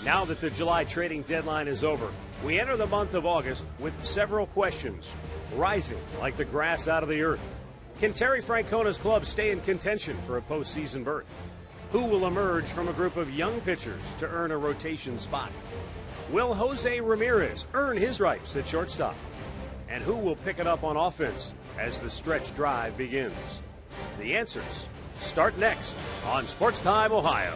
Now that the July trading deadline is over, we enter the month of August with several questions rising like the grass out of the earth. Can Terry Francona's club stay in contention for a postseason berth? Who will emerge from a group of young pitchers to earn a rotation spot? Will Jose Ramirez earn his stripes at shortstop? And who will pick it up on offense as the stretch drive begins? The answers start next on Sports Time Ohio.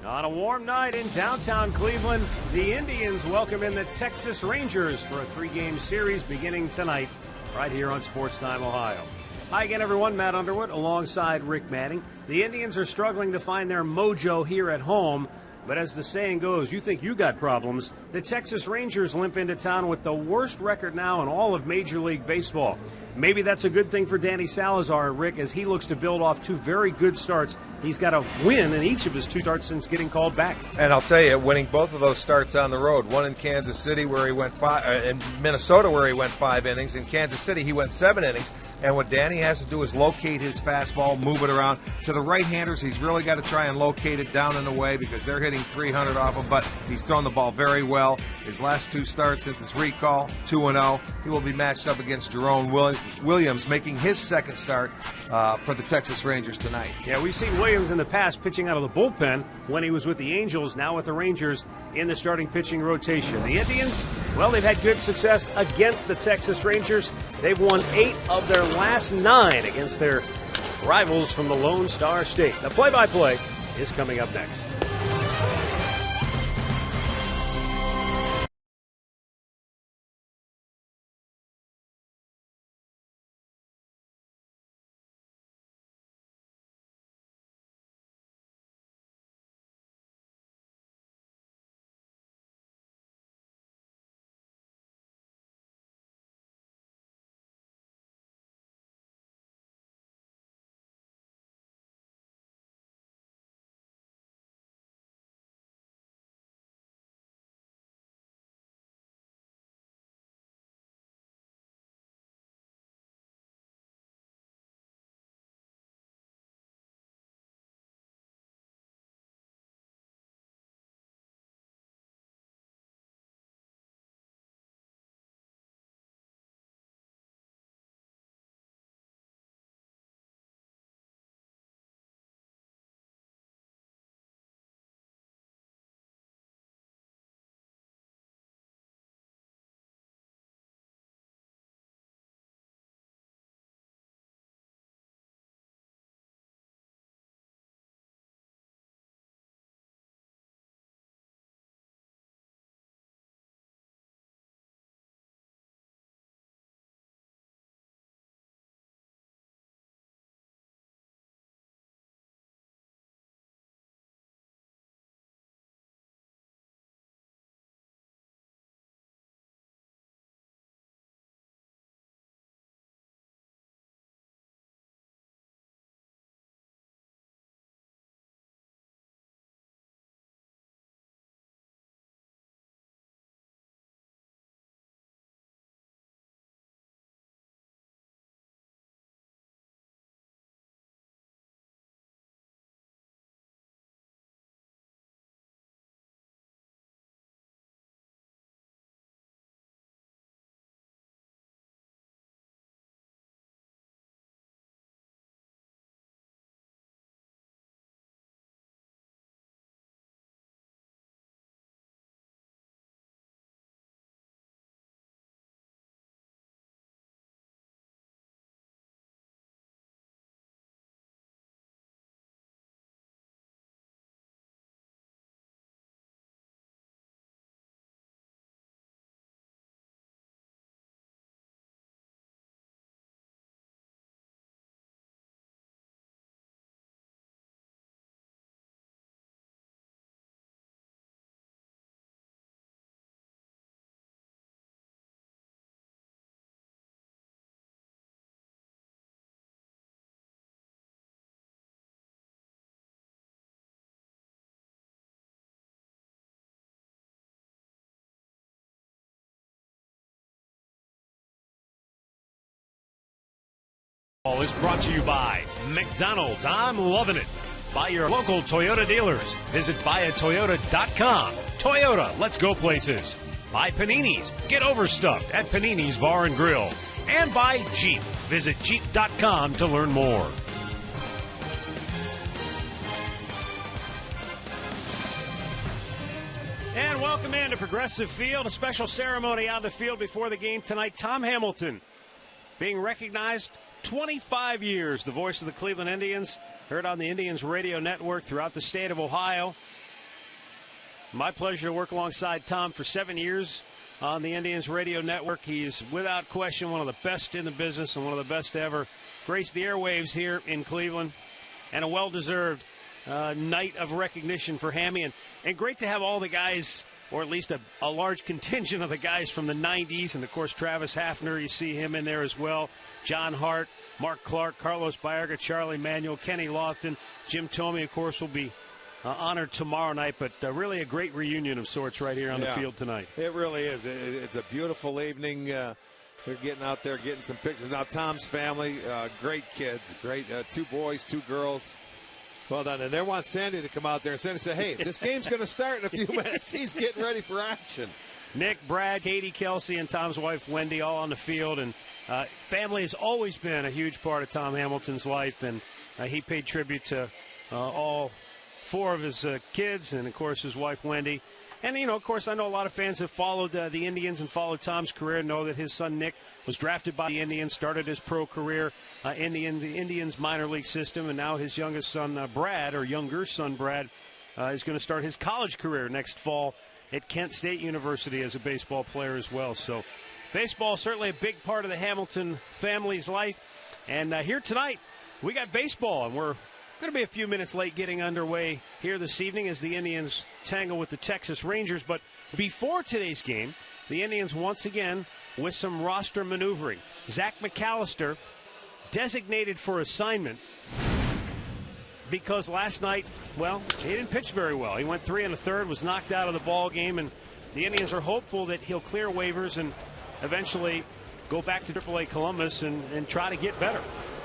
On a warm night in downtown Cleveland, the Indians welcome in the Texas Rangers for a 3-game series beginning tonight right here on Sports Time Ohio. Hi again, everyone. Matt Underwood alongside Rick Manning. The Indians are struggling to find their mojo here at home, but as the saying goes, you think you got problems. The Texas Rangers limp into town with the worst record now in all of Major League Baseball. Maybe that's a good thing for Danny Salazar, Rick, as he looks to build off 2 very good starts. He's got a win in each of his 2 starts since getting called back. And I'll tell you, winning both of those starts on the road, one in Kansas City where he went 5, in Minnesota where he went 5 innings. In Kansas City, he went 7 innings. And what Danny has to do is locate his fastball, move it around. To the right-handers, he's really got to try and locate it down and away because they're hitting 300 off him, but he's thrown the ball very well. His last 2 starts since his recall, 2-0. He will be matched up against Jerome Williams, making his second start for the Texas Rangers tonight. Yeah, we've seen Williams in the past pitching out of the bullpen when he was with the Angels, now with the Rangers in the starting pitching rotation. The Indians, well, they've had good success against the Texas Rangers. They've won 8 of their last 9 against their rivals from the Lone Star State. The play-by-play is coming up next. All is brought to you by McDonald's. I'm loving it. By your local Toyota dealers. Visit buyatoyota.com. Toyota, let's go places. By Panini's. Get overstuffed at Panini's Bar and Grill. And by Jeep. Visit Jeep.com to learn more. And welcome in to Progressive Field. A special ceremony on the field before the game tonight. Tom Hamilton being recognized 25 years, the voice of the Cleveland Indians, heard on the Indians radio network throughout the state of Ohio. My pleasure to work alongside Tom for 7 years on the Indians radio network. He's without question one of the best in the business and one of the best to ever grace the airwaves here in Cleveland, and a well-deserved night of recognition for Hammy, and great to have all the guys, or at least a large contingent of the guys from the 90s, and of course Travis Hafner, you see him in there as well. John Hart, Mark Clark, Carlos Baerga, Charlie Manuel, Kenny Lofton, Jim Thome, of course, will be honored tomorrow night, but really a great reunion of sorts right here on the field tonight. It really is. It's a beautiful evening. They're getting out there, getting some pictures. Now, Tom's family, great kids, great 2 boys, 2 girls. Well done. And they want Sandy to come out there and say, hey, this game's going to start in a few minutes. He's getting ready for action. Nick, Brad, Katie, Kelsey, and Tom's wife, Wendy, all on the field. And family has always been a huge part of Tom Hamilton's life. And he paid tribute to all 4 of his kids and, of course, his wife, Wendy. And, you know, of course, I know a lot of fans have followed the Indians and followed Tom's career, know that his son, Nick, was drafted by the Indians, started his pro career in the Indians minor league system, and now his youngest son, Brad, or younger son, Brad, is going to start his college career next fall at Kent State University as a baseball player as well. So baseball is certainly a big part of the Hamilton family's life. And here tonight, we got baseball, and we're going to be a few minutes late getting underway here this evening as the Indians tangle with the Texas Rangers. But before today's game, the Indians once again with some roster maneuvering. Zach McAllister designated for assignment because last night, well, he didn't pitch very well. He went 3 1/3, was knocked out of the ball game, and the Indians are hopeful that he'll clear waivers and eventually go back to AAA Columbus and try to get better.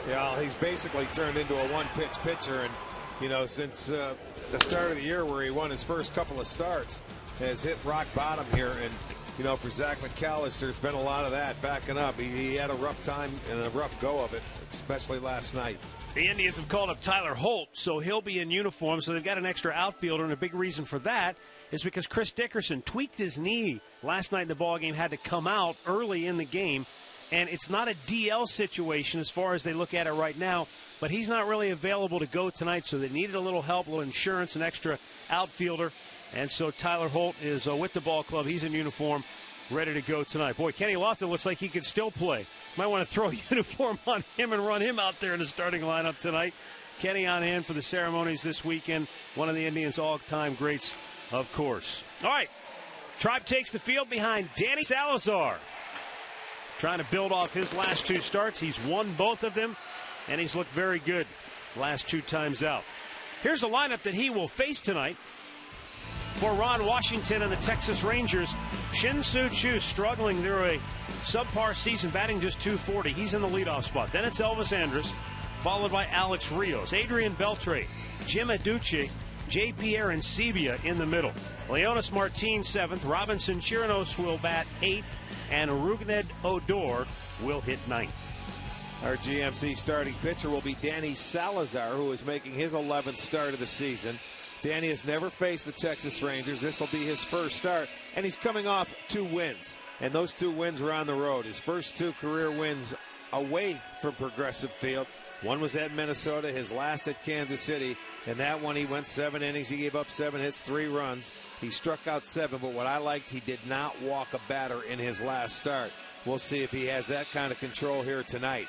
Yeah, he's basically turned into a one-pitch pitcher, and, you know, since the start of the year where he won his first couple of starts, has hit rock bottom here. And, you know, for Zach McAllister, it's been a lot of that backing up. He had a rough time and a rough go of it, especially last night. The Indians have called up Tyler Holt, so he'll be in uniform, so they've got an extra outfielder, and a big reason for that is because Chris Dickerson tweaked his knee last night in the ballgame, had to come out early in the game. And it's not a DL situation as far as they look at it right now, but he's not really available to go tonight, so they needed a little help, a little insurance, an extra outfielder. And so Tyler Holt is with the ball club. He's in uniform, ready to go tonight. Boy, Kenny Lofton looks like he could still play. Might want to throw a uniform on him and run him out there in the starting lineup tonight. Kenny on hand for the ceremonies this weekend. One of the Indians' all-time greats, of course. All right, Tribe takes the field behind Danny Salazar. Trying to build off his last 2 starts. He's won both of them, and he's looked very good last 2 times out. Here's a lineup that he will face tonight. For Ron Washington and the Texas Rangers, Shin-Soo Choo struggling through a subpar season, batting just .240. He's in the leadoff spot. Then it's Elvis Andrus, followed by Alex Rios, Adrian Beltre, Jim Aducci, J.P. Arancibia in the middle. Leonis Martin 7th, Robinson Chirinos will bat 8th, and Rougned Odor will hit 9th. Our GMC starting pitcher will be Danny Salazar, who is making his 11th start of the season. Danny has never faced the Texas Rangers. This will be his first start, and he's coming off 2 wins, and those 2 wins were on the road. His first 2 career wins away from Progressive Field. One was at Minnesota, his last at Kansas City, and that one he went 7 innings. He gave up 7 hits, 3 runs. He struck out 7, but what I liked, he did not walk a batter in his last start. We'll see if he has that kind of control here tonight.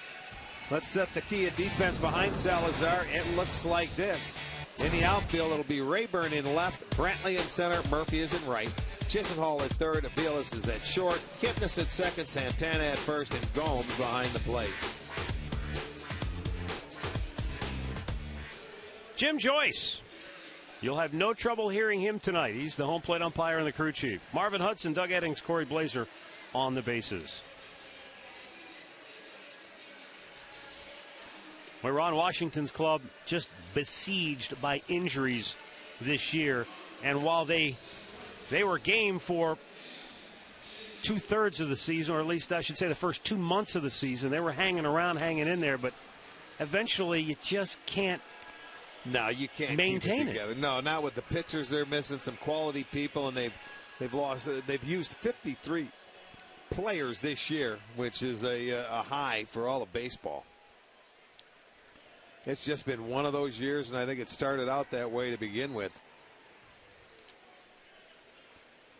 Let's set the key of defense behind Salazar. It looks like this. In the outfield, it'll be Rayburn in left, Brantley in center, Murphy is in right, Chisenhall at third, Aviles is at short, Kipnis at second, Santana at first, and Gomes behind the plate. Jim Joyce. You'll have no trouble hearing him tonight. He's the home plate umpire and the crew chief. Marvin Hudson, Doug Eddings, Corey Blazer on the bases. Well, Ron Washington's club just besieged by injuries this year. And while they were game for 2/3 of the season, or at least I should say the first 2 months of the season, they were hanging around, hanging in there. But eventually you just can't. No, you can't maintain keep it together. No, not with the pitchers. They're missing some quality people, and they've lost. They've used 53 players this year, which is a high for all of baseball. It's just been one of those years, and I think it started out that way to begin with.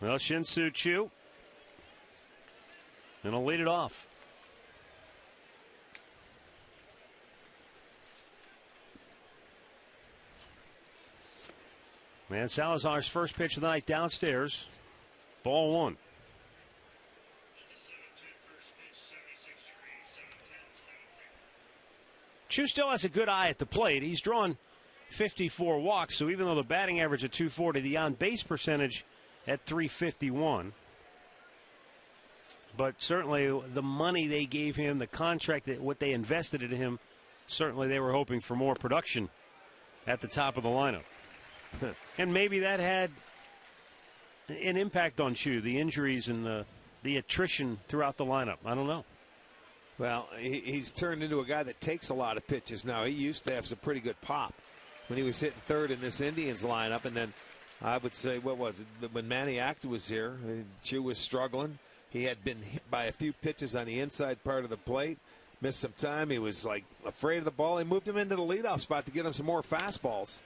Well, Shin-Soo Choo, and he'll lead it off. And Salazar's first pitch of the night downstairs. Ball one. Choo still has a good eye at the plate. He's drawn 54 walks, so even though the batting average at 240, the on-base percentage at 351. But certainly the money they gave him, the contract, what they invested in him, certainly they were hoping for more production at the top of the lineup. And maybe that had an impact on Choo, the injuries and the attrition throughout the lineup. I don't know. Well, he's turned into a guy that takes a lot of pitches now. He used to have some pretty good pop when he was hitting third in this Indians lineup. And then I would say, what was it, when Manny Acta was here, Choo was struggling. He had been hit by a few pitches on the inside part of the plate, missed some time. He was like afraid of the ball. They moved him into the leadoff spot to get him some more fastballs.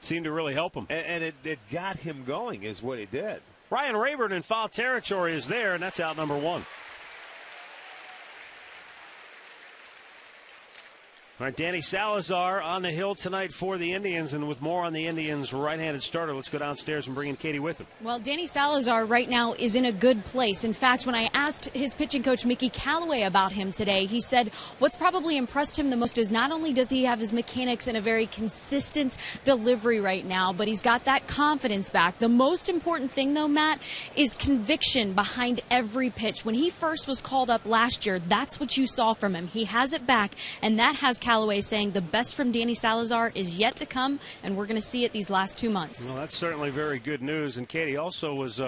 Seemed to really help him. And it got him going is what he did. Ryan Rayburn in foul territory is there, and that's out number one. All right, Danny Salazar on the hill tonight for the Indians, and with more on the Indians' right-handed starter, let's go downstairs and bring in Katie with him. Well, Danny Salazar right now is in a good place. In fact, when I asked his pitching coach, Mickey Callaway, about him today, he said what's probably impressed him the most is not only does he have his mechanics and a very consistent delivery right now, but he's got that confidence back. The most important thing, though, Matt, is conviction behind every pitch. When he first was called up last year, that's what you saw from him. He has it back, and that has Callaway saying the best from Danny Salazar is yet to come, and we're going to see it these last 2 months. Well, that's certainly very good news. And Katie also was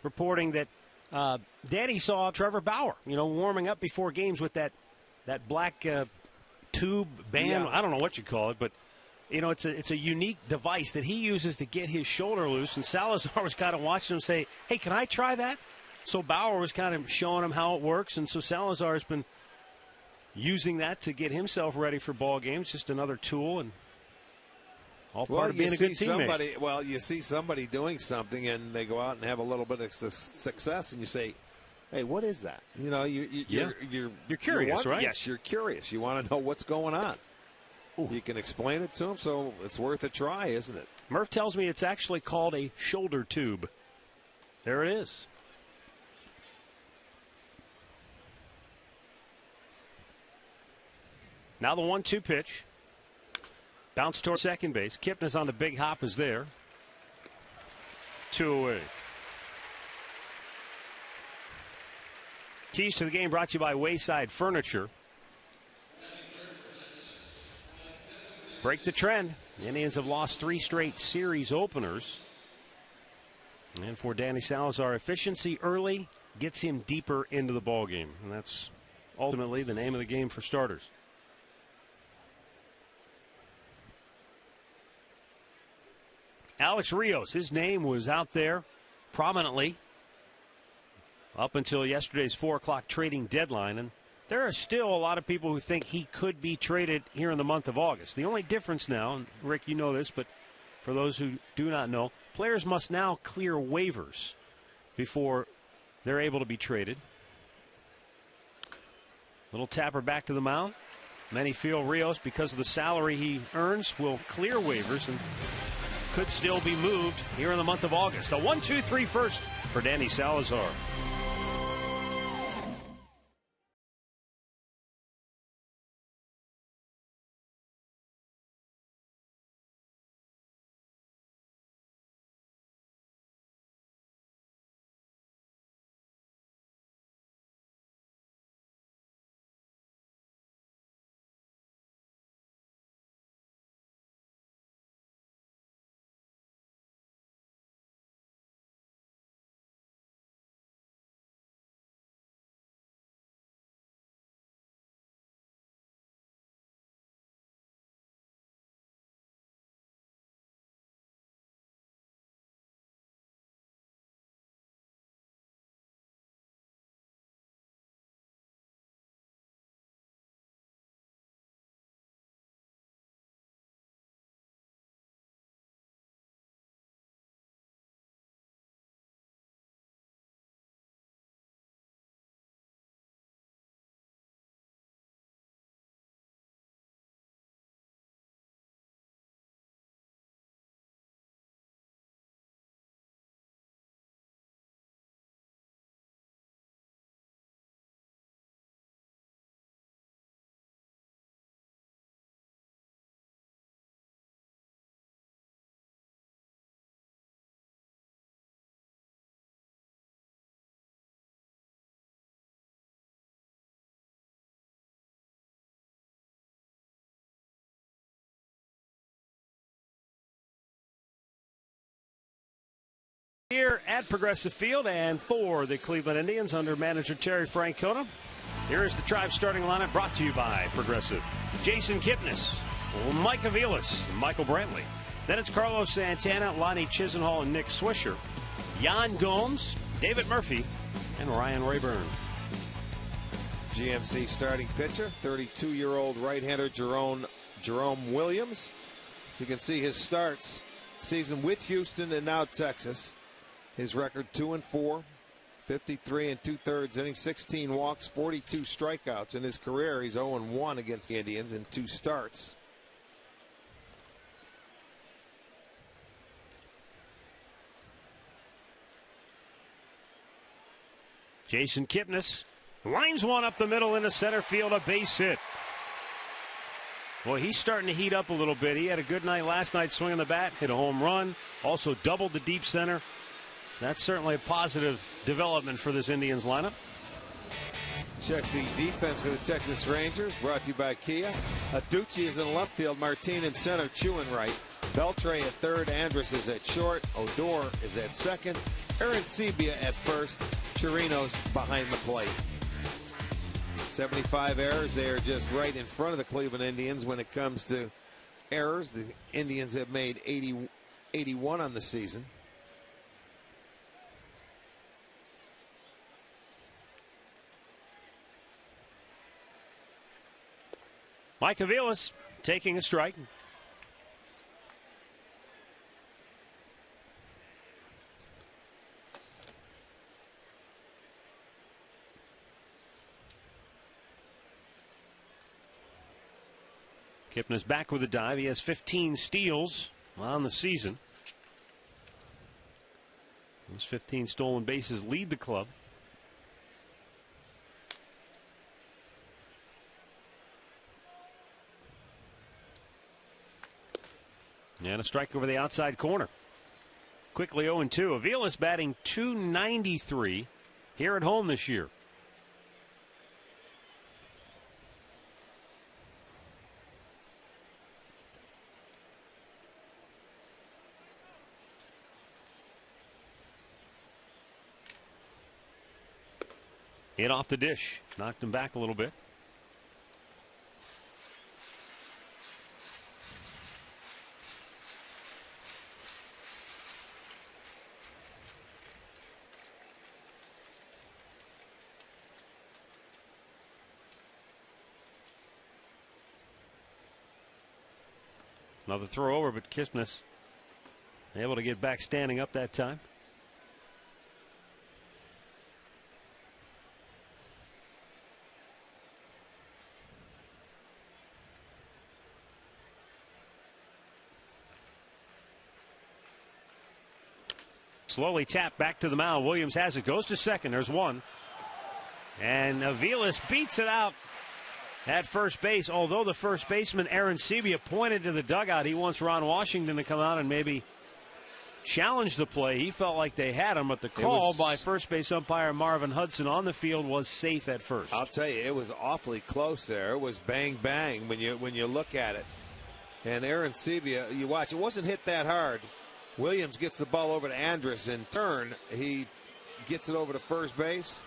reporting that Danny saw Trevor Bauer, warming up before games with that black tube band. Yeah. I don't know what you call it, but it's a unique device that he uses to get his shoulder loose. And Salazar was kind of watching him say, "Hey, can I try that?" So Bauer was kind of showing him how it works, and so Salazar has been using that to get himself ready for ball games. Just another tool, and all part of being a good teammate. You see somebody doing something, and they go out and have a little bit of success, and you say, "Hey, what is that?" You're curious, right? Yes, you're curious. You want to know what's going on. Ooh. You can explain it to them, so it's worth a try, isn't it? Murph tells me it's actually called a shoulder tube. There it is. Now the 1-2 pitch. Bounce toward second base. Kipnis on the big hop is there. 2 away. Keys to the game brought to you by Wayside Furniture. Break the trend. The Indians have lost 3 straight series openers. And for Danny Salazar, efficiency early gets him deeper into the ballgame. And that's ultimately the name of the game for starters. Alex Rios, his name was out there prominently up until yesterday's 4 o'clock trading deadline. And there are still a lot of people who think he could be traded here in the month of August. The only difference now, and Rick, you know this, but for those who do not know, players must now clear waivers before they're able to be traded. Little tapper back to the mound. Many feel Rios, because of the salary he earns, will clear waivers and could still be moved here in the month of August. A 1-2-3 first for Danny Salazar. Here at Progressive Field, and for the Cleveland Indians under manager Terry Francona, here is the Tribe starting lineup brought to you by Progressive. Jason Kipnis, Mike Aviles, Michael Brantley. Then it's Carlos Santana, Lonnie Chisenhall, and Nick Swisher. Yan Gomes, David Murphy, and Ryan Rayburn. GMC starting pitcher, 32-year-old right-hander Jerome Williams. You can see his starts season with Houston and now Texas. His record 2-4, 53 2/3 innings, 16 walks, 42 strikeouts. In his career, he's 0-1 against the Indians in 2 starts. Jason Kipnis lines one up the middle into center field, a base hit. Boy, he's starting to heat up a little bit. He had a good night last night swinging the bat, hit a home run, also doubled the deep center. That's certainly a positive development for this Indians lineup. Check the defense for the Texas Rangers, brought to you by Kia. Aducci is in left field, Martin in center, Chu in right. Beltre at third, Andrus is at short, Odor is at second, Arancibia at first, Chirinos behind the plate. 75 errors. They are just right in front of the Cleveland Indians when it comes to errors. The Indians have made 81 on the season. Mike Aviles taking a strike. Kipnis back with a dive. He has 15 steals on the season. Those 15 stolen bases lead the club. And a strike over the outside corner. Quickly 0-2. Aviles batting .293 here at home this year. Hit off the dish. Knocked him back a little bit. Another throw over, but Kipnis able to get back standing up that time. Slowly tapped back to the mound. Williams has it, goes to second. There's one. And Aviles beats it out at first base, although the first baseman, Arancibia, pointed to the dugout. He wants Ron Washington to come out and maybe challenge the play. He felt like they had him, but the call by first base umpire Marvin Hudson on the field was safe at first. I'll tell you, it was awfully close there. It was bang, bang when you look at it. And Arancibia, you watch, it wasn't hit that hard. Williams gets the ball over to Andrus. In turn, he gets it over to first base.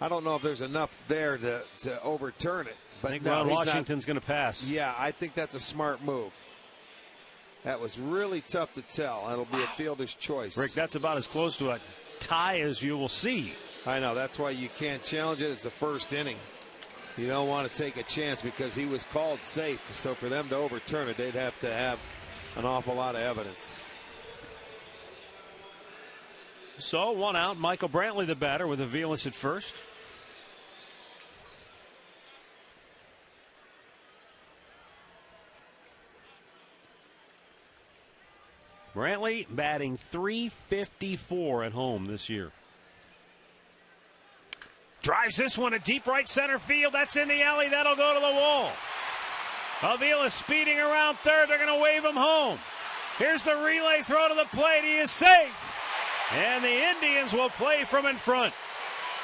I don't know if there's enough there to overturn it. But I think Ron Washington's going to pass. Yeah, I think that's a smart move. That was really tough to tell. It'll be a fielder's choice. Rick, that's about as close to a tie as you will see. I know. That's why you can't challenge it. It's the first inning. You don't want to take a chance because he was called safe. So for them to overturn it, they'd have to have an awful lot of evidence. So one out. Michael Brantley, the batter, with Aviles at first. Brantley batting .354 at home this year. Drives this one to deep right center field. That's in the alley. That'll go to the wall. Aviles speeding around third. They're going to wave him home. Here's the relay throw to the plate. He is safe. And the Indians will play from in front.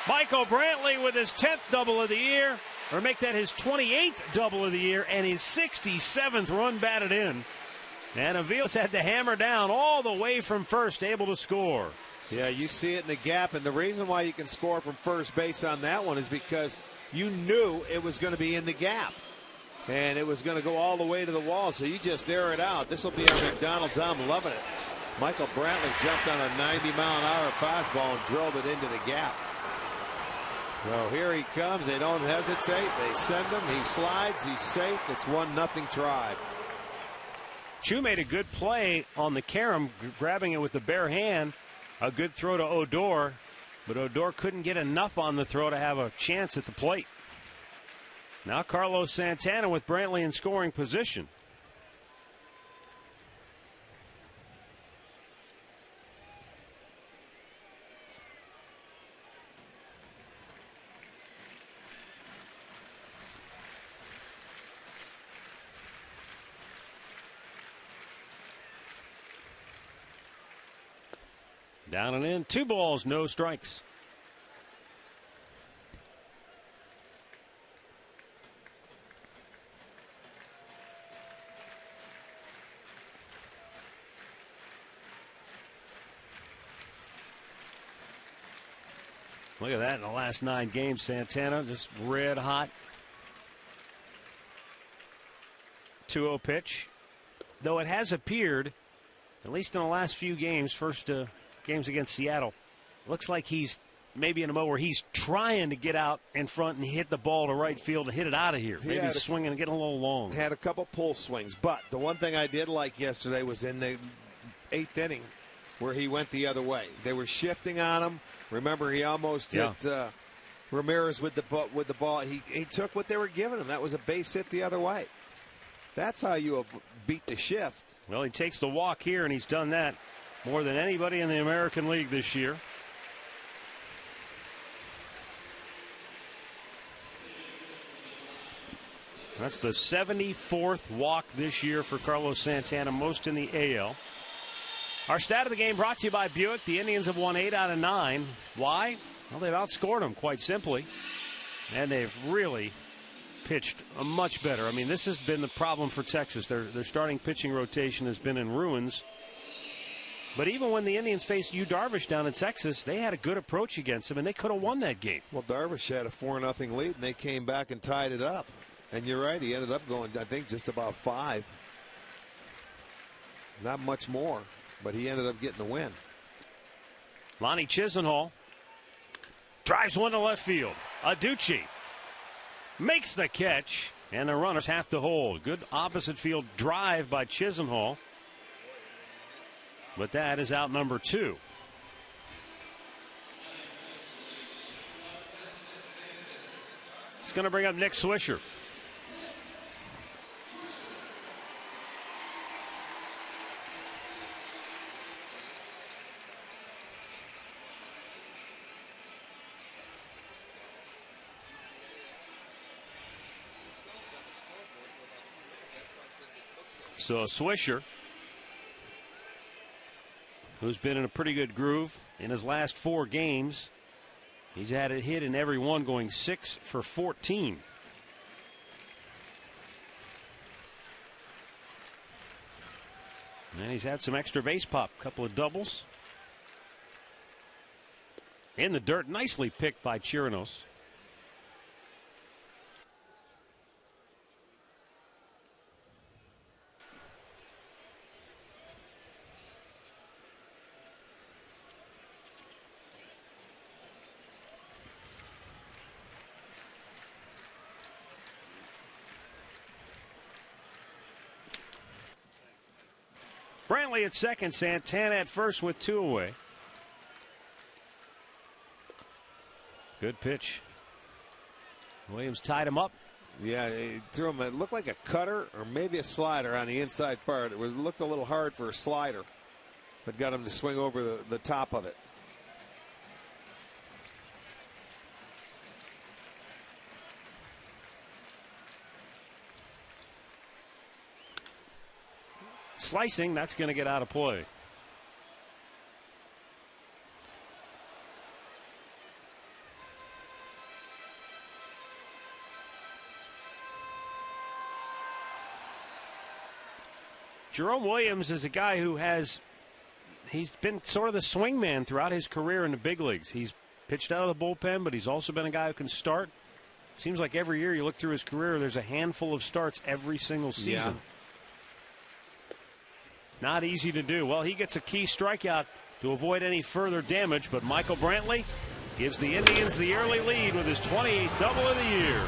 Michael Brantley with his 10th double of the year, or make that his 28th double of the year, and his 67th run batted in. And Aviles had to hammer down all the way from first, able to score. Yeah, you see it in the gap, and the reason why you can score from first base on that one is because you knew it was going to be in the gap, and it was going to go all the way to the wall, so you just air it out. This will be on McDonald's. I'm loving it. Michael Brantley jumped on a 90-mile-an-hour fastball and drilled it into the gap. So here he comes. They don't hesitate. They send him. He slides. He's safe. It's 1-0 Tribe. Chu made a good play on the carom, grabbing it with the bare hand. A good throw to Odor, but Odor couldn't get enough on the throw to have a chance at the plate. Now Carlos Santana with Brantley in scoring position. Down and in, 2 balls, no strikes. Look at that in the last 9 games. Santana just red hot. 2-0 pitch. Though it has appeared, at least in the last few games, first games against Seattle, looks like he's maybe in a mode where he's trying to get out in front and hit the ball to right field to hit it out of here. Maybe he's swinging and getting a little long. Had a couple pull swings, but the one thing I did like yesterday was in the 8th inning where he went the other way. They were shifting on him. Remember, he almost hit Ramirez with the ball. He took what they were giving him. That was a base hit the other way. That's how you beat the shift. Well, he takes the walk here, and he's done that more than anybody in the American League this year. That's the 74th walk this year for Carlos Santana, most in the AL. Our stat of the game brought to you by Buick. The Indians have won 8 out of 9. Why? Well, they've outscored them, quite simply. And they've really pitched much better. I mean, this has been the problem for Texas. Their starting pitching rotation has been in ruins. But even when the Indians faced Yu Darvish down in Texas, they had a good approach against him, and they could have won that game. Well, Darvish had a 4-0 lead, and they came back and tied it up. And you're right, he ended up going, I think, just about 5. Not much more, but he ended up getting the win. Lonnie Chisenhall drives one to left field. Aducci makes the catch, and the runners have to hold. Good opposite field drive by Chisenhall. But that is out number 2. It's going to bring up Nick Swisher. So Swisher, who's been in a pretty good groove in his last 4 games. He's had it hit in every one, going 6 for 14. And he's had some extra base pop, a couple of doubles. In the dirt, nicely picked by Chirinos. Brantley at second, Santana at first with 2 away. Good pitch. Williams tied him up. Yeah, he threw him. It looked like a cutter or maybe a slider on the inside part. It looked a little hard for a slider, but got him to swing over the top of it. Slicing, that's going to get out of play. Jerome Williams is a guy who has he's been sort of the swing man throughout his career in the big leagues. He's pitched out of the bullpen, but he's also been a guy who can start. Seems like every year you look through his career, there's a handful of starts every single season. Yeah. Not easy to do. Well, he gets a key strikeout to avoid any further damage, but Michael Brantley gives the Indians the early lead with his 28th double of the year.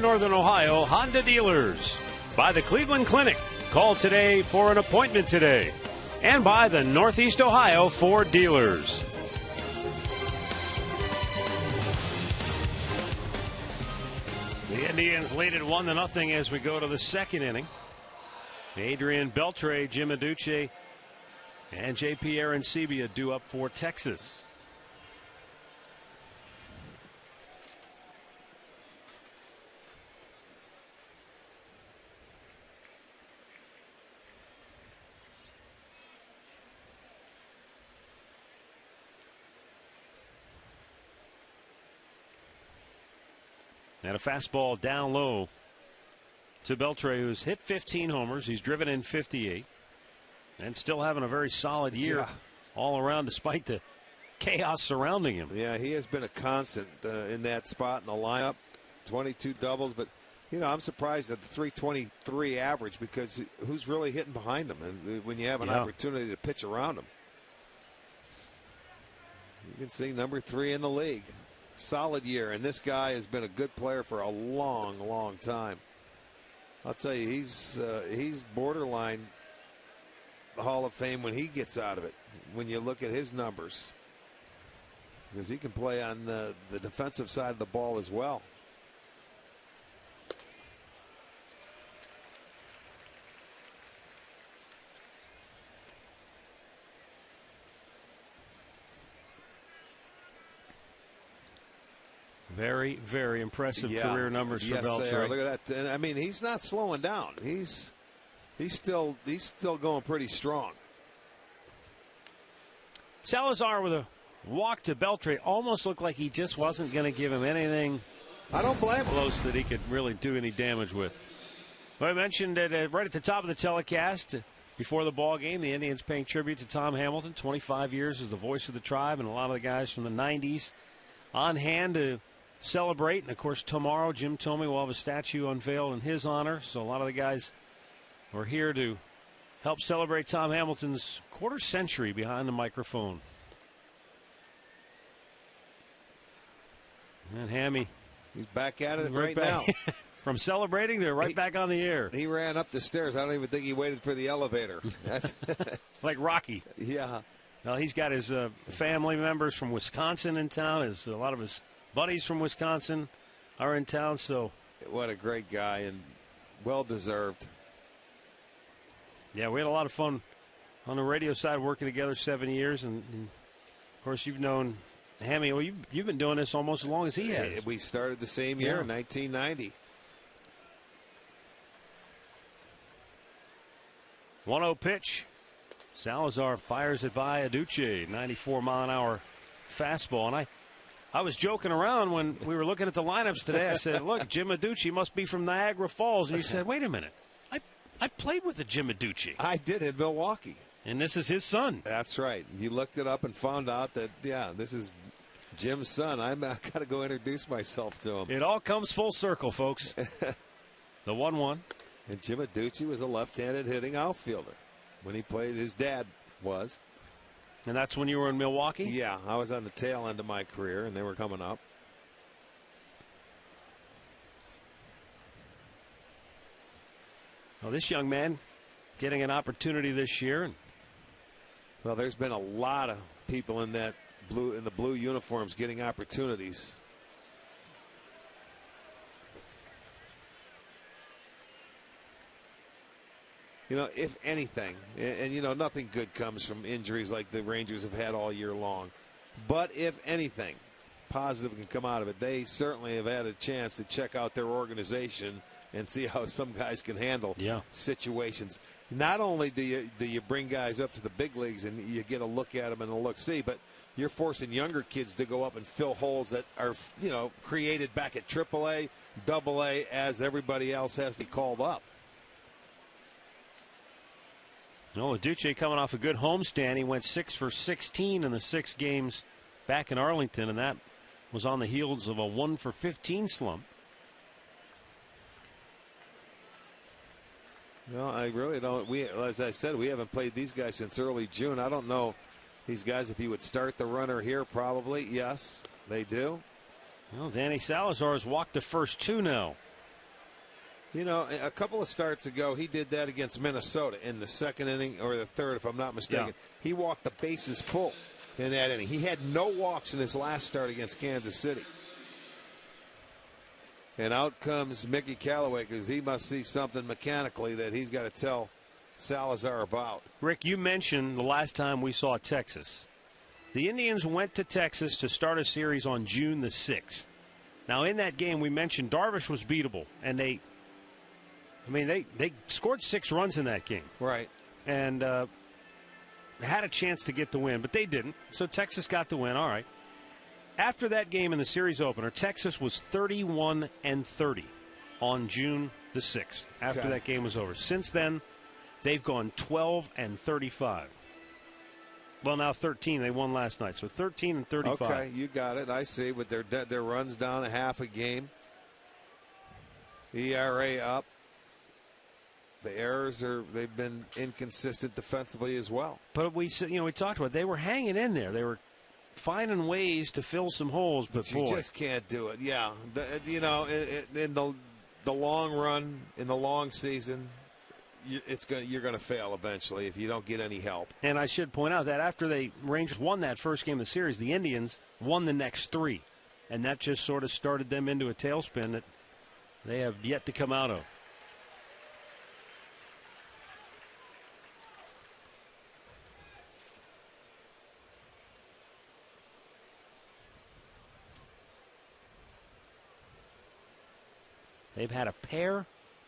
Northern Ohio Honda dealers. By the Cleveland Clinic. Call today for an appointment today. And by the Northeast Ohio Ford dealers. The Indians lead it 1-0 as we go to the second inning. Adrian Beltre, Jim Aduce, and J.P. Arancibia due up for Texas. And a fastball down low to Beltre, who's hit 15 homers. He's driven in 58 and still having a very solid year all around despite the chaos surrounding him. Yeah, he has been a constant in that spot in the lineup. 22 doubles, but you know, I'm surprised at the 323 average because who's really hitting behind him and when you have an opportunity to pitch around him. You can see number 3 in the league. Solid year, and this guy has been a good player for a long time. I'll tell you, he's borderline Hall of Fame when he gets out of it, when you look at his numbers, because he can play on the defensive side of the ball as well. Very, very impressive career numbers for Beltre. They are. Look at that. And I mean, he's not slowing down. He's still going pretty strong. Salazar with a walk to Beltre almost looked like he just wasn't going to give him anything. I don't blame him. Close that he could really do any damage with. Well, I mentioned that right at the top of the telecast before the ball game, the Indians paying tribute to Tom Hamilton. 25 years as the voice of the tribe, and a lot of the guys from the 90s on hand to celebrate. And of course, tomorrow Jim Thome will have a statue unveiled in his honor. So a lot of the guys are here to help celebrate Tom Hamilton's quarter century behind the microphone. And Hammy, he's back at it right now. From celebrating to right back on the air. He ran up the stairs. I don't even think he waited for the elevator. That's like Rocky. Yeah. Well, he's got his family members from Wisconsin in town. A lot of his buddies from Wisconsin. are in town. So what a great guy and well deserved. Yeah, we had a lot of fun on the radio side working together 7 years, and of course you've known Hammy. Well, you've been doing this almost as long as he has. We started the same year, in 1990. 1-0 pitch. Salazar fires it by Aduce, 94-mile-an-hour fastball. And I was joking around when we were looking at the lineups today. I said, look, Jim Aduce must be from Niagara Falls. And you said, wait a minute. I played with the Jim Aduce. I did in Milwaukee. And this is his son. That's right. You looked it up and found out that, this is Jim's son. I've got to go introduce myself to him. It all comes full circle, folks. The 1-1. And Jim Aduce was a left-handed hitting outfielder when he played. His dad was. And that's when you were in Milwaukee? Yeah, I was on the tail end of my career, and they were coming up. Well, this young man getting an opportunity this year. Well, there's been a lot of people in the blue uniforms getting opportunities. If anything, and nothing good comes from injuries like the Rangers have had all year long. But if anything positive can come out of it, they certainly have had a chance to check out their organization and see how some guys can handle situations. Not only do you bring guys up to the big leagues and you get a look at them and a look-see, but you're forcing younger kids to go up and fill holes that are, created back at AAA, AA, as everybody else has to be called up. No, Aduce coming off a good homestand. He went 6 for 16 in the 6 games back in Arlington, and that was on the heels of a 1 for 15 slump. No, I really don't. As I said, we haven't played these guys since early June. I don't know these guys if you would start the runner here. Probably, yes, they do. Well, Danny Salazar has walked the first 2 now. A couple of starts ago, he did that against Minnesota in the second inning or the third, if I'm not mistaken. Yeah. He walked the bases full in that inning. He had no walks in his last start against Kansas City. And out comes Mickey Callaway because he must see something mechanically that he's got to tell Salazar about. Rick, you mentioned the last time we saw Texas. The Indians went to Texas to start a series on June the 6th. Now, in that game, we mentioned Darvish was beatable, and they scored 6 runs in that game. Right. And had a chance to get the win, but they didn't. So Texas got the win. All right. After that game in the series opener, Texas was 31-30 on June the 6th after that game was over. Since then, they've gone 12-35. Well, now 13. They won last night, so 13-35. Okay, you got it. I see. But their runs down a half a game. ERA up. The errors they've been inconsistent defensively as well. But we talked about it. They were hanging in there. They were finding ways to fill some holes, but you just can't do it. Yeah, in the long run, in the long season, you're going to fail eventually if you don't get any help. And I should point out that after the Rangers won that first game of the series, the Indians won the next 3, and that just sort of started them into a tailspin that they have yet to come out of. They've had a pair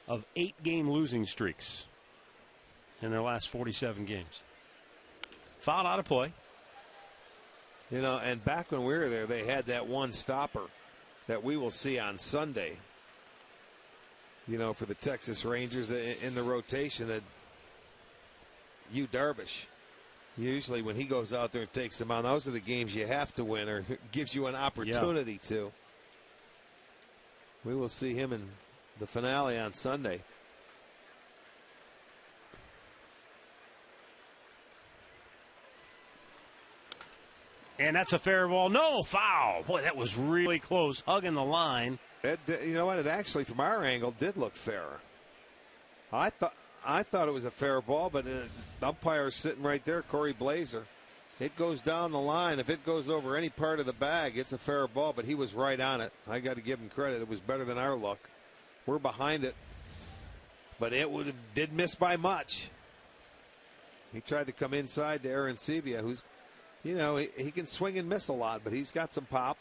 of 8-game losing streaks in their last 47 games. Fouled out of play. And back when we were there, they had that one stopper that we will see on Sunday. For the Texas Rangers in the rotation, that Yu Darvish. Usually when he goes out there and takes them on, those are the games you have to win or gives you an opportunity to. We will see him in the finale on Sunday. And that's a fair ball. No, foul. Boy, that was really close, hugging the line. You know what? It actually, from our angle, did look fairer. I thought it was a fair ball, but the umpire is sitting right there, Corey Blazer. It goes down the line. If it goes over any part of the bag, it's a fair ball, but he was right on it. I got to give him credit. It was better than our luck. We're behind it, but it did miss by much. He tried to come inside to Arancibia, who's, you know, he can swing and miss a lot, but he's got some pop.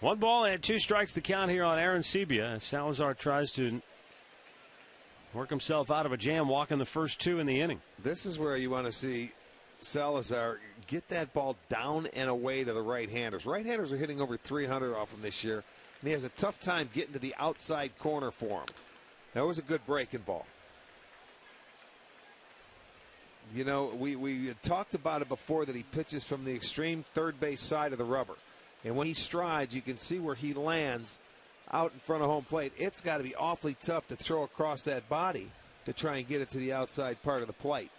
One ball and 2 strikes to count here on Arancibia as Salazar tries to work himself out of a jam, walking the first 2 in the inning. This is where you want to see Salazar get that ball down and away to the right-handers. Right-handers are hitting over 300 off him this year, and he has a tough time getting to the outside corner for him. That was a good breaking ball. You know, we had talked about it before that he pitches from the extreme third base side of the rubber. And when he strides, you can see where he lands out in front of home plate. It's got to be awfully tough to throw across that body to try and get it to the outside part of the plate.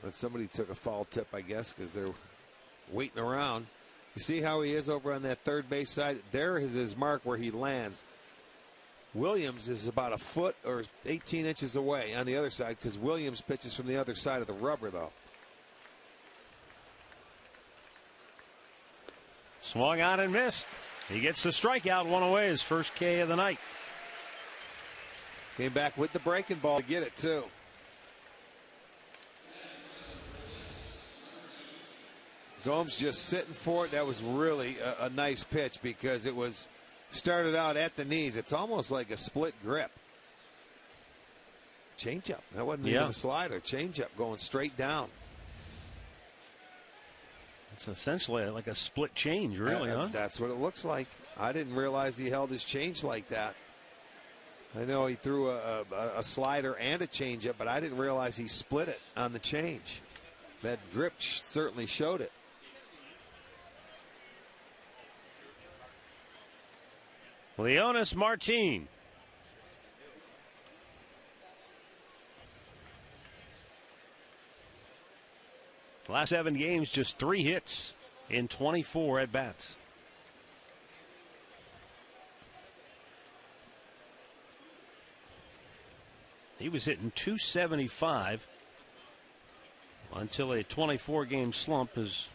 But somebody took a foul tip, I guess, because they're waiting around. You see how he is over on that third base side? There is his mark where he lands. Williams is about a foot or 18 inches away on the other side because Williams pitches from the other side of the rubber, though. Swung on and missed. He gets the strikeout, 1 away, his first K of the night. Came back with the breaking ball to get it, too. Gomes just sitting for it. That was really a nice pitch because it was started out at the knees. It's almost like a split grip. Changeup. That wasn't even a slider. Changeup going straight down. It's essentially like a split change, really, huh? That's what it looks like. I didn't realize he held his change like that. I know he threw a slider and a changeup, but I didn't realize he split it on the change. That grip certainly showed it. Leonis Martin. Last 7 games, just 3 hits in 24 at-bats. He was hitting .275 until a 24-game slump has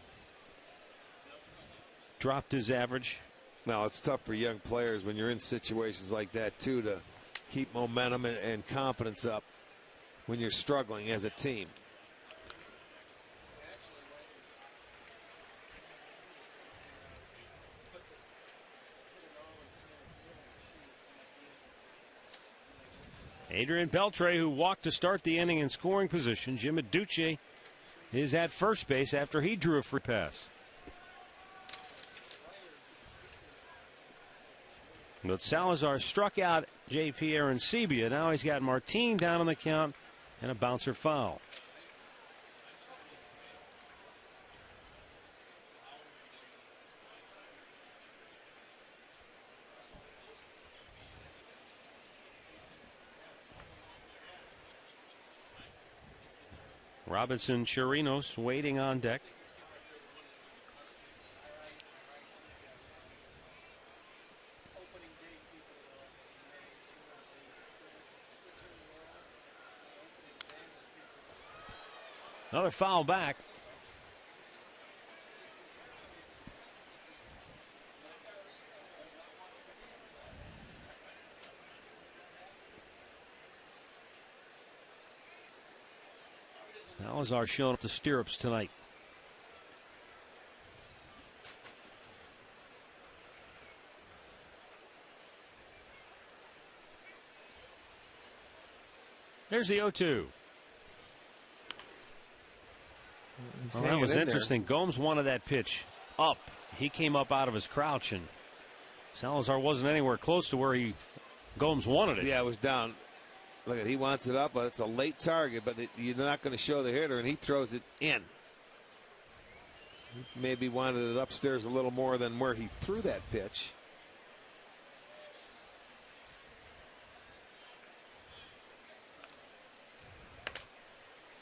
dropped his average. Now, it's tough for young players when you're in situations like that, too, to keep momentum and confidence up when you're struggling as a team. Adrian Beltre, who walked to start the inning in scoring position. Jim Aduce is at first base after he drew a free pass. But Salazar struck out J.P. Arancibia. Now he's got Martin down on the count and a bouncer foul. Robinson Chirinos waiting on deck. Another foul back. Salazar showing up the stirrups tonight. There's the 0-2. Well, that was interesting. Gomes wanted that pitch up. He came up out of his crouch, and Salazar wasn't anywhere close to where Gomes wanted it. Yeah, it was down. Look at, he wants it up, but it's a late target, but you're not going to show the hitter, and he throws it in. He maybe wanted it upstairs a little more than where he threw that pitch.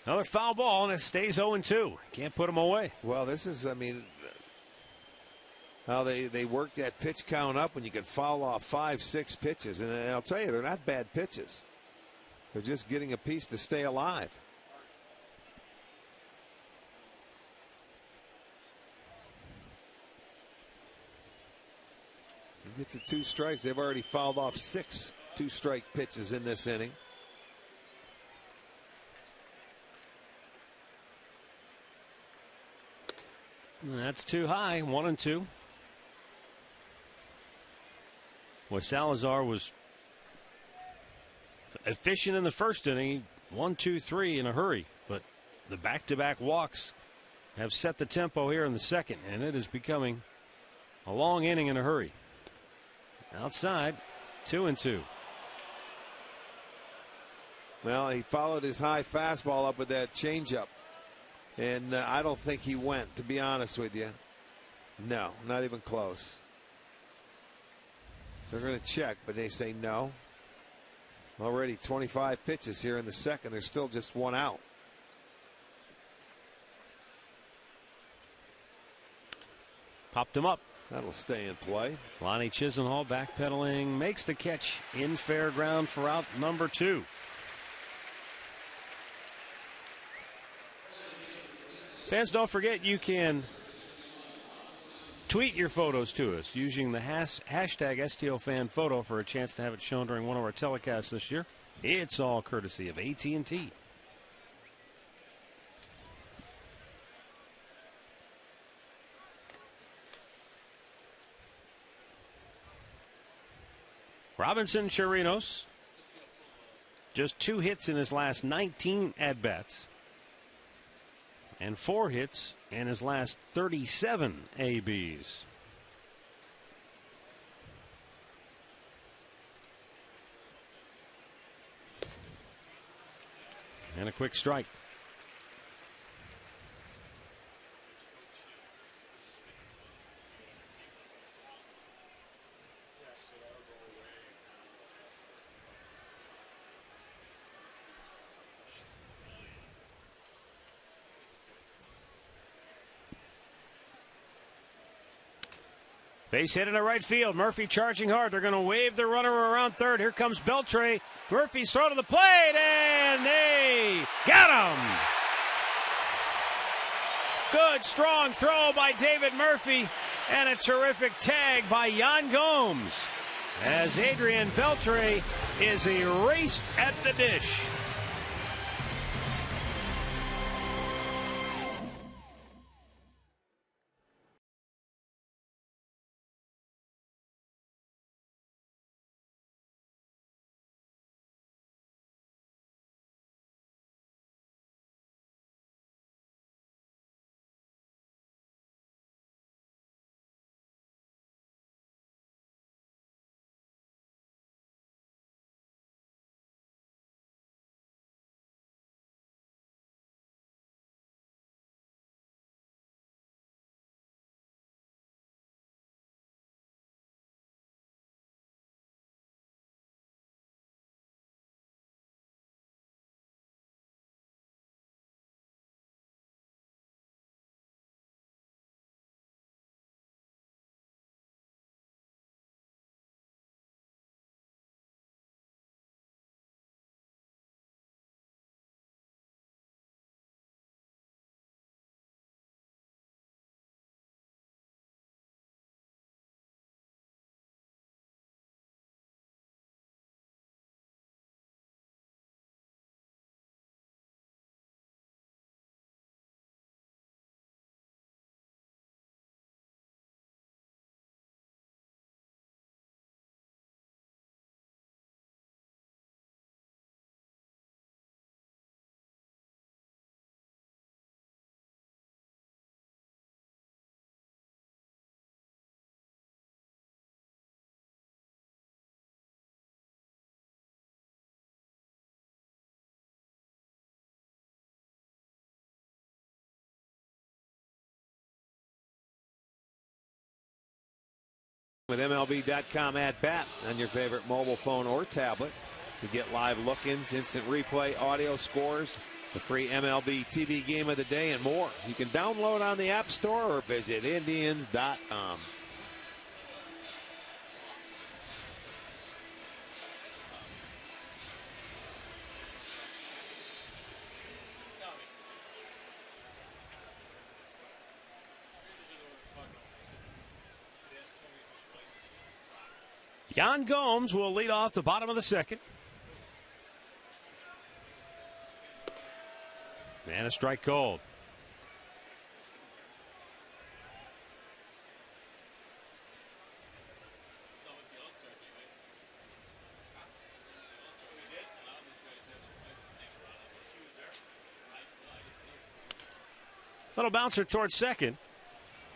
Another foul ball, and it stays 0-2. Can't put them away. Well, this is, I mean, how they work that pitch count up when you can foul off 5-6 pitches. And I'll tell you, they're not bad pitches. They're just getting a piece to stay alive. You get to 2 strikes. They've already fouled off 6 2-strike pitches in this inning. That's too high. 1-2. Well, Salazar was efficient in the first inning. 1, 2, 3 in a hurry. But the back-to-back walks have set the tempo here in the second, and it is becoming a long inning in a hurry. Outside, 2-2. Well, he followed his high fastball up with that changeup. And I don't think he went, to be honest with you. No, not even close. They're going to check, but they say no. Already 25 pitches here in the second. There's still just 1 out. Popped him up. That'll stay in play. Lonnie Chisenhall backpedaling, makes the catch in fair ground for out number 2. Fans, don't forget you can tweet your photos to us using the hashtag STOFanPhoto for a chance to have it shown during one of our telecasts this year. It's all courtesy of AT&T. Robinson Chirinos, just 2 hits in his last 19 at-bats, and 4 hits in his last 37 ABs. And a quick strike. Base hit into right field. Murphy charging hard. They're going to wave the runner around third. Here comes Beltre. Murphy's throw to the plate, and they got him. Good, strong throw by David Murphy, and a terrific tag by Yan Gomes, as Adrian Beltre is erased at the dish. With MLB.com at bat on your favorite mobile phone or tablet to get live look-ins, instant replay, audio scores, The free MLB TV game of the day and more. You can download on the App Store or visit Indians.com. Yan Gomes will lead off the bottom of the second. And a strike called. Little bouncer towards second.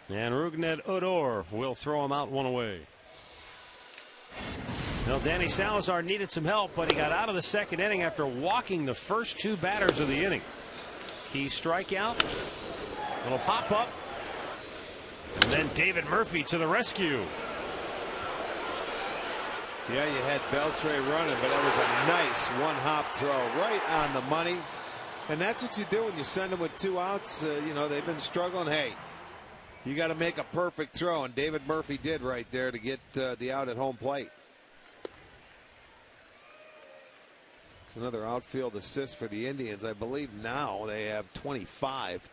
And Rougned Odor will throw him out one away. Well, Danny Salazar needed some help, but he got out of the second inning after walking the first two batters of the inning. Key strikeout. Little pop up. And then David Murphy to the rescue. Yeah, you had Beltre running, but that was a nice one-hop throw right on the money. And that's what you do when you send them with 2 outs. You know, they've been struggling. Hey, you got to make a perfect throw, and David Murphy did right there to get the out at home plate. It's another outfield assist for the Indians. I believe now they have 25.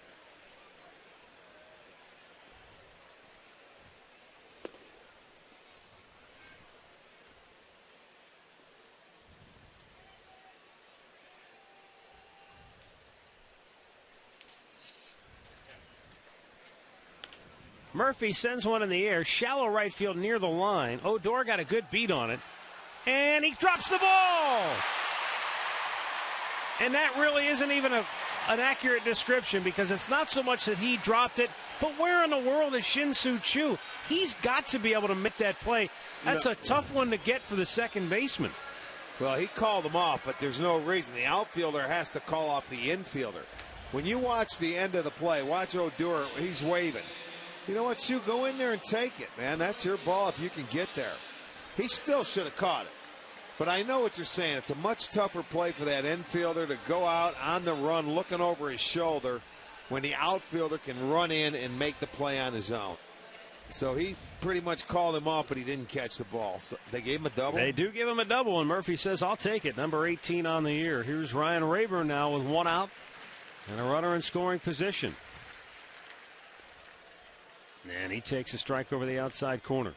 Murphy sends one in the air, shallow right field near the line. Odor got a good beat on it, and he drops the ball. And that really isn't even an accurate description, because it's not so much that he dropped it, but where in the world is Shin-Soo Choo? He's got to be able to make that play. That's a tough one to get for the second baseman. Well, he called him off, but there's no reason. The outfielder has to call off the infielder. When you watch the end of the play, watch Odor, he's waving. You know what, Choo, go in there and take it, man. That's your ball if you can get there. He still should have caught it. But I know what you're saying. It's a much tougher play for that infielder to go out on the run looking over his shoulder when the outfielder can run in and make the play on his own. So he pretty much called him off, but he didn't catch the ball. So they gave him a double? They do give him a double, and Murphy says, I'll take it. Number 18 on the year. Here's Ryan Rayburn now with 1 out and a runner in scoring position. And he takes a strike over the outside corner.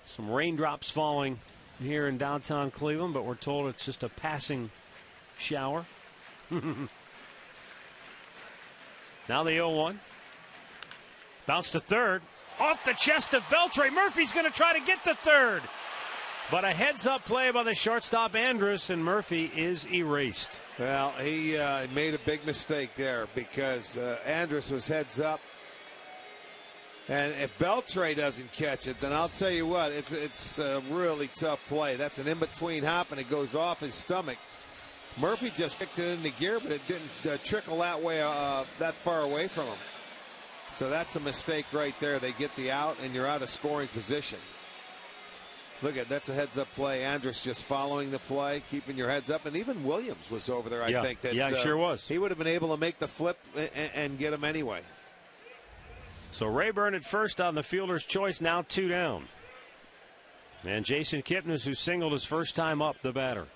Some raindrops falling here in downtown Cleveland, but we're told it's just a passing shower. Now the 0-1. Bounce to third. Off the chest of Beltre. Murphy's going to try to get to third. But a heads-up play by the shortstop Andrus, and Murphy is erased. Well, he made a big mistake there because Andrus was heads up. And if Beltre doesn't catch it, then I'll tell you what, it's a really tough play. That's an in-between hop, and it goes off his stomach. Murphy just kicked it into gear, but it didn't trickle that way, that far away from him. So that's a mistake right there. They get the out, and you're out of scoring position. Look at that's a heads-up play. Andrus just following the play, keeping your heads up, and even Williams was over there. I think that he sure was. He would have been able to make the flip and get him anyway. So Rayburn at first on the fielder's choice, now 2 down. And Jason Kipnis, who singled his first time up, the batter.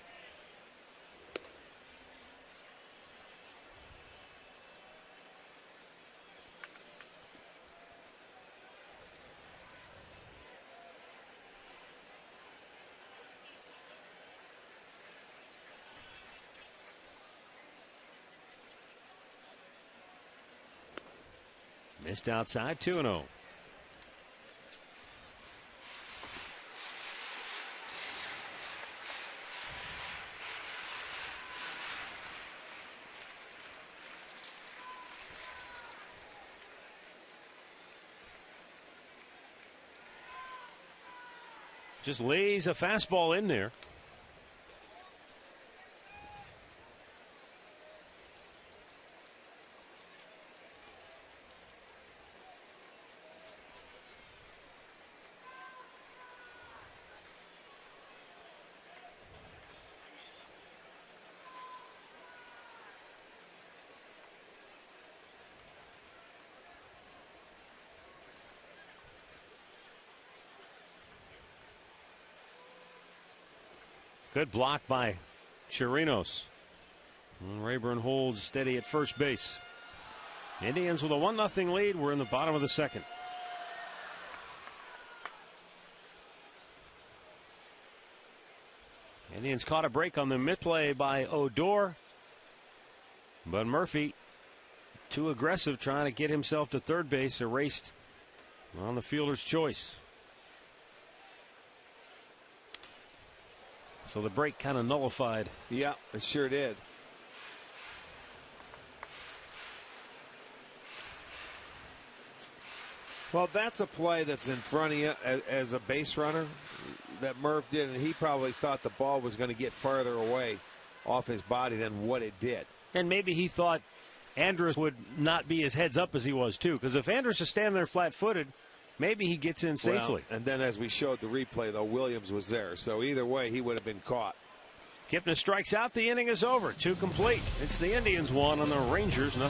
Missed outside, 2-0. Just lays a fastball in there. Good block by Chirinos. And Rayburn holds steady at first base. Indians with a 1-0 lead. We're in the bottom of the second. Indians caught a break on the misplay by Odor. But Murphy, too aggressive, trying to get himself to third base, erased on the fielder's choice. So the break kind of nullified. Yeah, it sure did. Well, that's a play that's in front of you as a base runner that Murph did, and he probably thought the ball was going to get farther away off his body than what it did. And maybe he thought Andrus would not be as heads up as he was, too, because if Andrus is standing there flat-footed, maybe he gets in safely. Well, and then as we showed the replay, though, Williams was there. So either way, he would have been caught. Kipnis strikes out. The inning is over. 2 complete. It's the Indians 1 and the Rangers 0.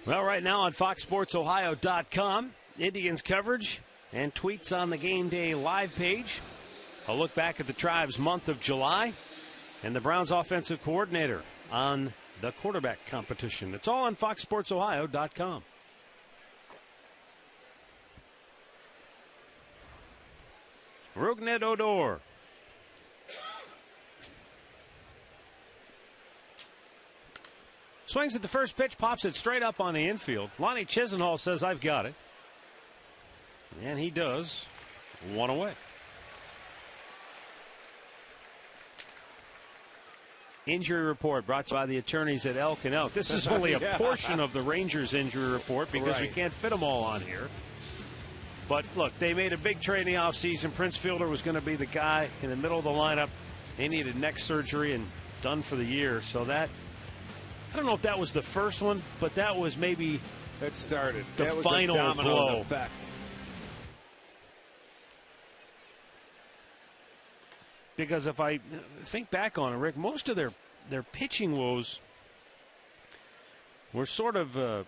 Well, right now on FoxSportsOhio.com, Indians coverage and tweets on the Game Day live page. A look back at the Tribe's month of July and the Browns offensive coordinator on the quarterback competition. It's all on FoxSportsOhio.com. Rougned Odor. Swings at the first pitch, pops it straight up on the infield. Lonnie Chisenhall says, "I've got it." And he does. 1 away. Injury report brought to you by the attorneys at Elk & Elk. This is only a portion of the Rangers injury report because we can't fit them all on here. But look, they made a big trade in the offseason. Prince Fielder was going to be the guy in the middle of the lineup. They needed neck surgery and done for the year. So that, I don't know if that was the first one, but that was maybe that started the that was final the dominoes blow. Effect. Because if I think back on it, Rick, most of their pitching woes were sort of, or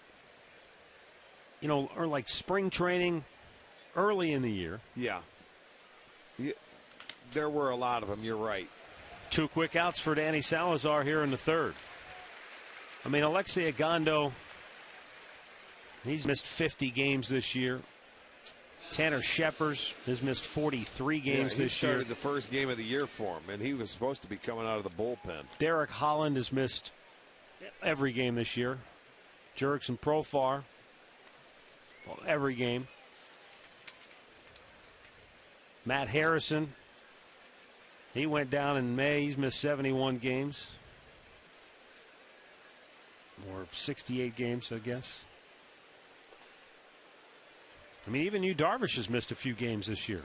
like spring training early in the year. Yeah. There were a lot of them, you're right. 2 quick outs for Danny Salazar here in the third. I mean, Alexei Agondo, he's missed 50 games this year. Tanner Scheppers has missed 43 games this year. He started the first game of the year for him, and he was supposed to be coming out of the bullpen. Derek Holland has missed every game this year. Jurickson Profar, every game. Matt Harrison, he went down in May. He's missed 71 games. Or 68 games, I guess. I mean, even Yu Darvish has missed a few games this year.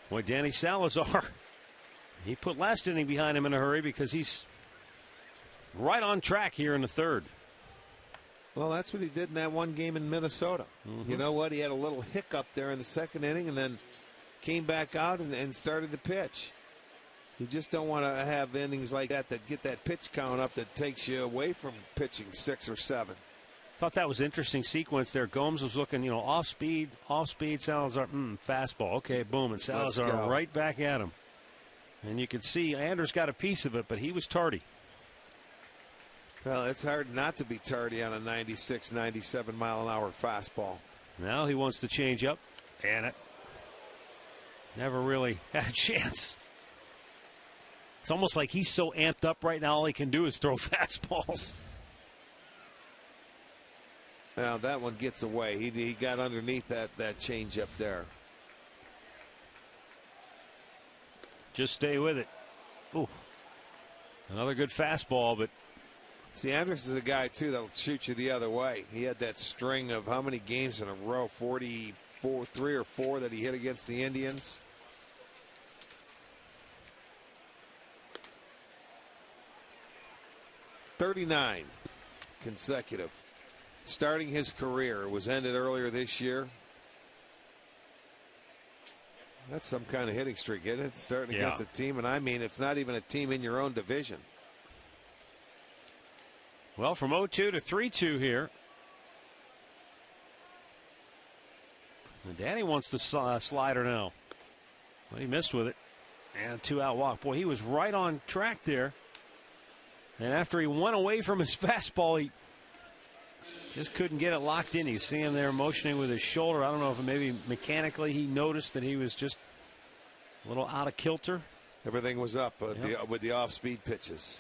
Boy, Danny Salazar, he put last inning behind him in a hurry because he's right on track here in the third. Well, that's what he did in that one game in Minnesota. You know what? He had a little hiccup there in the second inning and then came back out and started to pitch. You just don't want to have innings like that get that pitch count up that takes you away from pitching 6 or 7. Thought that was an interesting sequence there. Gomes was looking, off speed, Salazar, fastball. Okay, boom, and Salazar right back at him. And you could see Anders got a piece of it, but he was tardy. Well, it's hard not to be tardy on a 96, 97 mile an hour fastball. Now he wants to change up, and it never really had a chance. It's almost like he's so amped up right now, all he can do is throw fastballs. Now that one gets away. He got underneath that changeup there. Just stay with it. Ooh, another good fastball, but see, Andrus is a guy too that'll shoot you the other way. He had that string of how many games in a row? 44, 3 or 4 that he hit against the Indians. '39 consecutive. Starting his career. It was ended earlier this year. That's some kind of hitting streak, isn't it? Starting against a team, and I mean, it's not even a team in your own division. Well, from 0-2 to 3-2 here. And Danny wants the slider now. But he missed with it. And a 2-out walk. Boy, he was right on track there. And after he went away from his fastball, he just couldn't get it locked in. You see him there motioning with his shoulder. I don't know if maybe mechanically he noticed that he was just a little out of kilter. Everything was up with the off-speed pitches.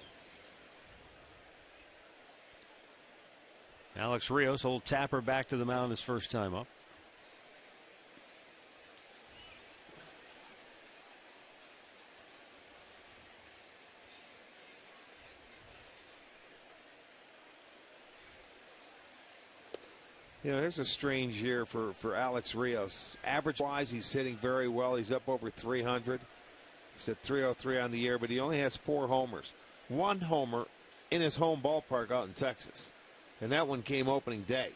Alex Rios, old tapper, back to the mound his first time up. There's a strange year for Alex Rios. Average-wise, he's hitting very well. He's up over 300. He's at 303 on the year, but he only has 4 homers. 1 homer in his home ballpark out in Texas. And that one came opening day.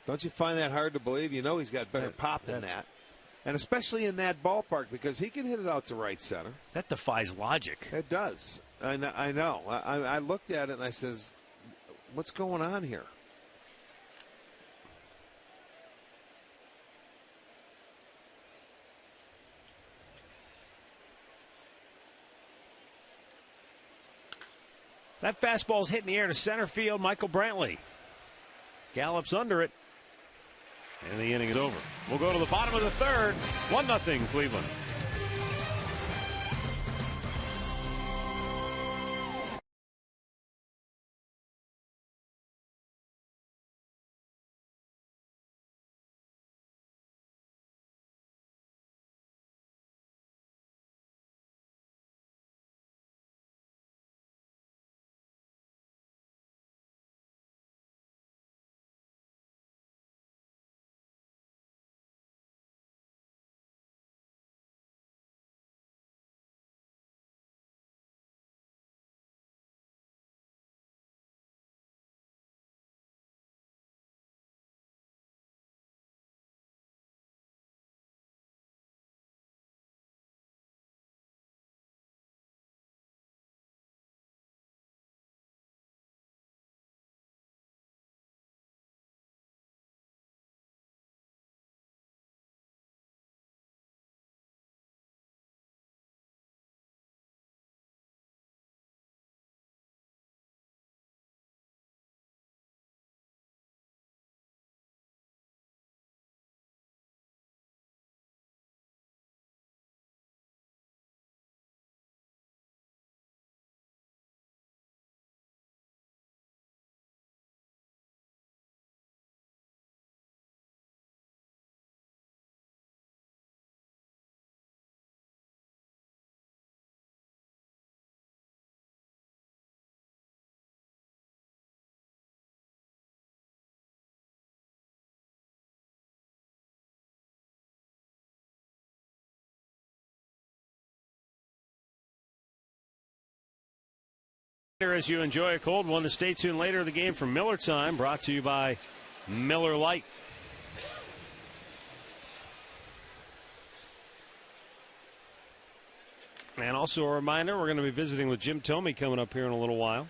Don't you find that hard to believe? He's got better pop than that. And especially in that ballpark, because he can hit it out to right center. That defies logic. It does. I know. I looked at it and I says, what's going on here? That fastball's hitting the air to center field. Michael Brantley gallops under it. And the inning is over. We'll go to the bottom of the third. 1-0 Cleveland. As you enjoy a cold one, to stay tuned later the game from Miller Time, brought to you by Miller Lite. And also a reminder, we're going to be visiting with Jim Thome coming up here in a little while.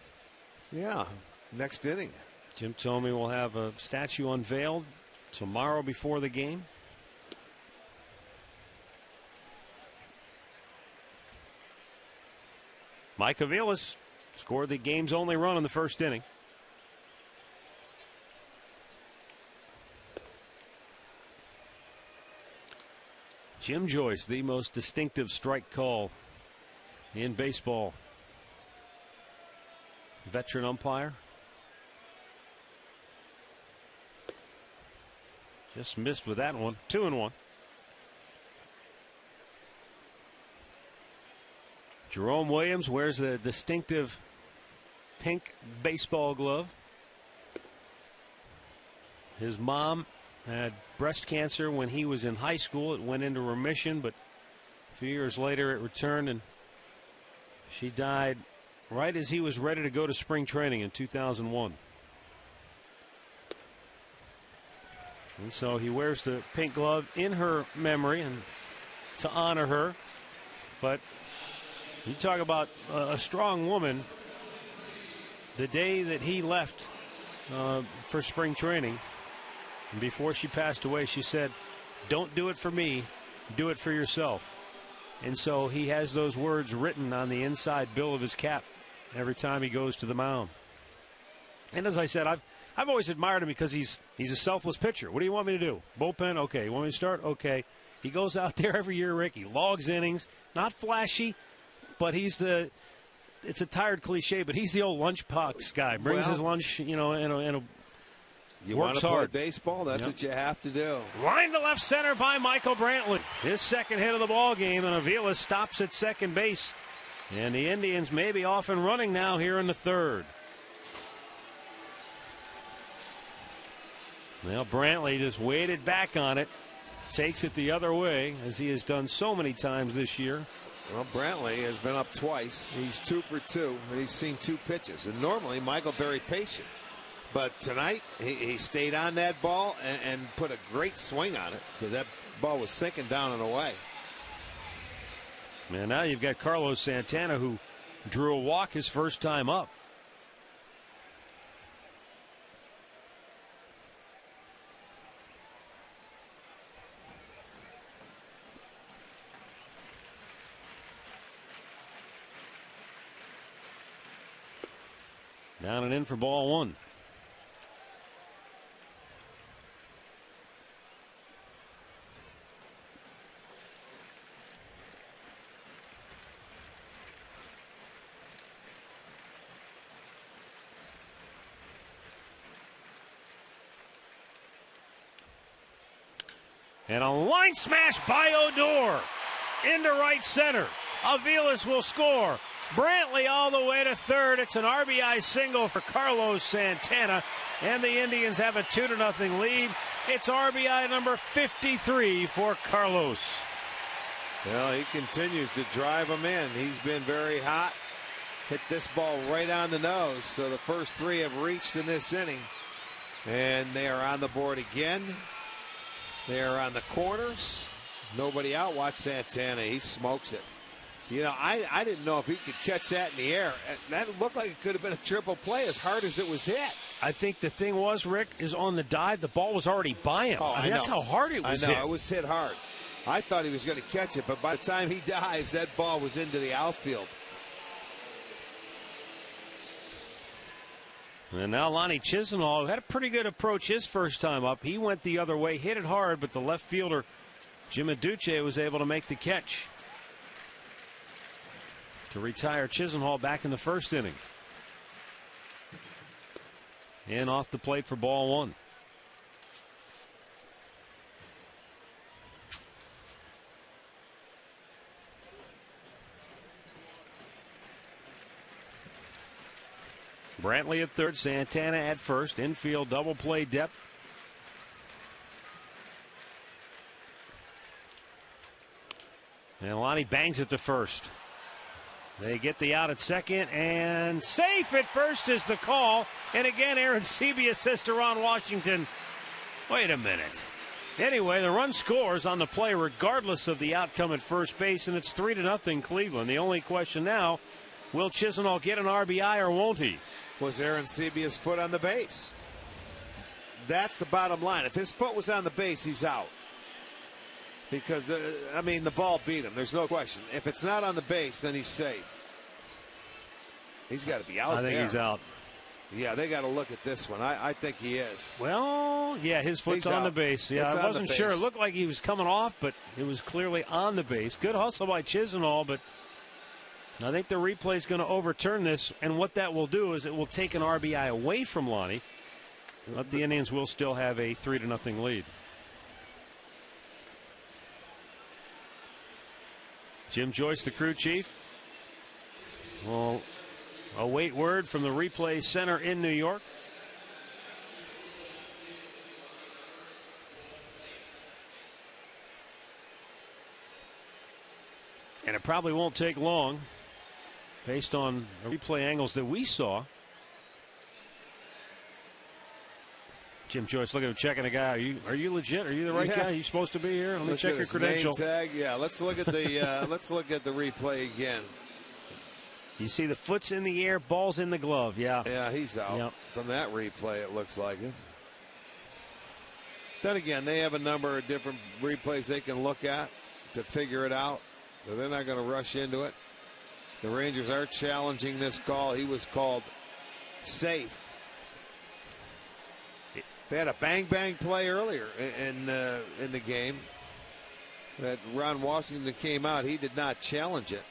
Yeah, next inning. Jim Thome will have a statue unveiled tomorrow before the game. Mike Aviles scored the game's only run in the first inning. Jim Joyce, the most distinctive strike call in baseball. Veteran umpire. Just missed with that one. 2-1. Jerome Williams wears the distinctive pink baseball glove. His mom had breast cancer when he was in high school. It went into remission, but a few years later it returned, and she died right as he was ready to go to spring training in 2001. And so he wears the pink glove in her memory and to honor her. But you talk about a strong woman. The day that he left for spring training, and before she passed away, she said, "Don't do it for me, do it for yourself." And so he has those words written on the inside bill of his cap every time he goes to the mound. And as I said, I've always admired him because he's a selfless pitcher. What do you want me to do? Bullpen? Okay. You want me to start? Okay. He goes out there every year, Rick. He logs innings. Not flashy, but it's a tired cliche, but he's the old lunchbox guy. Brings his lunch, and you works want to hard. play baseball? That's what you have to do. Line to left center by Michael Brantley. His second hit of the ball game, and Aviles stops at second base. And the Indians may be off and running now here in the third. Well, Brantley just waited back on it. Takes it the other way, as he has done so many times this year. Well, Brantley has been up twice. He's 2 for 2, and he's seen 2 pitches. And normally, Michael very patient. But tonight, he stayed on that ball and put a great swing on it, because that ball was sinking down and away. And now you've got Carlos Santana, who drew a walk his first time up. Down and in for ball one. And a line smash by Odor into right center. Aviles will score. Brantley all the way to third. It's an RBI single for Carlos Santana, and the Indians have a 2-0 lead. It's RBI number 53 for Carlos. Well, he continues to drive them in. He's been very hot. Hit this ball right on the nose. So the first 3 have reached in this inning, and they are on the board again. They are on the corners. Nobody out. Watch Santana. He smokes it. I didn't know if he could catch that in the air. That looked like it could have been a triple play as hard as it was hit. I think the thing was, Rick, is on the dive, the ball was already by him. Oh, I mean, that's how hard it was hit. It was hit hard. I thought he was going to catch it, but by the time he dives, that ball was into the outfield. And now Lonnie Chisenhall had a pretty good approach his first time up. He went the other way, hit it hard, but the left fielder, Jim Aduce, was able to make the catch to retire Chisenhall back in the first inning. And off the plate for ball one. Brantley at third, Santana at first. Infield double play depth. And Lonnie bangs it to first. They get the out at second, and safe at first is the call. And again, Aaron Sebia says to Ron Washington, wait a minute. Anyway, the run scores on the play regardless of the outcome at first base, and it's 3-0 Cleveland. The only question now, will Chisenhall get an RBI or won't he? Was Aaron Sebia's foot on the base? That's the bottom line. If his foot was on the base, he's out. Because, the ball beat him. There's no question. If it's not on the base, then he's safe. He's got to be out there. I think he's out. Yeah, they got to look at this one. I think he is. Well, yeah, his foot's on the base. Yeah, I wasn't sure. It looked like he was coming off, but it was clearly on the base. Good hustle by Chisenhall, but I think the replay is going to overturn this, and what that will do is it will take an RBI away from Lonnie, but the Indians will still have a 3-0 lead. Jim Joyce, the crew chief, will await word from the replay center in New York. And it probably won't take long based on the replay angles that we saw. Jim Joyce looking at checking the guy. Are you legit? Are you the right guy? Are you supposed to be here? Let me check your credential. Name tag. Yeah, let's look at the replay again. You see the foot's in the air, ball's in the glove. Yeah. Yeah, he's out. Yep. From that replay, it looks like it. Then again, they have a number of different replays they can look at to figure it out. So they're not going to rush into it. The Rangers are challenging this call. He was called safe. They had a bang play earlier in the game that Ron Washington came out. He did not challenge it.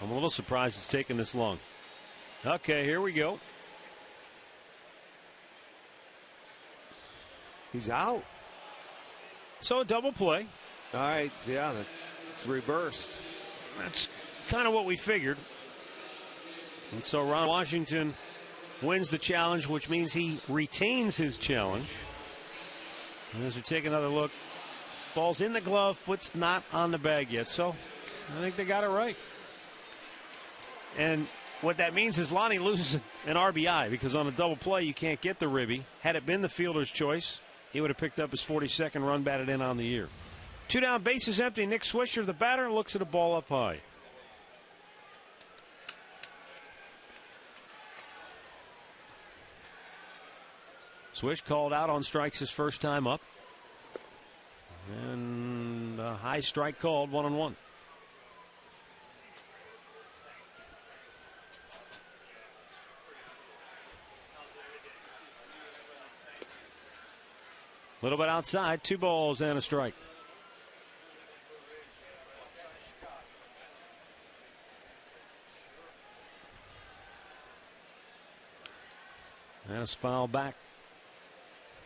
I'm a little surprised it's taken this long. Okay, here we go. He's out. So a double play. All right, yeah, it's reversed. That's kind of what we figured. And so Ron Washington wins the challenge, which means he retains his challenge. And as we take another look, ball's in the glove, foot's not on the bag yet. So I think they got it right. And what that means is Lonnie loses an RBI because on a double play you can't get the ribby. Had it been the fielder's choice, he would have picked up his 42nd run batted in on the year. 2 down, bases empty. Nick Swisher, the batter, looks at a ball up high. Swish called out on strikes his first time up. And a high strike called, 1-1. A little bit outside, 2 balls and a strike. And it's fouled back.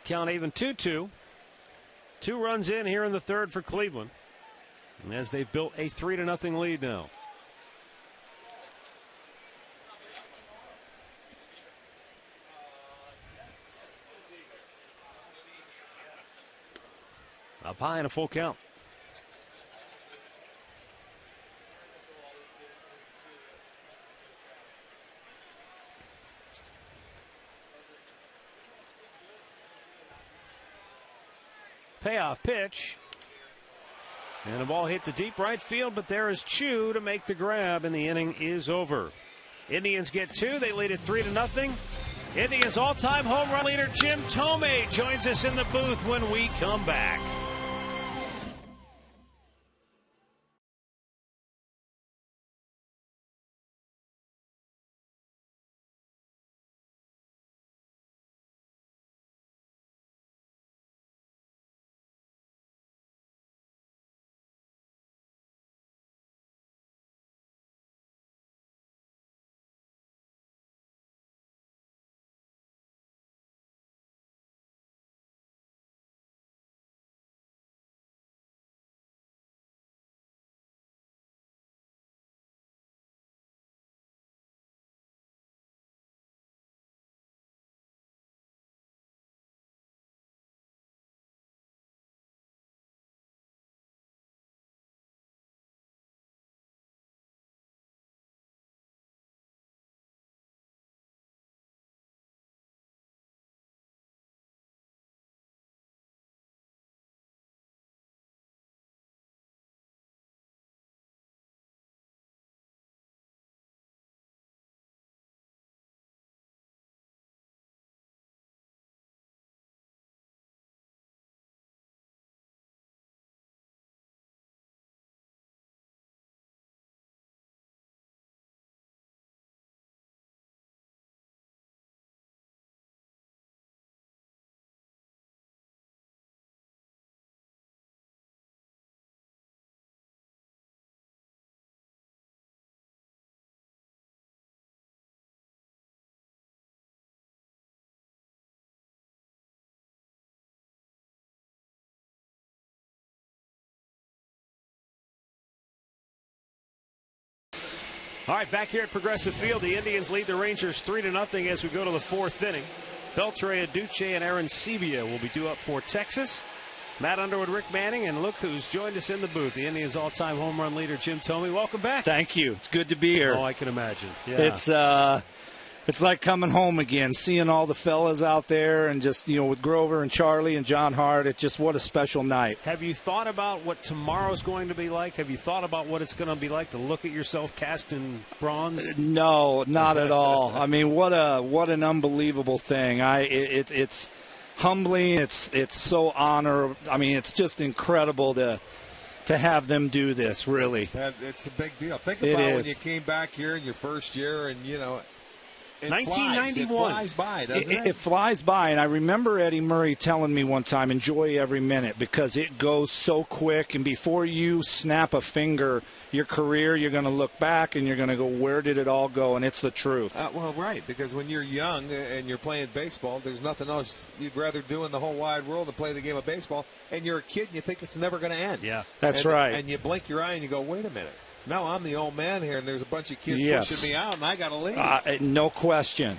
Count even 2-2. 2 runs in here in the third for Cleveland. And as they've built a 3-0 lead now. Up high and a full count. Payoff pitch. And the ball hit the deep right field, but there is Chu to make the grab, and the inning is over. Indians get 2. They lead it 3-0. Indians all-time home run leader Jim Thome joins us in the booth when we come back. All right, back here at Progressive Field, the Indians lead the Rangers 3-0 as we go to the fourth inning. Beltre, Aduce, and Aaron Sebia will be due up for Texas. Matt Underwood, Rick Manning, and look who's joined us in the booth. The Indians' all-time home run leader, Jim Thome. Welcome back. Thank you. It's good to be here. Oh, I can imagine. Yeah. It's like coming home again, seeing all the fellas out there, and just, with Grover and Charlie and John Hart. It's just what a special night. Have you thought about what tomorrow's going to be like? Have you thought about what it's going to be like to look at yourself cast in bronze? No, not at all. I mean, what an unbelievable thing. It's humbling. It's so honor. I mean, it's just incredible to have them do this. Really, it's a big deal. Think about when you came back here in your first year, and It 1991. Flies by, doesn't it? It flies by, and I remember Eddie Murray telling me one time, enjoy every minute because it goes so quick, and before you snap a finger, your career, you're going to look back and you're going to go, where did it all go? And it's the truth. Well, right, because when you're young and you're playing baseball, there's nothing else you'd rather do in the whole wide world than play the game of baseball, and you're a kid and you think it's never going to end. Yeah, that's right. And you blink your eye and you go, wait a minute. Now I'm the old man here, and there's a bunch of kids pushing me out, and I got to leave. No question.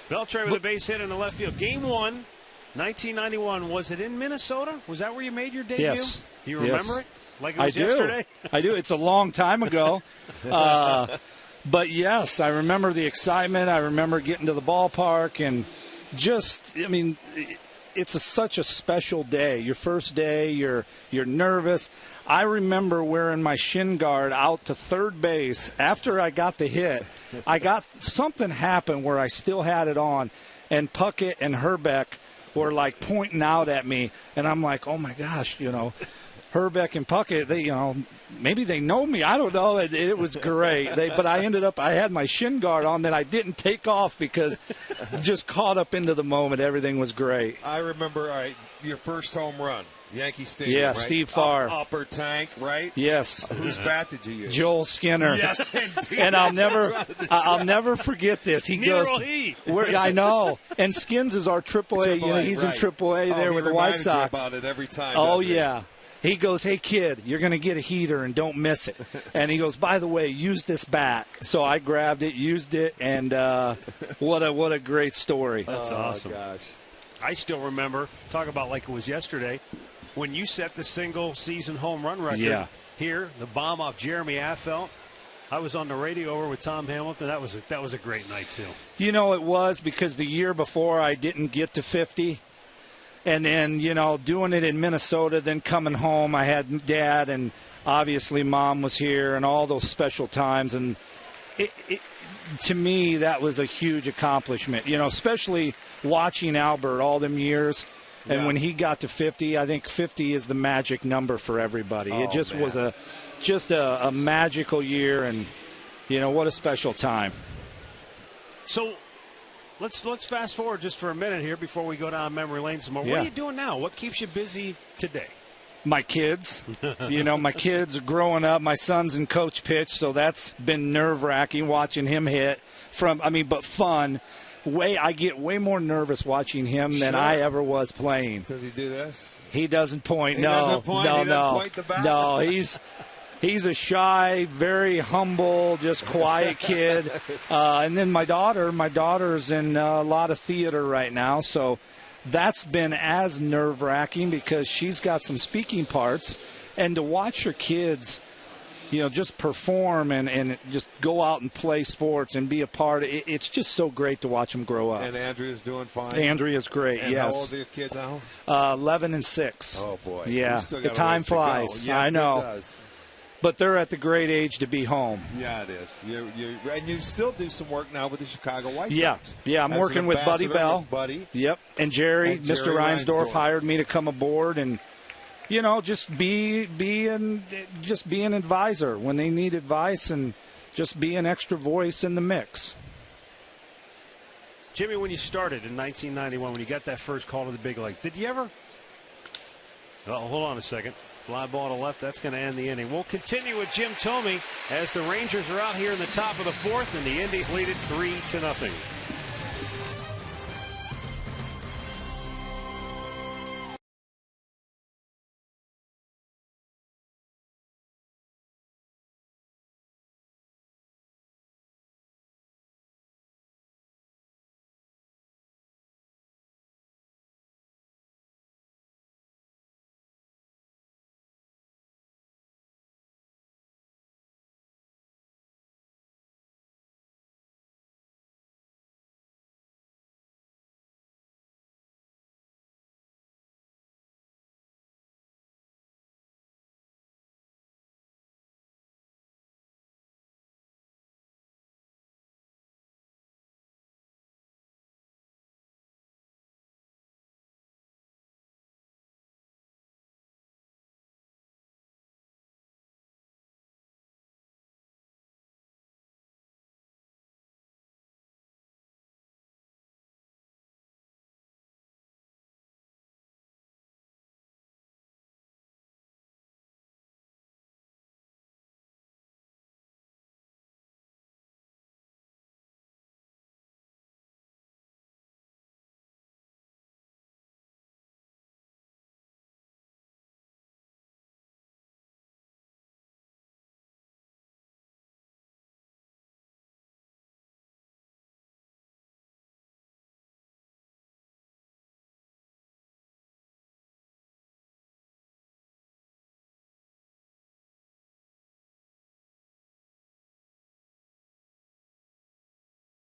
Beltre with a base hit in the left field. Game 1, 1991. Was it in Minnesota? Was that where you made your debut? Yes. Do you remember it? Like it was I yesterday? I do. It's a long time ago. But, yes, I remember the excitement. I remember getting to the ballpark and it's such a special day. Your first day, you're nervous. I remember wearing my shin guard out to third base after I got the hit. Something happened where I still had it on, and Puckett and Herbeck were like pointing out at me, and I'm like, oh my gosh, Herbeck and Puckett, they, maybe they know me. I don't know. It was great. But I had my shin guard on that I didn't take off because just caught up into the moment. Everything was great. I remember your first home run. Yankee Stadium, yeah, right? Steve Farr. Upper tank, right? Yes. Whose bat did you use? Joel Skinner. Yes, indeed. And I'll never forget this. He Neither goes, will he. I know. And Skins is our AAA. He's right. in AAA there with the White Sox. You about it every time. Oh yeah. He goes, hey kid, you're going to get a heater and don't miss it. And he goes, by the way, use this bat. So I grabbed it, used it, and what a great story. That's awesome. Gosh. I still remember, talk about like it was yesterday, when you set the single-season home run record here, the bomb off Jeremy Affeldt. I was on the radio over with Tom Hamilton. That was a great night, too. It was because the year before I didn't get to 50. And then, doing it in Minnesota, then coming home, I had Dad and obviously Mom was here and all those special times. And to me, that was a huge accomplishment, especially watching Albert all them years. And when he got to 50, I think 50 is the magic number for everybody. It just was a magical year, and what a special time. So let's fast forward just for a minute here before we go down memory lane some more. What are you doing now? What keeps you busy today? My kids. My kids are growing up. My son's in coach pitch, so that's been nerve-wracking watching him hit but fun. I get way more nervous watching him than I ever was playing. Does he do this? He doesn't point. He doesn't point the bat? No, he's a shy, very humble, just quiet kid. And then my daughter's in a lot of theater right now, so that's been as nerve-wracking because she's got some speaking parts, and to watch her kids just perform and just go out and play sports and be a part of it. It's just so great to watch them grow up. And Andrea's doing fine. Andrea's great, and yes. How old are your kids now? 11 and 6. Oh, boy. Yeah, the time flies. Yes, I know. It does. But they're at the great age to be home. Yeah, it is. And you still do some work now with the Chicago White Sox. Yeah, I'm working with Buddy Bell. Buddy. Yep, and Jerry Mr. Reinsdorf hired me to come aboard and just be an advisor when they need advice and just be an extra voice in the mix. Jimmy, when you started in 1991, when you got that first call to the big leagues, did you ever? Well, hold on a second. Fly ball to left. That's going to end the inning. We'll continue with Jim Thome as the Rangers are out here in the top of the fourth, and the Indies lead it 3-0.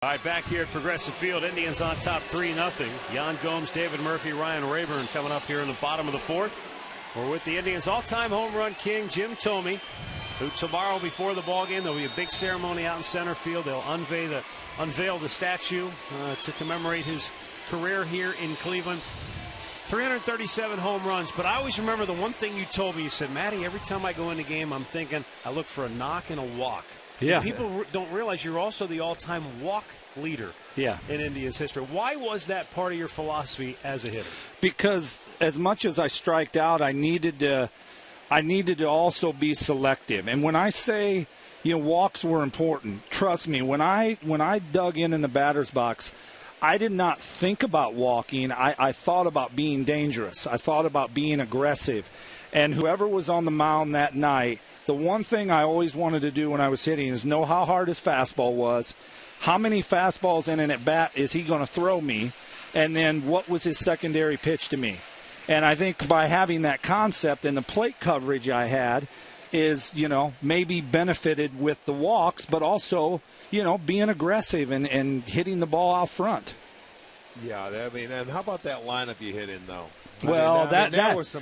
All right, back here at Progressive Field, Indians on top 3-0. Yan Gomes, David Murphy, Ryan Rayburn coming up here in the bottom of the fourth. We're with the Indians' all-time home run king, Jim Thome, who tomorrow before the ballgame, there'll be a big ceremony out in center field. They'll unveil the statue to commemorate his career here in Cleveland. 337 home runs, but I always remember the one thing you told me. You said, Matty, every time I go in the game, I'm thinking I look for a knock and a walk. Yeah. People don't realize you're also the all-time walk leader in Indians history. Why was that part of your philosophy as a hitter? Because as much as I striked out, I needed to also be selective. And when I say, walks were important, trust me, when I dug in the batter's box, I did not think about walking. I thought about being dangerous. I thought about being aggressive. And whoever was on the mound that night, the one thing I always wanted to do when I was hitting is know how hard his fastball was, how many fastballs in an at-bat is he going to throw me, and then what was his secondary pitch to me. And I think by having that concept and the plate coverage I had is, maybe benefited with the walks, but also, being aggressive and hitting the ball out front. Yeah, and how about that lineup you hit in, though? Well, that was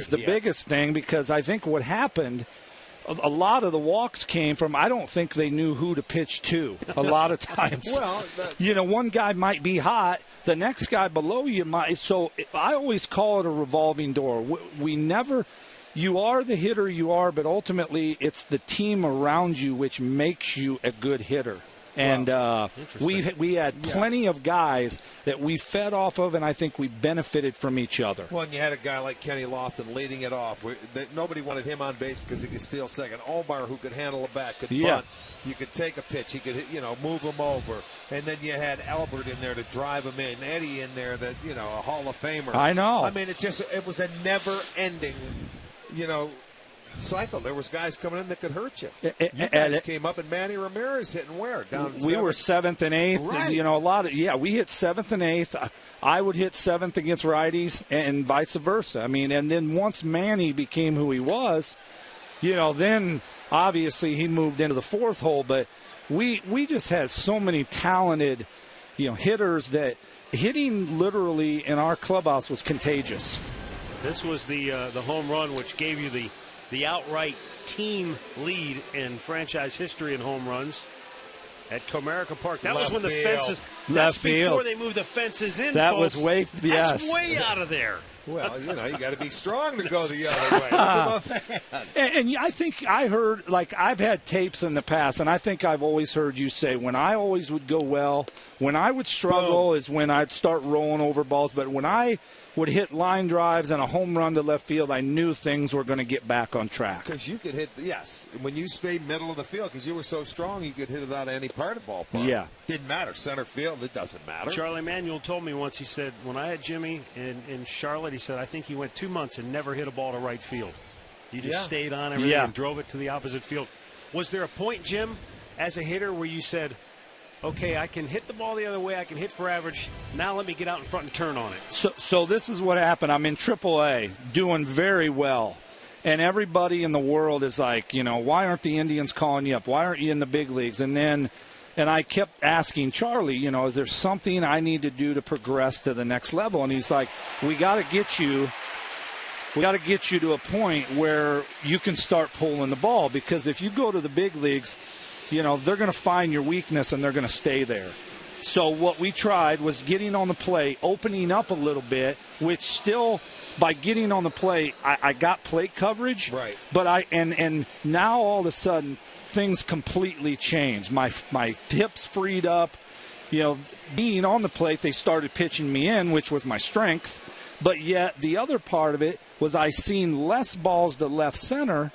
the yeah. biggest thing, because I think what happened, a lot of the walks came from, I don't think they knew who to pitch to a lot of times. Well, one guy might be hot, the next guy below you might. So I always call it a revolving door. We never, you are the hitter you are, but ultimately it's the team around you which makes you a good hitter. And we had plenty of guys that we fed off of, and I think we benefited from each other. Well, and you had a guy like Kenny Lofton leading it off. Nobody wanted him on base because he could steal second. Omar, who could handle a bat, could bunt. You could take a pitch. He could, move him over. And then you had Albert in there to drive him in. Eddie in there, a Hall of Famer. I know. I mean, it was a never-ending, cycle. There was guys coming in that could hurt you. You guys came up, and Manny Ramirez hitting where? We were 7th and 8th. Right. And, we hit 7th and 8th. I would hit 7th against righties and vice versa. I mean, and then once Manny became who he was, then obviously he moved into the fourth hole. But we just had so many talented, hitters that hitting literally in our clubhouse was contagious. This was the home run which gave you the outright team lead in franchise history in home runs at Comerica Park. That was when the fences. That's before they moved the fences in. That folks. was way. Yes. That's way out of there. Well, you got to be strong to go the other way. And I think I heard, I've had tapes in the past, and I think I've always heard you say, when I always would go well, when I would struggle is when I'd start rolling over balls. But when I would hit line drives and a home run to left field, I knew things were going to get back on track. Because you could hit, when you stayed middle of the field, because you were so strong, you could hit it out of any part of the ballpark. Yeah. Didn't matter. Center field, it doesn't matter. Charlie Manuel told me once, he said, when I had Jimmy in Charlotte, he said, I think he went 2 months and never hit a ball to right field. You just stayed on everything and drove it to the opposite field. Was there a point, Jim, as a hitter, where you said, okay, I can hit the ball the other way, I can hit for average, now let me get out in front and turn on it? So this is what happened. I'm in AAA, doing very well. And everybody in the world is like, why aren't the Indians calling you up? Why aren't you in the big leagues? And I kept asking Charlie, is there something I need to do to progress to the next level? And he's like, we got to get you to a point where you can start pulling the ball, because if you go to the big leagues, they're going to find your weakness and they're going to stay there. So what we tried was getting on the plate, opening up a little bit, which still, by getting on the plate, I got plate coverage. Right. But and now all of a sudden things completely changed. My hips freed up. Being on the plate, they started pitching me in, which was my strength. But yet the other part of it was I seen less balls to left center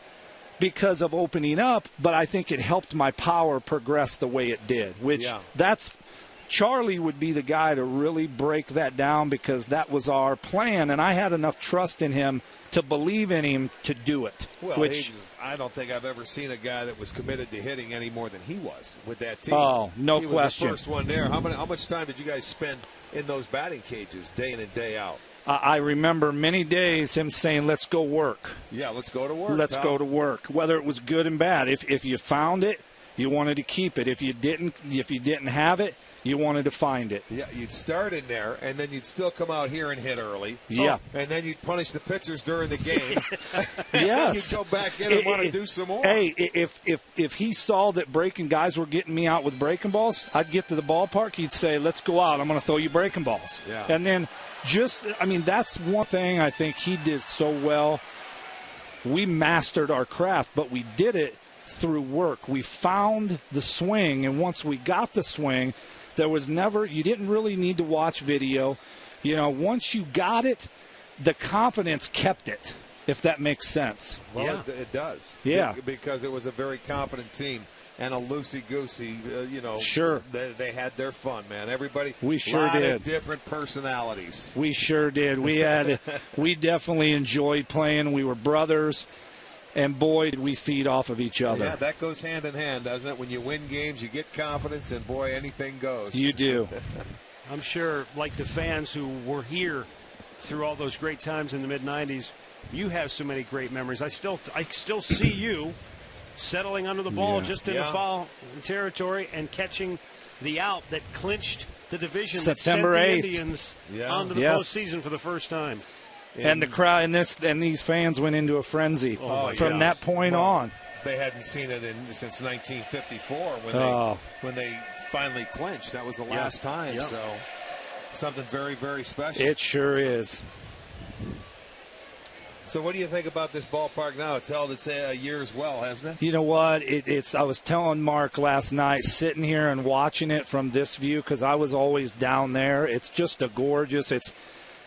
because of opening up, but I think it helped my power progress the way it did, which Charlie would be the guy to really break that down, because that was our plan, and I had enough trust in him to believe in him to do it. Well, I don't think I've ever seen a guy that was committed to hitting any more than he was with that team. Oh, no question. He was the first one there. How much time did you guys spend in those batting cages day in and day out? I remember many days him saying, let's go work. Yeah, let's go to work. Let's go to work, whether it was good and bad. If you found it, you wanted to keep it. If you didn't have it, you wanted to find it. Yeah, you'd start in there, and then you'd still come out here and hit early. Yeah. And then you'd punish the pitchers during the game. Yes. You'd go back in and want to do some more. Hey, if he saw that breaking guys were getting me out with breaking balls, I'd get to the ballpark. He'd say, let's go out. I'm going to throw you breaking balls. Yeah. And then that's one thing I think he did so well. We mastered our craft, but we did it through work. We found the swing, and once we got the swing, you didn't really need to watch video. Once you got it, the confidence kept it, if that makes sense. Well, yeah. it does. Yeah. Because it was a very confident team and a loosey-goosey, Sure. They had their fun, man. Everybody. We sure lot did. Of different personalities. We sure did. We definitely enjoyed playing. We were brothers. And, boy, did we feed off of each other. Yeah, that goes hand in hand, doesn't it? When you win games, you get confidence, and, boy, anything goes. You do. I'm sure, like the fans who were here through all those great times in the mid-'90s, you have so many great memories. I still see you settling under the ball just in the foul territory and catching the out that clinched the division September that 8th. sent the Indians onto the postseason for the first time. And the crowd and these fans went into a frenzy from that point on. They hadn't seen it since 1954 when they finally clinched. That was the last time. So something very, very special. It sure is. So what do you think about this ballpark now? It's held its a year as well, hasn't it? You know what? I was telling Mark last night, sitting here and watching it from this view, because I was always down there. It's just a gorgeous.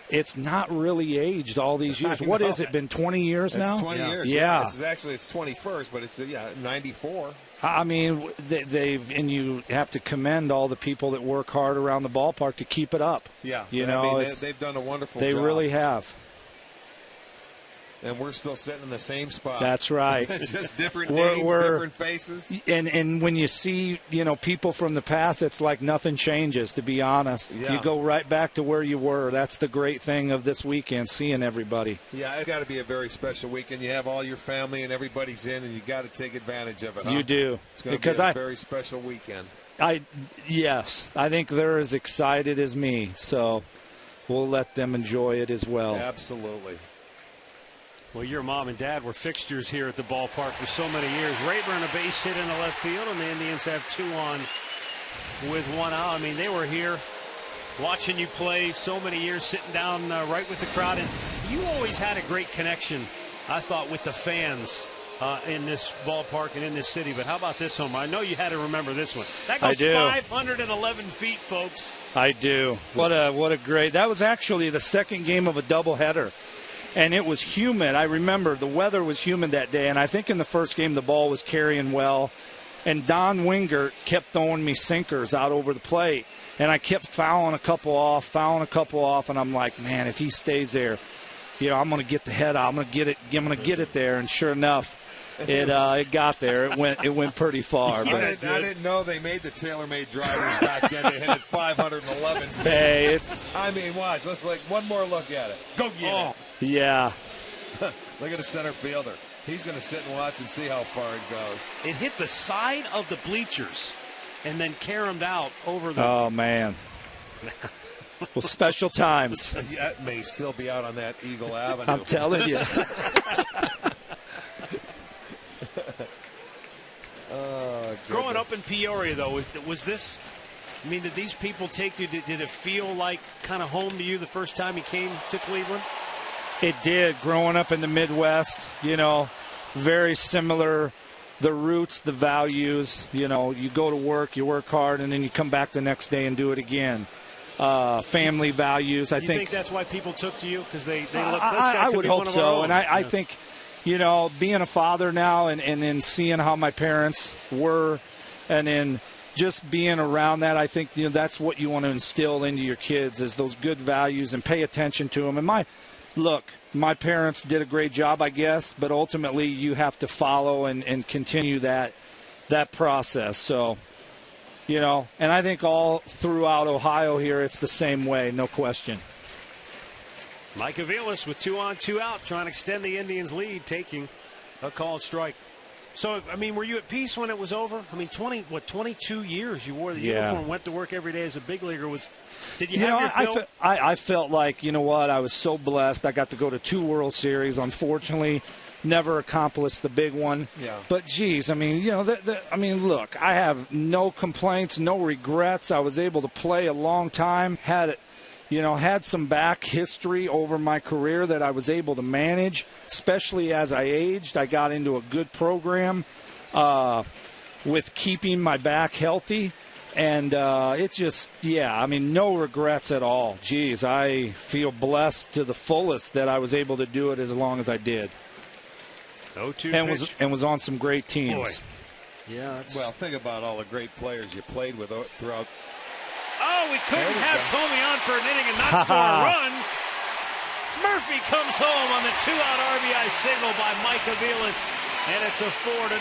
It's not really aged all these years. What has it been, 20 years now? It's 20 years. Yeah. This is actually its 21st, but it's 94. I mean, and you have to commend all the people that work hard around the ballpark to keep it up. Yeah. They've done a wonderful job. They really have. And we're still sitting in the same spot. That's right. Just different names, different faces. And when you see, people from the past, it's like nothing changes, to be honest. Yeah. You go right back to where you were. That's the great thing of this weekend, seeing everybody. Yeah, it's got to be a very special weekend. You have all your family and everybody's in, and you got to take advantage of it. Huh? You do. It's going to be a very special weekend. Yes, I think they're as excited as me, so we'll let them enjoy it as well. Absolutely. Well, your mom and dad were fixtures here at the ballpark for so many years. Rayburn, a base hit in the left field, and the Indians have 2 on with 1 out. I mean, they were here watching you play so many years, sitting down right with the crowd. And you always had a great connection, I thought, with the fans in this ballpark and in this city. But how about this home? I know you had to remember this one. That goes 511 feet, folks. I do. What a great. That was actually the second game of a doubleheader. And it was humid. I remember the weather was humid that day. And I think in the first game the ball was carrying well. And Don Wingert kept throwing me sinkers out over the plate. And I kept fouling a couple off. And I'm like, man, if he stays there, I'm going to get the head out. I'm going to get it there. And sure enough, it got there. It went pretty far. I didn't know they made the tailor-made drivers back then to hit it 511 feet. Hey, I mean, watch. Let's one more look at it. Go get it. Yeah. Look at the center fielder. He's going to sit and watch and see how far it goes. It hit the side of the bleachers and then caromed out over the... Oh, man. Well, special times. Yeah, it may still be out on that Eagle Avenue. I'm telling you. Growing up in Peoria, though, was this... I mean, did these people take you? Did it feel like kind of home to you the first time you came to Cleveland? It did. Growing up in the Midwest, very similar. The roots, the values, you go to work, you work hard, and then you come back the next day and do it again. Family values, I think that's why people took to you? Because they look, this guy I could would be hope one of so. our own. And I think, being a father now and then seeing how my parents were and then just being around that, I think, that's what you want to instill into your kids is those good values and pay attention to them. And my parents did a great job, I guess, but ultimately you have to follow and continue that process. So, and I think all throughout Ohio here, it's the same way, no question. Mike Aviles with 2 on, 2 out, trying to extend the Indians' lead, taking a called strike. So, I mean, were you at peace when it was over? I mean, 22 years you wore the uniform, went to work every day as a big leaguer. Did you have your fill? I felt like, you know what, I was so blessed. I got to go to 2 World Series. Unfortunately, never accomplished the big one. Yeah. But, geez, I mean, you know, look, I have no complaints, no regrets. I was able to play a long time, had some back history over my career that I was able to manage, especially as I aged. I got into a good program with keeping my back healthy. And it's just, no regrets at all. Geez, I feel blessed to the fullest that I was able to do it as long as I did. 0-2 and was on some great teams. Boy. Yeah. Well, think about all the great players you played with throughout. Oh, we couldn't have Tomey on for an inning and not score a run. Murphy comes home on the 2-out RBI single by Mike Aviles, and it's a 4-0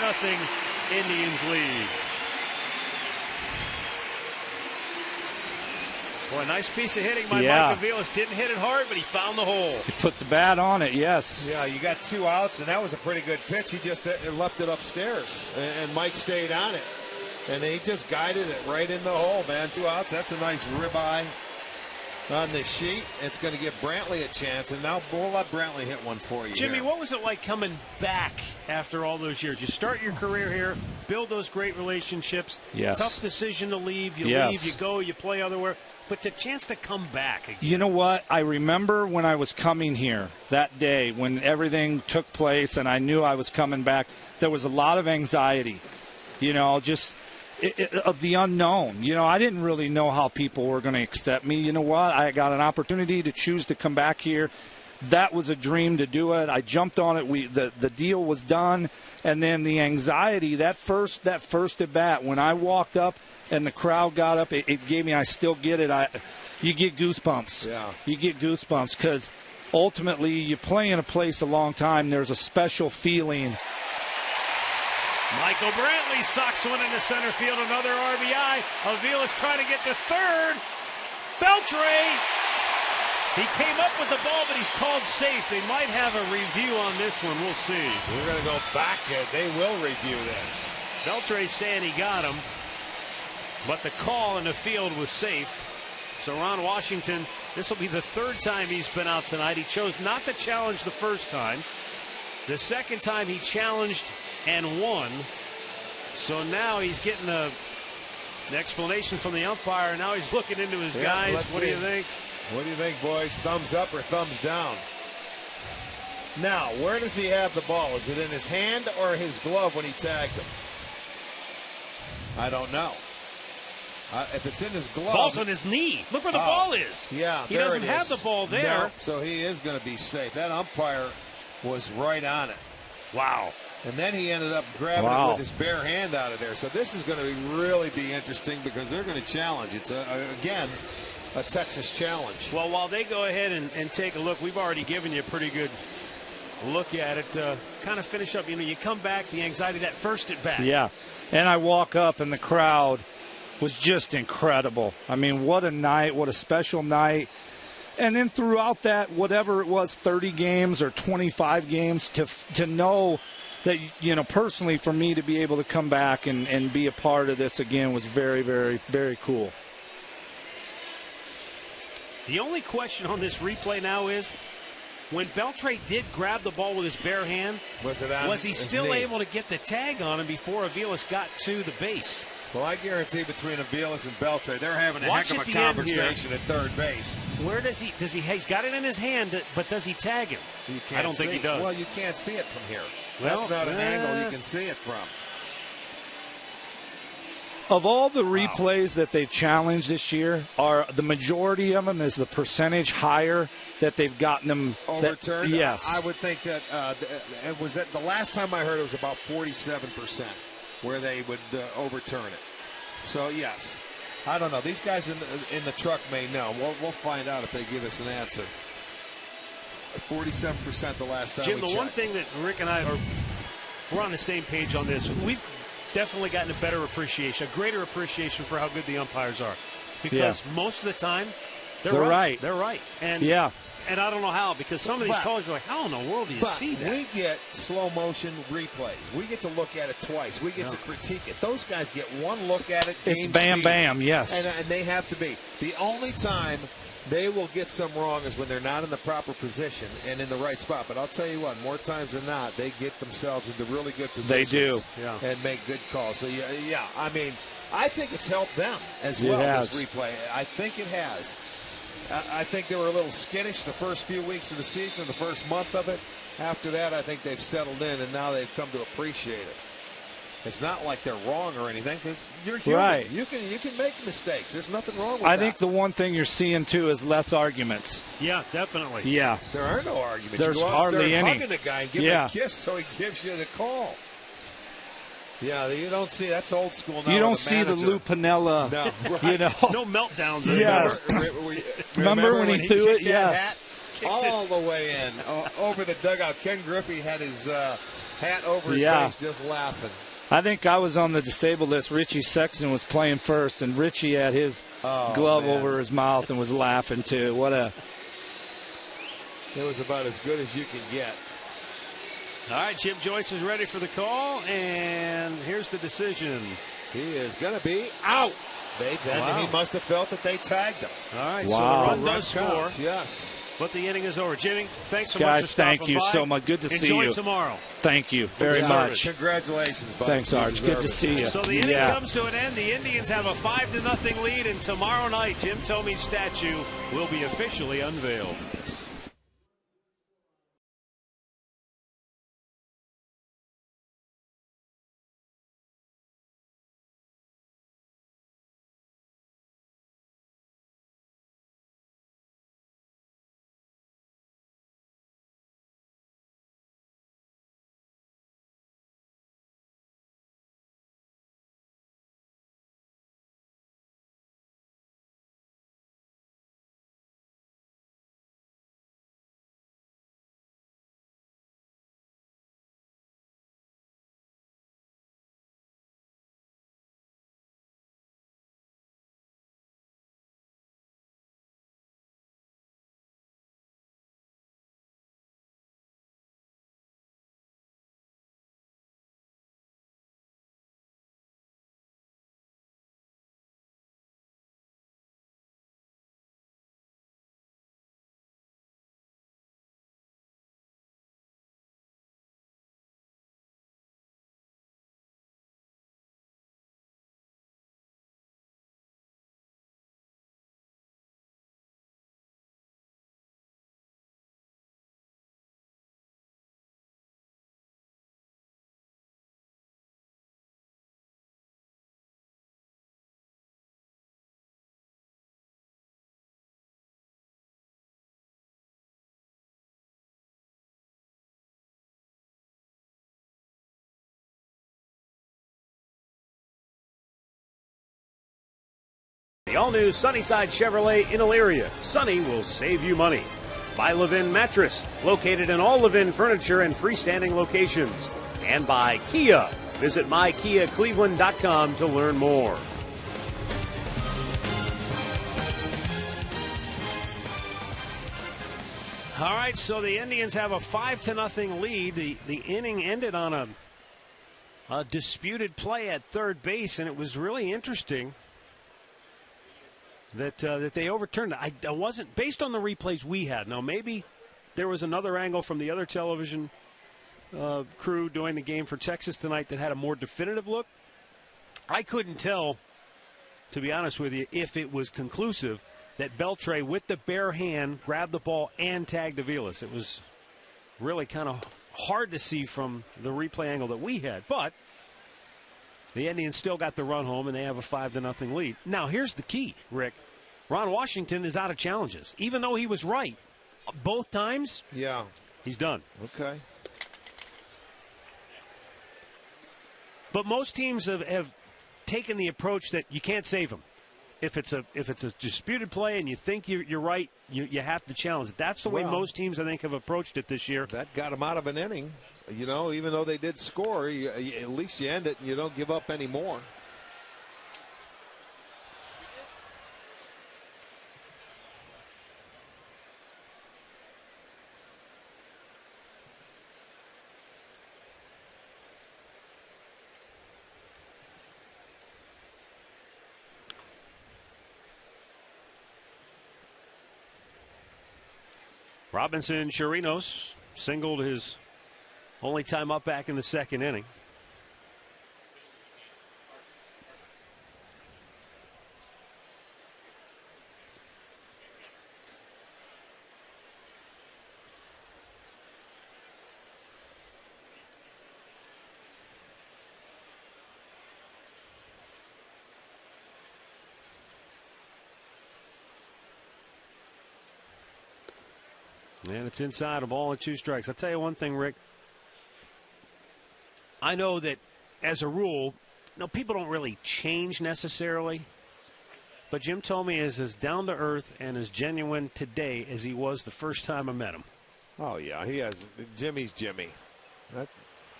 Indians lead. Boy, nice piece of hitting by Mike Aviles. Didn't hit it hard, but he found the hole. He put the bat on it, yes. Yeah, you got 2 outs, and that was a pretty good pitch. He just left it upstairs, and Mike stayed on it. And he just guided it right in the hole, man. 2 outs. That's a nice ribeye on the sheet. It's going to give Brantley a chance, and now we'll let Brantley hit one for you. Jimmy, what was it like coming back after all those years? You start your career here, build those great relationships. Yes. Tough decision to leave. You leave, you go, you play otherwhere. But the chance to come back again. You know what? I remember when I was coming here that day when everything took place and I knew I was coming back, there was a lot of anxiety, just of the unknown. I didn't really know how people were going to accept me. You know what? I got an opportunity to choose to come back here. That was a dream to do it. I jumped on it. The deal was done. And then the anxiety, that first at bat, when I walked up, and the crowd got up, it gave me, I still get it. You get goosebumps. Yeah. You get goosebumps because ultimately you play in a place a long time. There's a special feeling. Michael Brantley socks one into center field, another RBI. Aviles trying to get to third. Beltre. He came up with the ball, but he's called safe. They might have a review on this one. We'll see. We're going to go back. They will review this. Beltre saying he got him. But the call in the field was safe. So Ron Washington, this will be the 3rd time he's been out tonight. He chose not to challenge the first time. The second time he challenged and won. So now he's getting an explanation from the umpire. Now he's looking into his guys. What do you think? What do you think, boys? Thumbs up or thumbs down? Now, where does he have the ball? Is it in his hand or his glove when he tagged him? I don't know. If it's in his glove. Ball's on his knee. Look where the ball is. Yeah, he doesn't have the ball there. No, so he is going to be safe. That umpire was right on it. Wow. And then he ended up grabbing it with his bare hand out of there. So this is going to really be interesting because they're going to challenge. It's, again, a Texas challenge. Well, while they go ahead and take a look, we've already given you a pretty good look at it. Kind of finish up. You come back, the anxiety, that first at bat. Yeah. And I walk up and the crowd was just incredible. I mean, what a night, what a special night. And then throughout that, whatever it was, 30 games or 25 games, to know that, personally for me to be able to come back and be a part of this again was very, very, very cool. The only question on this replay now is, when Beltre did grab the ball with his bare hand, was he still able to get the tag on him before Aviles got to the base? Well, I guarantee between Aviles and Beltre, they're having a heck of a conversation at third base. Where does he? He's got it in his hand, but does he tag him? I don't think he does. Well, you can't see it from here. That's not an angle you can see it from. Of all the replays that they've challenged this year, are the majority of them, is the percentage higher that they've gotten them overturned? Yes. I would think that it was the last time I heard it was about 47% where they would overturn it. So, yes. I don't know. These guys in the truck may know. We'll find out if they give us an answer. 47% the last time Jim, we the checked. one thing that Rick and I we're on the same page on this. We've definitely gotten a better appreciation, a greater appreciation for how good the umpires are. Because most of the time, they're right. They're right. And And I don't know how, because some of these callers are like, how in the world do you see that? We get slow motion replays. We get to look at it twice. We get to critique it. Those guys get one look at it. It's bam, bam, yes. And they have to be. The only time they will get some wrong is when they're not in the proper position and in the right spot. But I'll tell you what, more times than not, they get themselves into really good positions. They do. And make good calls. So, yeah, I mean, I think it's helped them as well, this replay. I think it has. I think they were a little skittish the first few weeks of the season, the first month of it. After that, I think they've settled in, and now they've come to appreciate it. It's not like they're wrong or anything, because you're human. Right. You can make mistakes. There's nothing wrong with that. I think the one thing you're seeing, too, is less arguments. Yeah, definitely. Yeah. There are no arguments. There's you go hardly any. Hugging the guy and give him a kiss so he gives you the call. Yeah, you don't see. That's old school now. You don't see the Lou Piniella. No, right. You know. No meltdowns. Yes. Remember when he threw it? Yes. All the way in over the dugout. Ken Griffey had his hat over his face, just laughing. I think I was on the disabled list. Richie Sexton was playing first, and Richie had his glove over his mouth and was laughing too. It was about as good as you can get. All right, Jim Joyce is ready for the call, and here's the decision. He is going to be out. He must have felt that they tagged him. All right, so the run does counts, score. Yes. But the inning is over. Jimmy, thanks so much for Guys, stopping thank you by. so much. Good to see you. Enjoy tomorrow. Thank you very much. Congratulations, buddy. Thanks, Arch. Good to see you. So the inning comes to an end. The Indians have a 5-0 lead, and tomorrow night, Jim Thome's statue will be officially unveiled. The all-new Sunnyside Chevrolet in Elyria. Sunny will save you money. By Levin Mattress, located in all Levin furniture and freestanding locations. And by Kia. Visit mykiacleveland.com to learn more. All right, so the Indians have a 5-0 lead. The inning ended on a disputed play at third base, and it was really interesting that they overturned it. I wasn't, based on the replays we had. Now, maybe there was another angle from the other television crew doing the game for Texas tonight that had a more definitive look. I couldn't tell, to be honest with you, if it was conclusive that Beltre, with the bare hand, grabbed the ball and tagged Aviles. It was really kind of hard to see from the replay angle that we had. But the Indians still got the run home, and they have a 5-0 lead. Now, here's the key, Rick. Ron Washington is out of challenges. Even though he was right both times, he's done. Okay. But most teams have taken the approach that you can't save him. If it's a disputed play and you think you're right, you have to challenge it. That's the way most teams, I think, have approached it this year. That got him out of an inning. You know, even though they did score, at least you end it and you don't give up any more. Robinson Chirinos singled his only time up back in the second inning. And it's inside, a ball and 2 strikes. I'll tell you one thing, Rick. I know that as a rule, people don't really change necessarily. But Jim told me is as down to earth and as genuine today as he was the first time I met him. Oh, yeah, he has. Jimmy's Jimmy. That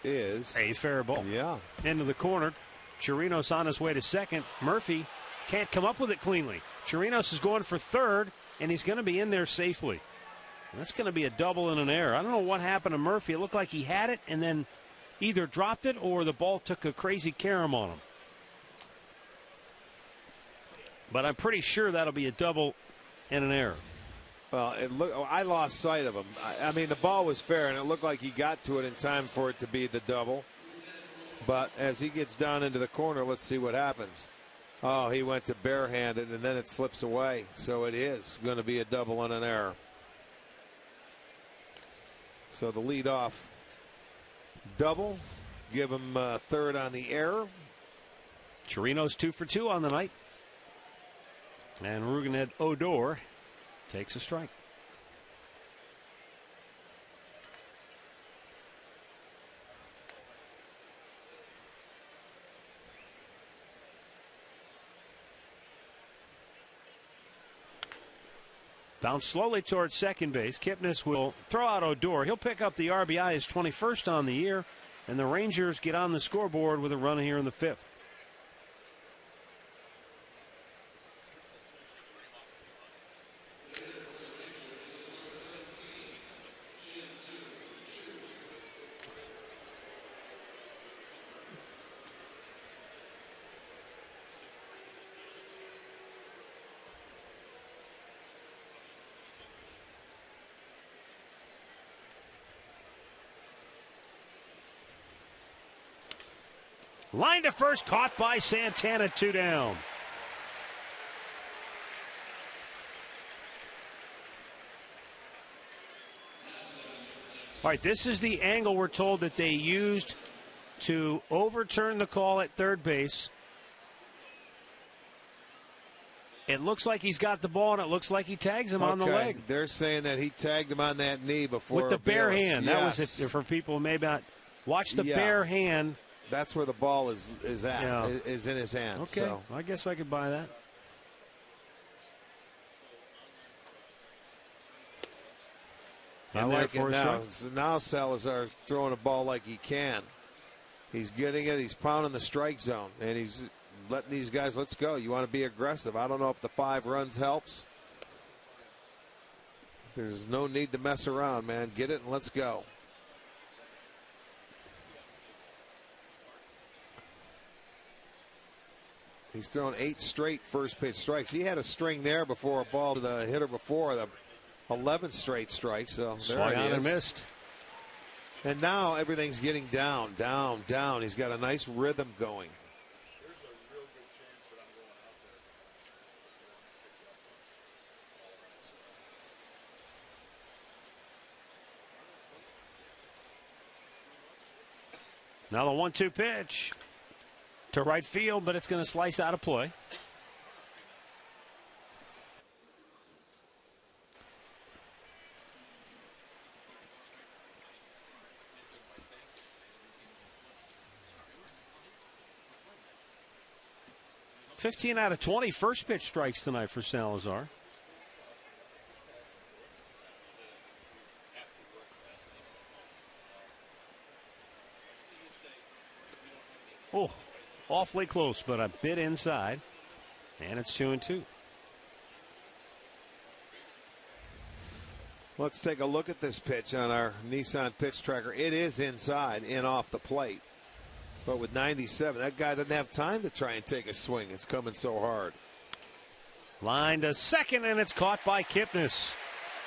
is a fair ball. Yeah. Into the corner. Chirinos on his way to second. Murphy can't come up with it cleanly. Chirinos is going for third, and he's going to be in there safely. That's going to be a double and an error. I don't know what happened to Murphy. It looked like he had it and then either dropped it or the ball took a crazy carom on him. But I'm pretty sure that'll be a double and an error. Well, I lost sight of him. I mean, the ball was fair, and it looked like he got to it in time for it to be the double. But as he gets down into the corner, let's see what happens. Oh, he went to barehanded, and then it slips away. So it is going to be a double and an error. So the leadoff double, give him third on the error. Chirinos 2 for 2 on the night. And Rougned Odor takes a strike. Bounce slowly towards second base. Kipnis will throw out Odor. He'll pick up the RBI, his 21st on the year, and the Rangers get on the scoreboard with a run here in the 5th. Line to first, caught by Santana, 2 down. All right, this is the angle we're told that they used to overturn the call at third base. It looks like he's got the ball, and it looks like he tags him on the leg. They're saying that he tagged him on that knee before. With the bare hand. Yes. That was it for people who may not watch the bare hand. That's where the ball is at, is in his hand. Okay, so. I guess I could buy that. I like it now. Now Salazar throwing a ball like he can. He's getting it. He's pounding the strike zone, and he's letting these guys, let's go. You want to be aggressive. I don't know if the 5 runs helps. There's no need to mess around, man. Get it and let's go. He's thrown 8 straight first pitch strikes. He had a string there before a ball to the hitter before, the 11 straight strikes. So there he is. And missed. And now everything's getting down, down, down. He's got a nice rhythm going. There's a real good chance that I'm going out there. Now the 1-2 pitch to right field, but it's going to slice out of play. $15 out of 20 first pitch strikes tonight for Salazar. Oh, awfully close, but a bit inside. And it's 2-2. Let's take a look at this pitch on our Nissan pitch tracker. It is inside, in off the plate. But with 97, that guy doesn't have time to try and take a swing. It's coming so hard. Line to second, and it's caught by Kipnis.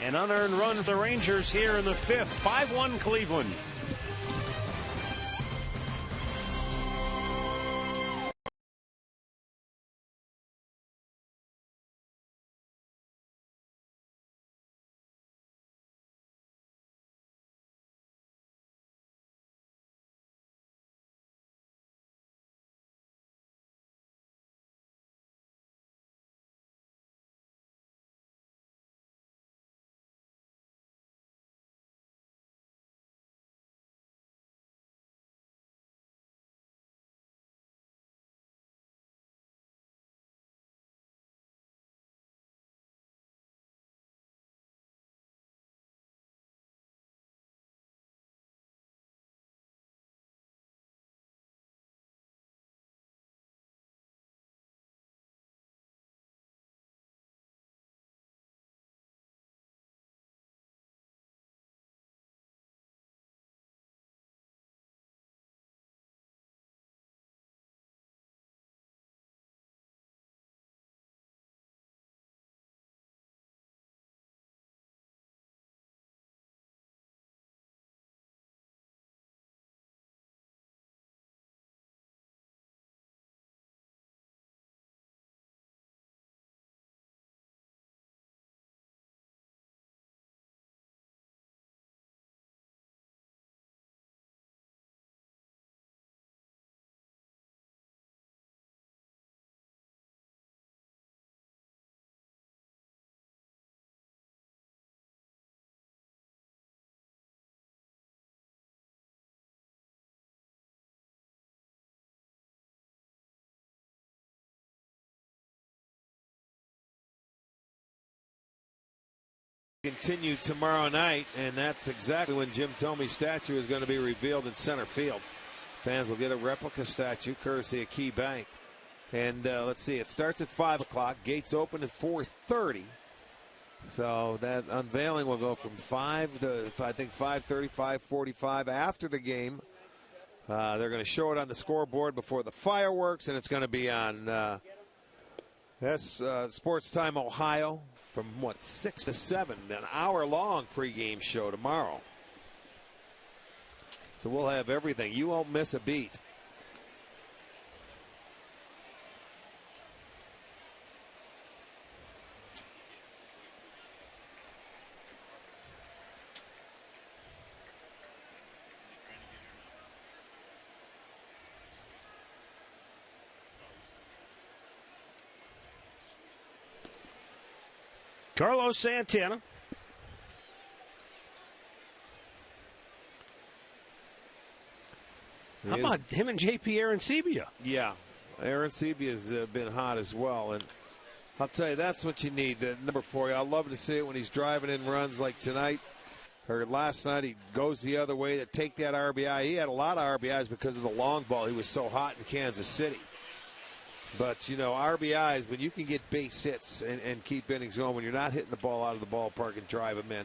An unearned run for the Rangers here in the fifth. 5-1 Cleveland. Continue tomorrow night, and that's exactly when Jim Thome's statue is going to be revealed in center field. Fans will get a replica statue courtesy of Key Bank. And let's see, it starts at 5 o'clock. Gates open at 4:30. So that unveiling will go from 5 to, I think, 5:30, 5:45 after the game. They're going to show it on the scoreboard before the fireworks, and it's going to be on Sports Time Ohio. From 6 to 7, an hour-long pregame show tomorrow. So we'll have everything. You won't miss a beat. Carlos Santana. How about him and JP Arancibia? Yeah, Arancibia has been hot as well. And I'll tell you, that's what you need, number 4. I love to see it when he's driving in runs like tonight. Or last night, he goes the other way to take that RBI. He had a lot of RBIs because of the long ball. He was so hot in Kansas City. But, you know, RBIs, when you can get base hits and keep innings going, when you're not hitting the ball out of the ballpark and drive them in.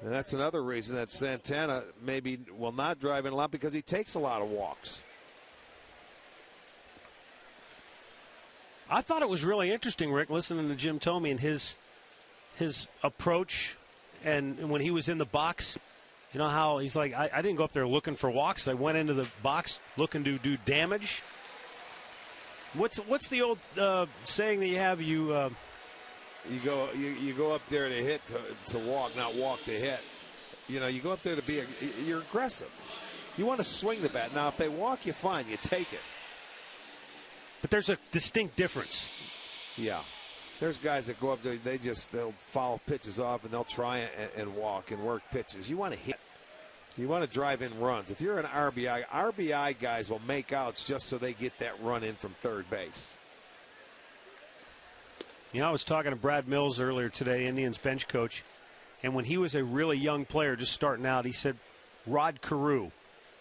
And that's another reason that Santana maybe will not drive in a lot, because he takes a lot of walks. I thought it was really interesting, Rick, listening to Jim Thome and his approach. And when he was in the box, you know how he's like, I didn't go up there looking for walks. I went into the box looking to do damage. What's the old saying that you have? You go up there to hit to walk, not walk to hit. You know, you go up there to you're aggressive. You want to swing the bat. Now, if they walk you, fine, you take it. But there's a distinct difference. Yeah. There's guys that go up there, they'll foul pitches off and they'll try and walk and work pitches. You want to hit. You want to drive in runs. If you're an RBI guys will make outs just so they get that run in from third base. You know, I was talking to Brad Mills earlier today, Indians bench coach, and when he was a really young player just starting out, he said Rod Carew,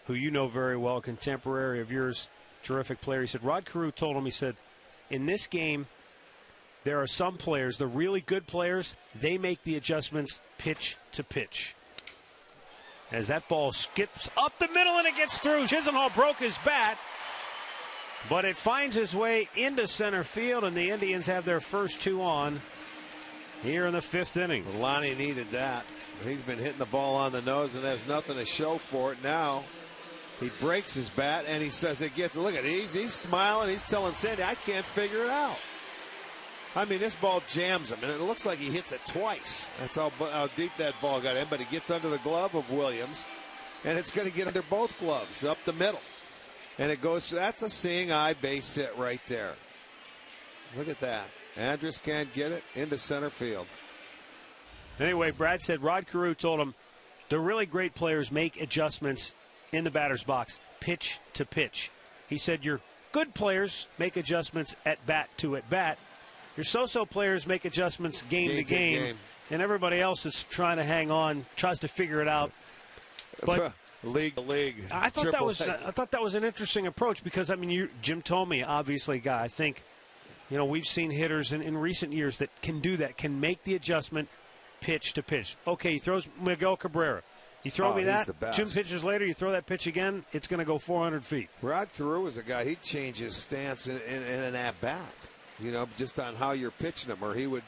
who you know very well, a contemporary of yours, terrific player. He said Rod Carew told him, he said, in this game, there are some players, the really good players, they make the adjustments pitch to pitch. As that ball skips up the middle and it gets through. Chisenhall broke his bat, but it finds its way into center field, and the Indians have their first 2 on. here in the 5th inning. Lonnie needed that. He's been hitting the ball on the nose and has nothing to show for it now. He breaks his bat and he says it gets. Look at it. He's smiling. He's telling Sandy, I can't figure it out. I mean, this ball jams him, and it looks like he hits it twice. That's how deep that ball got in, but it gets under the glove of Williams, and it's going to get under both gloves, up the middle. And it goes, that's a seeing eye base hit right there. Look at that. Andrus can't get it into center field. Anyway, Brad said Rod Carew told him the really great players make adjustments in the batter's box, pitch to pitch. He said your good players make adjustments at bat to at bat. Your so-so players make adjustments game to game. And everybody else is trying to hang on, tries to figure it out. But league. I thought that was an interesting approach because, I mean, Jim Thome, obviously a guy. I think, we've seen hitters in recent years that can do that, can make the adjustment pitch to pitch. Okay, he throws Miguel Cabrera. You throw me that, 2 pitches later, you throw that pitch again, it's going to go 400 feet. Rod Carew is a guy, he'd change his stance in an at-bat. Just on how you're pitching him, or he would,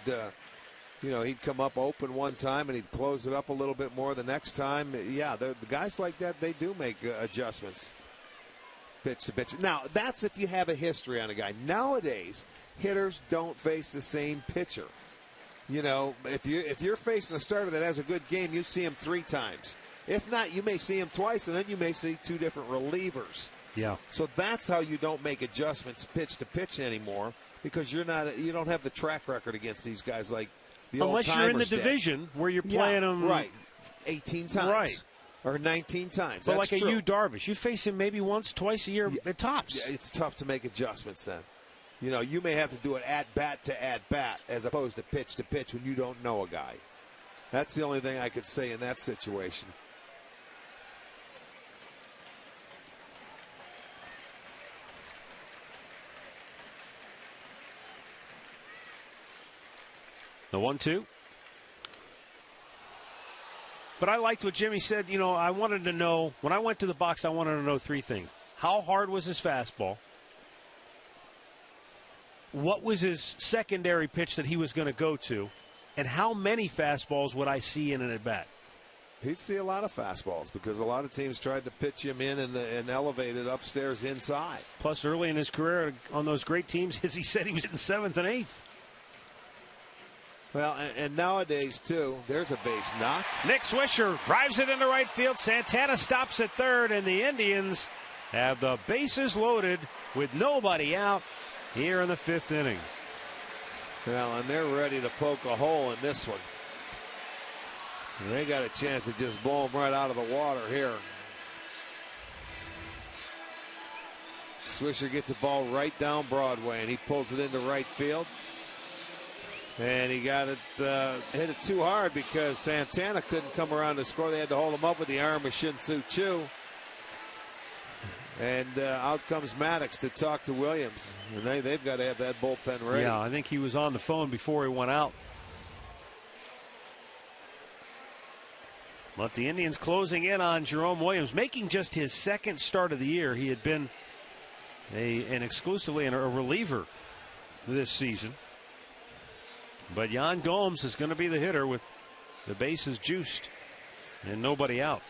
he'd come up open one time and he'd close it up a little bit more the next time. Yeah, the guys like that, they do make adjustments, pitch to pitch. Now, that's if you have a history on a guy. Nowadays, hitters don't face the same pitcher. If you're facing a starter that has a good game, you see him 3 times. If not, you may see him twice, and then you may see 2 different relievers. Yeah. So that's how you don't make adjustments pitch to pitch anymore. Because you don't have the track record against these guys like the old-timers. Unless you're in the division where you're playing them. Right. 18 times. Right. Or 19 times. But That's like true. a Yu Darvish, you face him maybe once, twice a year at tops. Yeah, it's tough to make adjustments then. You may have to do it at-bat to at-bat as opposed to pitch when you don't know a guy. That's the only thing I could say in that situation. The 1-2. But I liked what Jimmy said. I wanted to know, when I went to the box, I wanted to know 3 things. How hard was his fastball? What was his secondary pitch that he was going to go to? And how many fastballs would I see in an at-bat? He'd see a lot of fastballs because a lot of teams tried to pitch him in and elevate it upstairs inside. Plus, early in his career on those great teams, as he said, he was in 7th and 8th. Well, and nowadays, too, there's a base knock. Nick Swisher drives it into right field. Santana stops at third, and the Indians have the bases loaded with nobody out here in the 5th inning. Well, and they're ready to poke a hole in this one. And they got a chance to just blow them right out of the water here. Swisher gets the ball right down Broadway, and he pulls it into right field. And he got it, hit it too hard because Santana couldn't come around to score. They had to hold him up with the arm of Shin-Soo Choo. And out comes Maddox to talk to Williams. And they've got to have that bullpen ready. Yeah, I think he was on the phone before he went out. But the Indians closing in on Jerome Williams, making just his 2nd start of the year. He had been exclusively a reliever this season. But Yan Gomes is going to be the hitter with the bases juiced and nobody out.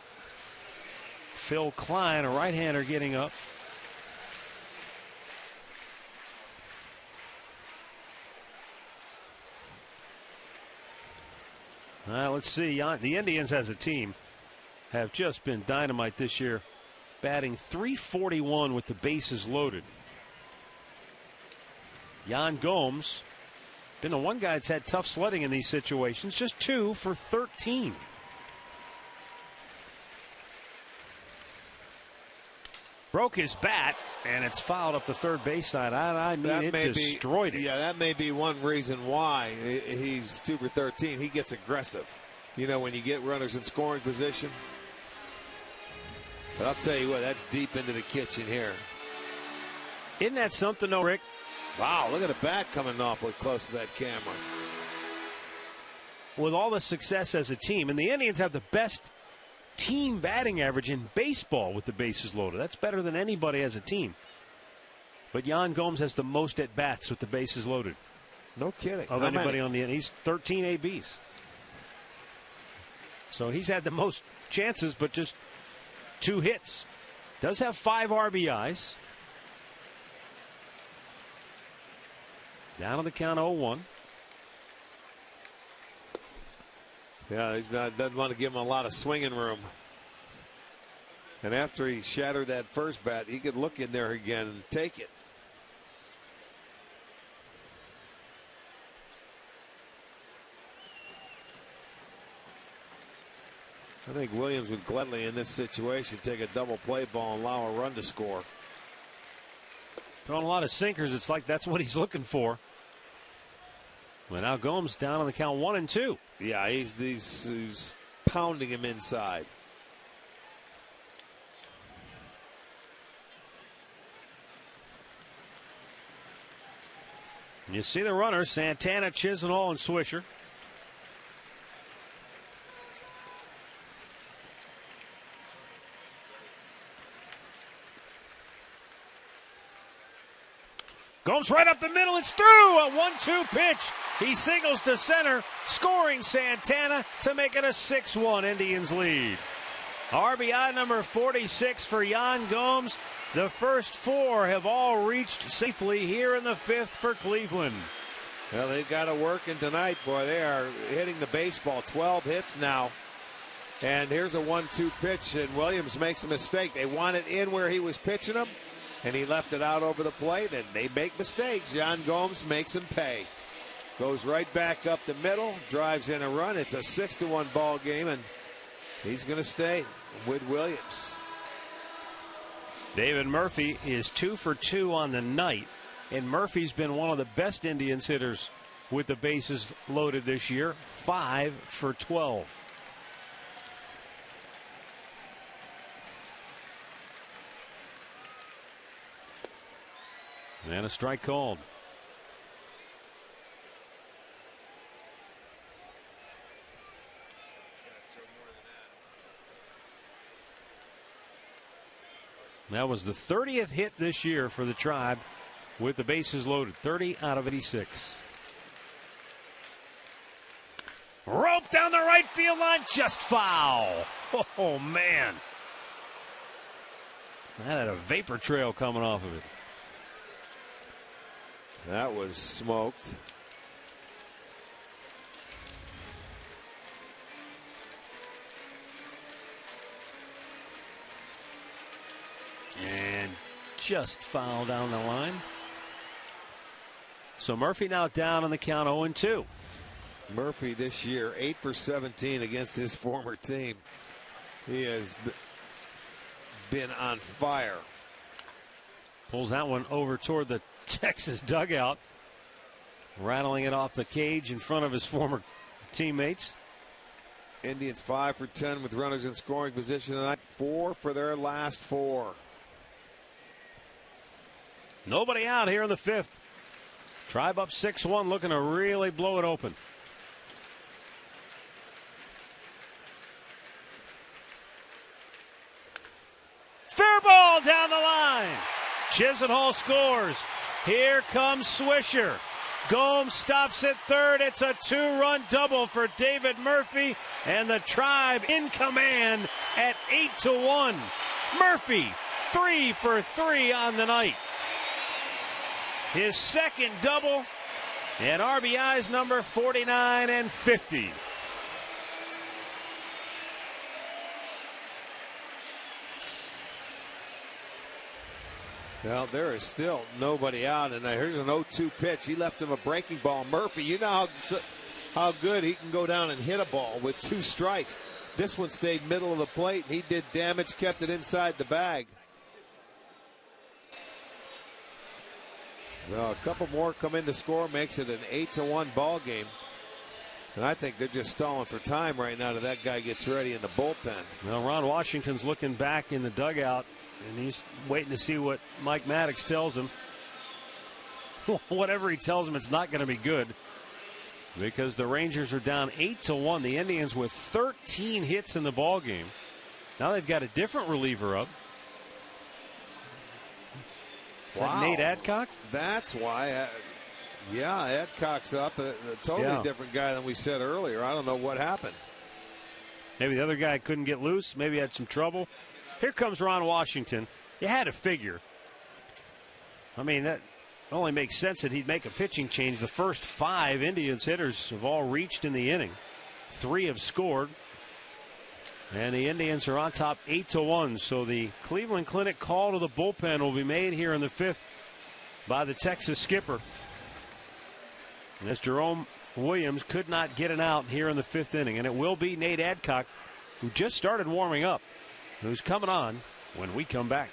Phil Klein, a right-hander, getting up. Let's see. The Indians as a team have just been dynamite this year, batting .341 with the bases loaded. Yan Gomes been the one guy that's had tough sledding in these situations, just 2 for 13. Broke his bat, and it's fouled up the third base side. I mean, it destroyed it. Yeah, that may be one reason why he's 2 for 13. He gets aggressive. When you get runners in scoring position. But I'll tell you what, that's deep into the kitchen here. Isn't that something, though, Rick? Wow, look at the bat coming awfully close to that camera. With all the success as a team, and the Indians have the best team batting average in baseball with the bases loaded. That's better than anybody as a team. But Yan Gomes has the most at-bats with the bases loaded. No kidding. Of anybody on the end. He's 13 ABs. So he's had the most chances, but just 2 hits. Does have 5 RBIs. Down on the count 0-1. Yeah, doesn't want to give him a lot of swinging room. And after he shattered that first bat, he could look in there again and take it. I think Williams would gladly, in this situation, take a double play ball and allow a run to score. Throwing a lot of sinkers. It's like that's what he's looking for. But now Gomes down on the count 1-2. Yeah, he's pounding him inside. You see the runners, Santana, Chisenhall, and Swisher. Gomes right up the middle. It's through. A 1-2 pitch. He singles to center, scoring Santana to make it a 6-1 Indians lead. RBI number 46 for Yan Gomes. The first 4 have all reached safely here in the 5th for Cleveland. Well, they've got it working tonight, boy. They are hitting the baseball. 12 hits now. And here's a 1-2 pitch, and Williams makes a mistake. They want it in where he was pitching them, and he left it out over the plate, and they make mistakes. Yan Gomes makes him pay. Goes right back up the middle, drives in a run. It's a 6-1 ball game, and he's going to stay with Williams. David Murphy is 2 for 2 on the night, and Murphy's been one of the best Indians hitters with the bases loaded this year. 5 for 12. And a strike called. That was the 30th hit this year for the Tribe with the bases loaded. 30 out of 86. Rope down the right field line, just foul. Oh, man. That had a vapor trail coming off of it. That was smoked. And just foul down the line. So Murphy now down on the count 0-2. Murphy this year 8 for 17 against his former team. He has been on fire. Pulls that one over toward the Texas dugout, rattling it off the cage in front of his former teammates. Indians 5 for 10 with runners in scoring position tonight. 4 for their last 4. Nobody out here in the 5th. Tribe up 6-1, looking to really blow it open. Fair ball down the line. Chisenhall scores. Here comes Swisher. Gomes stops at third. It's a 2-run double for David Murphy, and the Tribe in command at 8-1. Murphy 3 for 3 on the night. His second double, and RBIs number 49 and 50. Well, there is still nobody out, and here's an 0-2 pitch. He left him a breaking ball. Murphy, you know how good he can go down and hit a ball with 2 strikes. This one stayed middle of the plate, and he did damage, kept it inside the bag. Well, a couple more come in to score, makes it an 8-1 ball game. And I think they're just stalling for time right now till that guy gets ready in the bullpen. Well, Ron Washington's looking back in the dugout, and he's waiting to see what Mike Maddox tells him. Whatever he tells him, it's not going to be good, because the Rangers are down 8-1. The Indians with 13 hits in the ball game. Now they've got a different reliever up. Is that Nate Adcock? That's why. Yeah, Adcock's up. A totally different guy than we said earlier. I don't know what happened. Maybe the other guy couldn't get loose. Maybe had some trouble. Here comes Ron Washington. You had to figure. I mean, that only makes sense that he'd make a pitching change. The first 5 Indians hitters have all reached in the inning. 3 have scored. And the Indians are on top 8-1. So the Cleveland Clinic call to the bullpen will be made here in the 5th by the Texas skipper. And as Jerome Williams could not get it out here in the 5th inning. And it will be Nate Adcock, who just started warming up, who's coming on when we come back.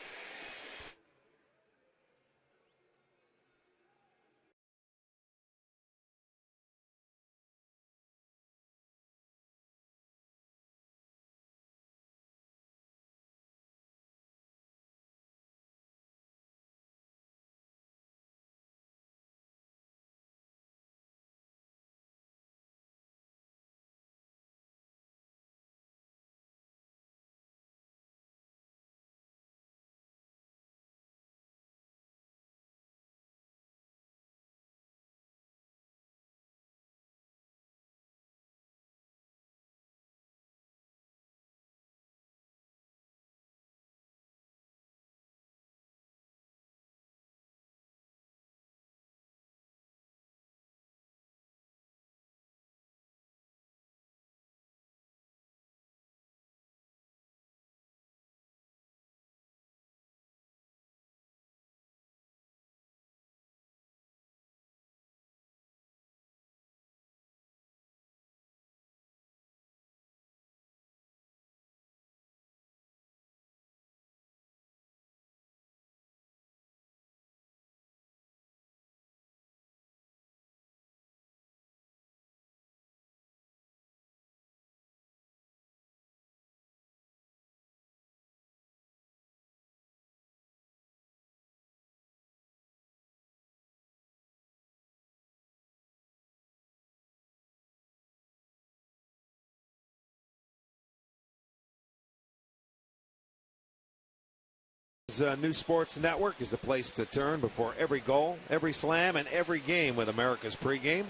New Sports Network is the place to turn before every goal, every slam, and every game with America's pregame.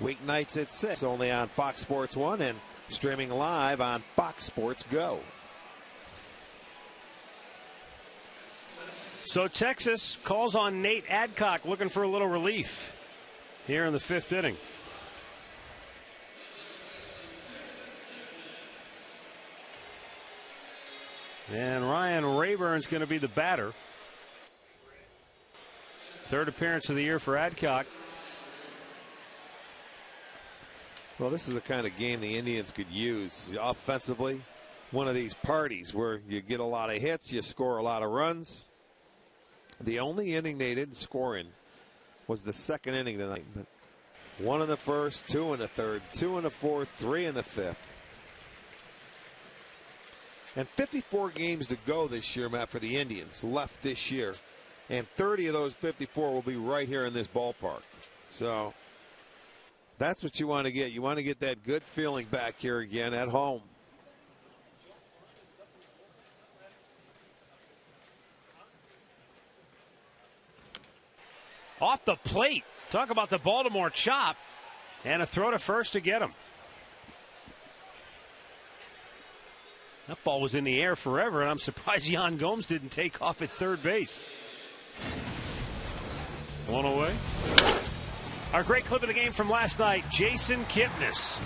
Weeknights at 6, only on Fox Sports 1 and streaming live on Fox Sports Go. So Texas calls on Nate Adcock, looking for a little relief here in the 5th inning. And Ryan Rayburn's going to be the batter. 3rd appearance of the year for Adcock. Well, this is the kind of game the Indians could use offensively. One of these parties where you get a lot of hits, you score a lot of runs. The only inning they didn't score in was the 2nd inning tonight. But 1 in the 1st, 2 in the 3rd, 2 in the 4th, 3 in the 5th. And 54 games to go this year, Matt, for the Indians left this year. And 30 of those 54 will be right here in this ballpark. So that's what you want to get. You want to get that good feeling back here again at home. Off the plate. Talk about the Baltimore chop. And a throw to first to get him. That ball was in the air forever, and I'm surprised Yan Gomes didn't take off at 3rd base. 1 away. Our great clip of the game from last night, Jason Kipnis.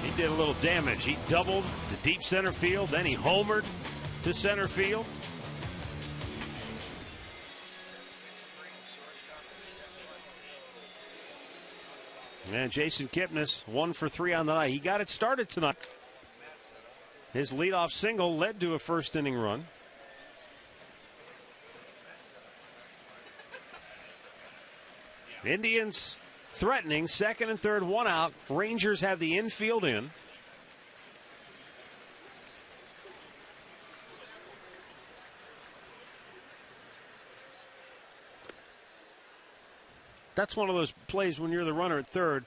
He did a little damage. He doubled to deep center field, then he homered to center field. And Jason Kipnis, 1 for 3 on the night. He got it started tonight. His leadoff single led to a 1st inning run. Indians threatening, 2nd and 3rd, 1 out. Rangers have the infield in. That's one of those plays when you're the runner at 3rd.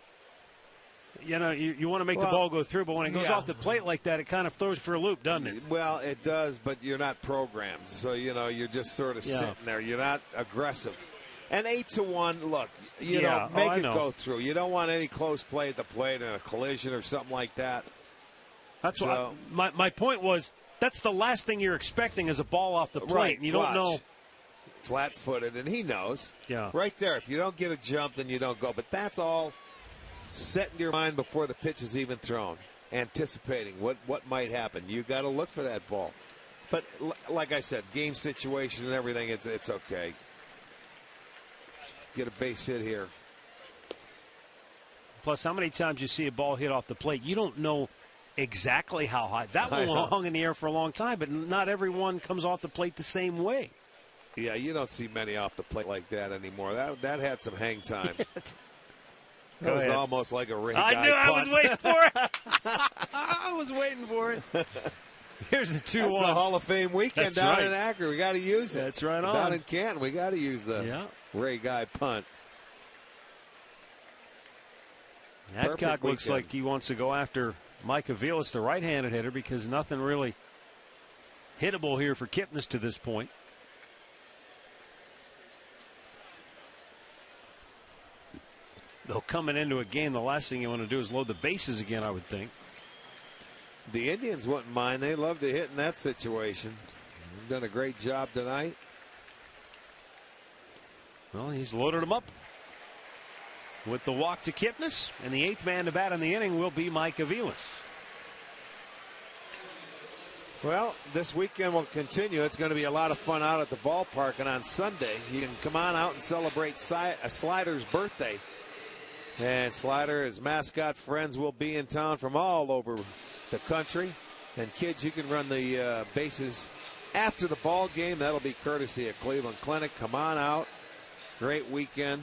You know, you want to make the ball go through, but when it goes off the plate like that, it kind of throws for a loop, doesn't it? Well, it does, but you're not programmed. So, you know, you're just sort of sitting there. You're not aggressive. And 8-1, look, you know, make it go through. You don't want any close play at the plate and a collision or something like that. That's what my point was. That's the last thing you're expecting is a ball off the plate. Right. You don't know. Flat-footed, and he knows. Yeah. Right there. If you don't get a jump, then you don't go. But that's all set in your mind before the pitch is even thrown, anticipating what might happen. You got to look for that ball. But like I said, game situation and everything, it's okay. Get a base hit here. Plus, how many times you see a ball hit off the plate, you don't know exactly how high. That one hung in the air for a long time, but not everyone comes off the plate the same way. Yeah, you don't see many off the plate like that anymore. That had some hang time. That was almost like a ring guy I knew punt. I was waiting for it. I was waiting for it. Here's the 2-1. It's a Hall of Fame weekend down in Akron. We got to use it. That's right on. Down in Canton, we got to use the Ray Guy punt. Adcock looks like he wants to go after Mike Aviles, the right-handed hitter, because nothing really hittable here for Kipnis to this point. Though coming into a game, the last thing you want to do is load the bases again, I would think. The Indians wouldn't mind. They love to hit in that situation. They've done a great job tonight. Well, he's loaded them up with the walk to Kipnis, and the 8th man to bat in the inning will be Mike Aviles. Well, this weekend will continue. It's going to be a lot of fun out at the ballpark, and on Sunday you can come on out and celebrate Slider's birthday. And Slider, his mascot friends will be in town from all over the country. And kids, you can run the bases after the ball game. That'll be courtesy of Cleveland Clinic. Come on out. Great weekend.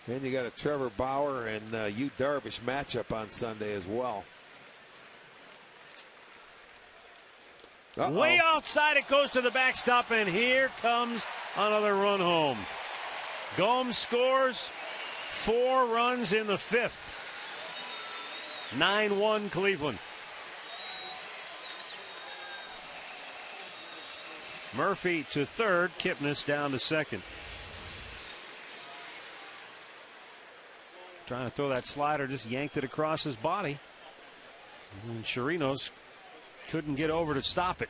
Then you got a Trevor Bauer and Yu Darvish matchup on Sunday as well. Way outside it goes to the backstop, and here comes another run home. Gomes scores 4 runs in the 5th. 9-1 Cleveland. Murphy to third, Kipnis down to second. Trying to throw that slider, just yanked it across his body. And Chirinos couldn't get over to stop it.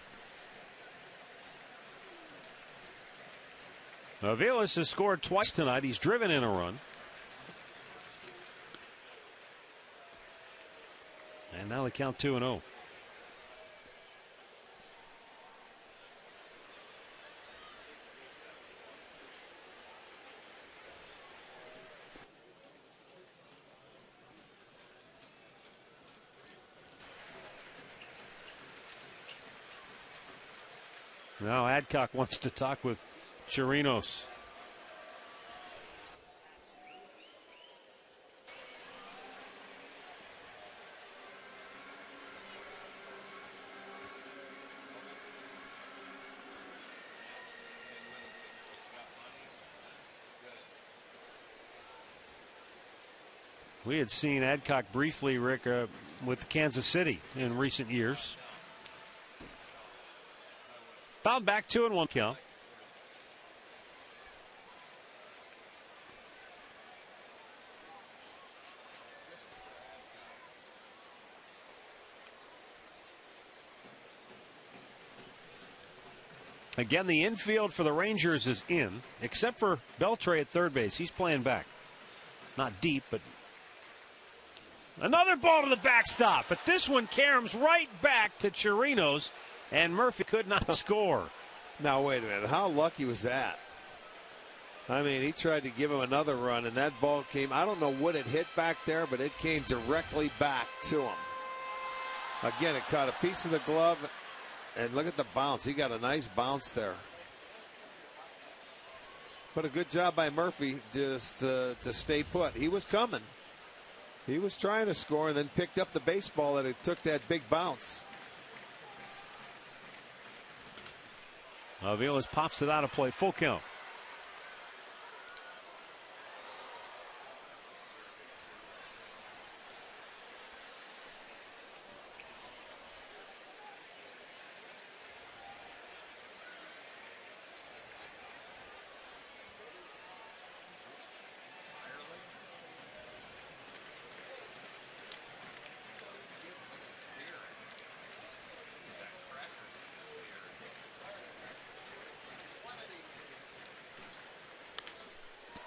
Aviles has scored twice tonight. He's driven in a run. And now they count 2-0. Now Adcock wants to talk with Chirinos. We had seen Adcock briefly, Rick, with Kansas City in recent years. Fouled back, 2-1 count. Again, the infield for the Rangers is in, except for Beltre at third base. He's playing back. Not deep, but another ball to the backstop. But this one caroms right back to Chirinos, and Murphy could not score. Now, wait a minute. How lucky was that? I mean, he tried to give him another run, and that ball came. I don't know what it hit back there, but it came directly back to him. Again, it caught a piece of the glove, and look at the bounce. He got a nice bounce there. But a good job by Murphy just to stay put. He was coming. He was trying to score and then picked up the baseball and it took that big bounce. Aviles pops it out of play. Full count.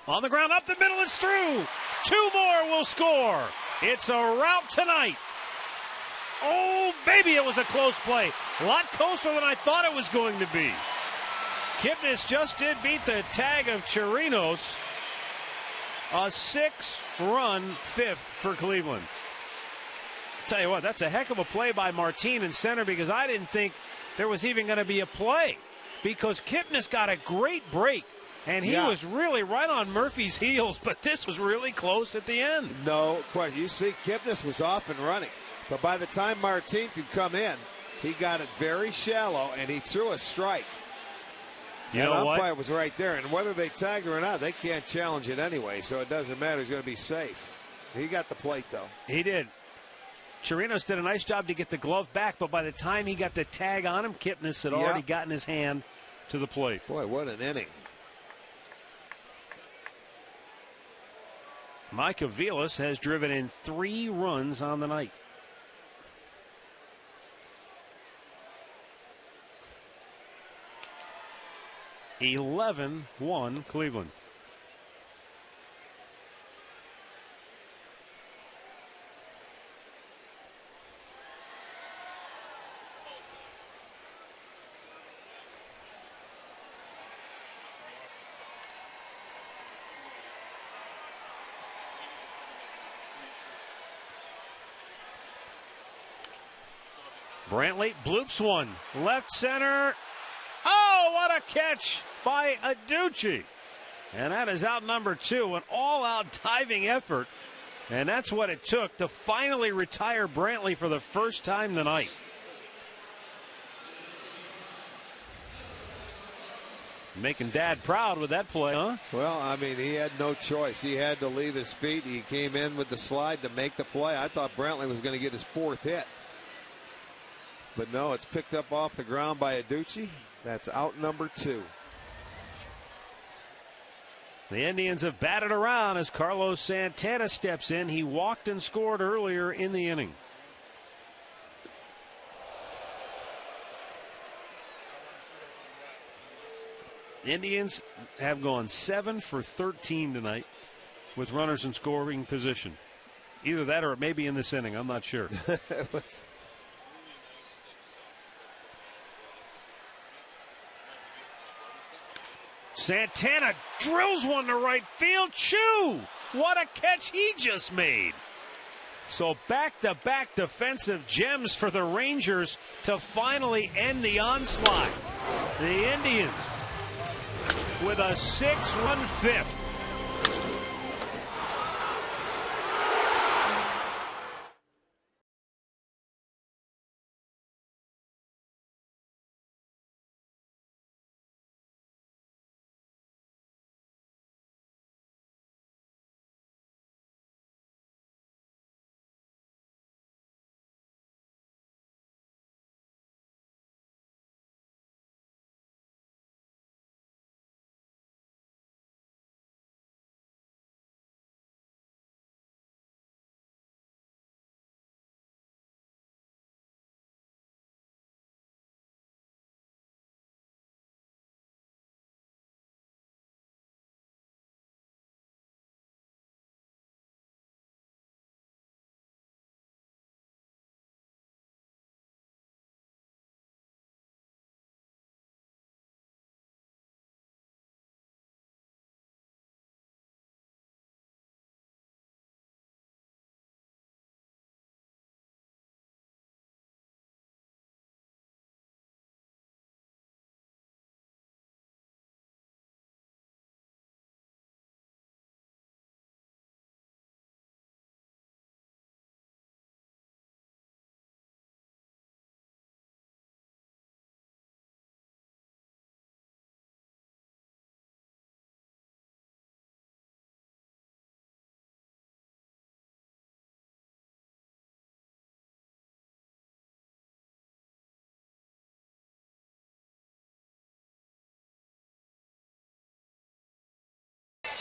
On the ground, up the middle, it's through. 2 more will score. It's a rout tonight. Oh, baby, it was a close play. A lot closer than I thought it was going to be. Kipnis just did beat the tag of Chirinos. A 6-run fifth for Cleveland. Tell you what, that's a heck of a play by Martin in center, because I didn't think there was even going to be a play, because Kipnis got a great break, and he was really right on Murphy's heels, but this was really close at the end. No question. You see, Kipnis was off and running, but by the time Martin could come in, he got it very shallow, and he threw a strike. You know what? The umpire was right there, and whether they tagged or not, they can't challenge it anyway, so it doesn't matter. He's going to be safe. He got the plate, though. He did. Chirinos did a nice job to get the glove back, but by the time he got the tag on him, Kipnis had already gotten his hand to the plate. Boy, what an inning. Mike Aviles has driven in 3 runs on the night. (11-1) Cleveland. Brantley bloops one. Left center. Oh, what a catch by Aducci. And that is out number 2. An all-out diving effort. And that's what it took to finally retire Brantley for the first time tonight. Making Dad proud with that play, huh? Well, I mean, he had no choice. He had to leave his feet. He came in with the slide to make the play. I thought Brantley was going to get his 4th hit. But no, it's picked up off the ground by Aducci. That's out number 2. The Indians have batted around as Carlos Santana steps in. He walked and scored earlier in the inning. Indians have gone 7 for 13 tonight with runners in scoring position. Either that or it may be in this inning. I'm not sure. Santana drills one to right field. Chew! What a catch he just made. So back-to-back defensive gems for the Rangers to finally end the onslaught. The Indians with a 6-run fifth.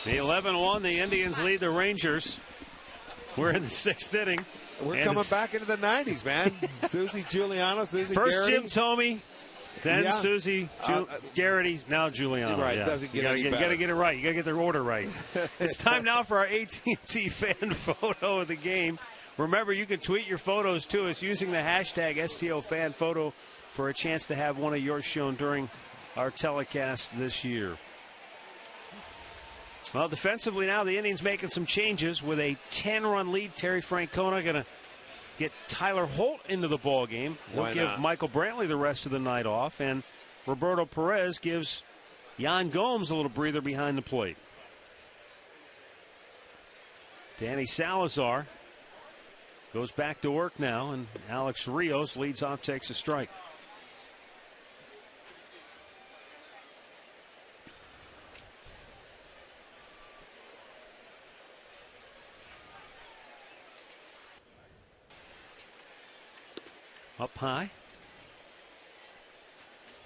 The 11-1, the Indians lead the Rangers. We're in the 6th inning. We're coming back into the 90s, man. Susie Giuliano, Susie First Garrity. Jim Thome, then Yeah. Susie, Garrity, now Giuliano. Right, yeah. doesn't get you any gotta better. get it right. You got to get their order right. It's time now for our AT&T fan photo of the game. Remember, you can tweet your photos to us using the hashtag STOFanPhoto for a chance to have one of yours shown during our telecast this year. Well, defensively now, the Indians making some changes with a 10-run lead. Terry Francona going to get Tyler Holt into the ball game. He'll give Michael Brantley the rest of the night off, and Roberto Perez gives Yan Gomes a little breather behind the plate. Danny Salazar goes back to work now, and Alex Rios leads off, takes a strike. Up high.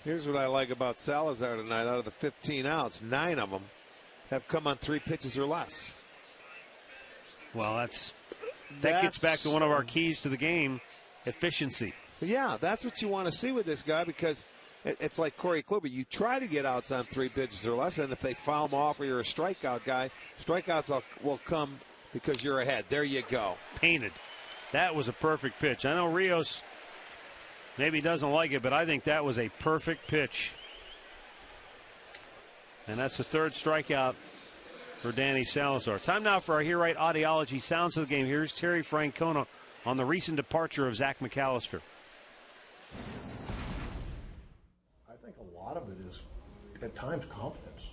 Here's what I like about Salazar tonight. Out of the 15 outs, 9 of them have come on 3 pitches or less. Well, that gets back to one of our keys to the game, efficiency. Yeah, that's what you want to see with this guy, because it's like Corey Kluber. You try to get outs on 3 pitches or less, and if they foul them off or you're a strikeout guy, strikeouts will come because you're ahead. There you go. Painted. That was a perfect pitch. I know Rios maybe doesn't like it, but I think that was a perfect pitch. And that's the 3rd strikeout for Danny Salazar. Time now for our Hear Right Audiology Sounds of the game. Here's Terry Francona on the recent departure of Zach McAllister. I think a lot of it is, at times, confidence.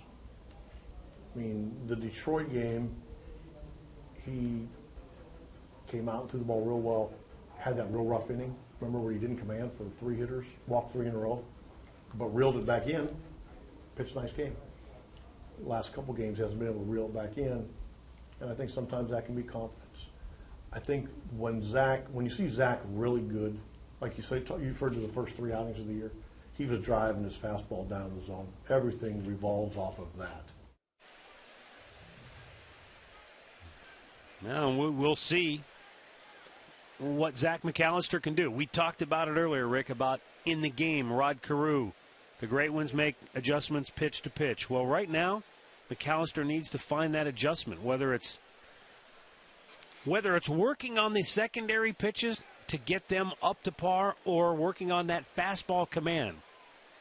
I mean, the Detroit game, he came out and threw the ball real well, had that real rough inning. Remember where he didn't command for 3 hitters, walked 3 in a row, but reeled it back in, pitched a nice game. Last couple games hasn't been able to reel it back in, and I think sometimes that can be confidence. I think when you see Zach really good, like you say, you referred to the first 3 outings of the year, he was driving his fastball down the zone. Everything revolves off of that. Now we'll see what Zach McAllister can do. We talked about it earlier, Rick, about in the game, Rod Carew. The great ones make adjustments pitch to pitch. Well, right now, McAllister needs to find that adjustment, whether it's working on the secondary pitches to get them up to par or working on that fastball command.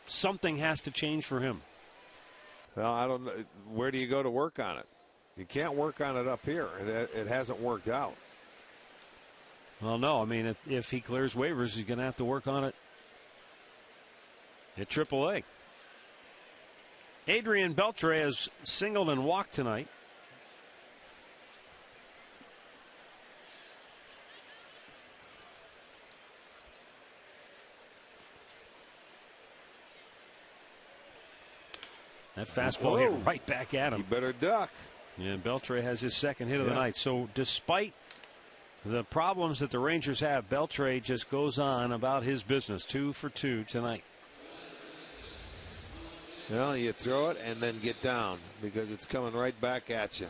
Something has to change for him. Well, I don't know. Where do you go to work on it? You can't work on it up here. It hasn't worked out. Well, no. I mean, if he clears waivers, he's going to have to work on it at AAA. Adrian Beltre has singled and walked tonight. That fastball hit right back at him. You better duck. Yeah, Beltre has his 2nd hit of the night. So despite the problems that the Rangers have, Beltre just goes on about his business. 2 for 2 tonight. Well, you throw it and then get down because it's coming right back at you.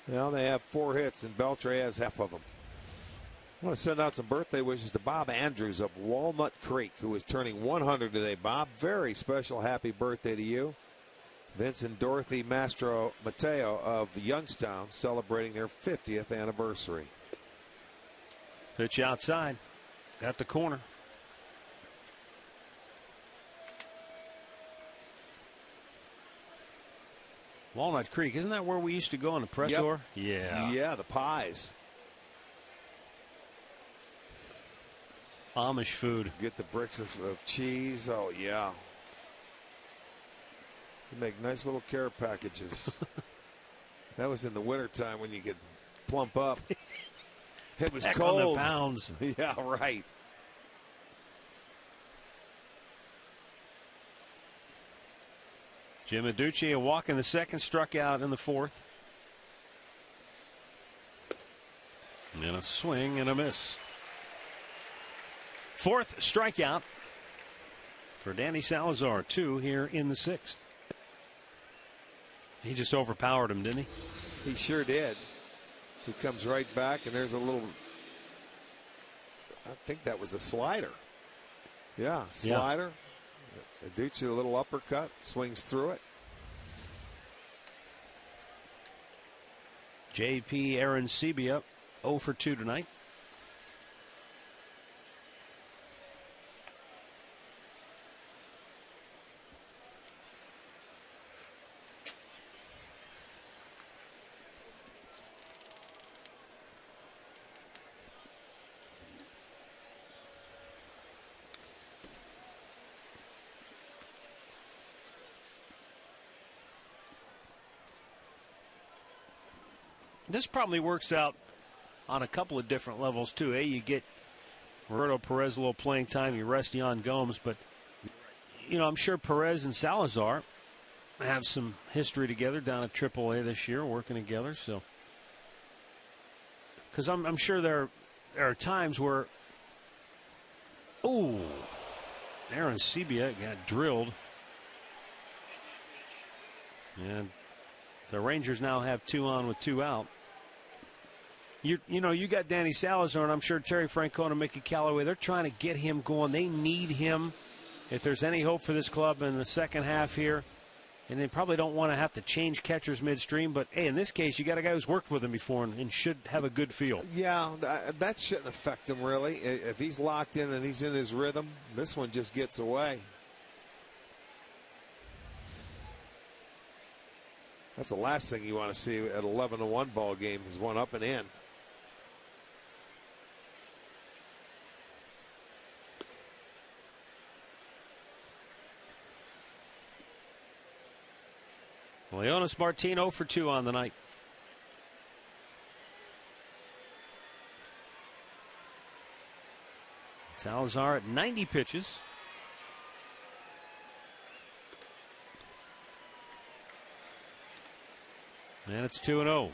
Well, they have 4 hits and Beltre has half of them. I want to send out some birthday wishes to Bob Andrews of Walnut Creek, who is turning 100 today. Bob, very special happy birthday to you. Vince and Dorothy Mastro Mateo of Youngstown celebrating their 50th anniversary. Pitch outside. Got the corner. Walnut Creek, isn't that where we used to go on the press tour? Yeah. Yeah, the pies. Amish food. Get the bricks of cheese. Oh, yeah. You make nice little care packages. That was in the wintertime when you could plump up. It was Back cold. on the pounds. Yeah, right. Jim Adducci, a walk in the 2nd, struck out in the 4th. And a swing and a miss. 4th strikeout for Danny Salazar. 2 here in the 6th. He just overpowered him, didn't he? He sure did. He comes right back, and there's a little I think that was a slider. Yeah, slider. Yeah. Ducci, a little uppercut, swings through it. JP Arancibia 0 for 2 tonight. This probably works out on a couple of different levels, too. You get Roberto Perez a little playing time, you rest Yan Gomes, but, I'm sure Perez and Salazar have some history together down at AAA this year, working together. So, because I'm sure there are times where, Arancibia got drilled. And the Rangers now have 2 on with 2 out. You got Danny Salazar, and I'm sure Terry Francona and Mickey Callaway, they're trying to get him going. They need him if there's any hope for this club in the second half here. And they probably don't want to have to change catchers midstream. But, hey, in this case, you got a guy who's worked with him before and should have a good feel. Yeah, that shouldn't affect him, really. If he's locked in and he's in his rhythm, this one just gets away. That's the last thing you want to see at 11-1 ball game is one up and in. Leonis Martin 0 for 2 on the night. Salazar at 90 pitches. And it's 2-0.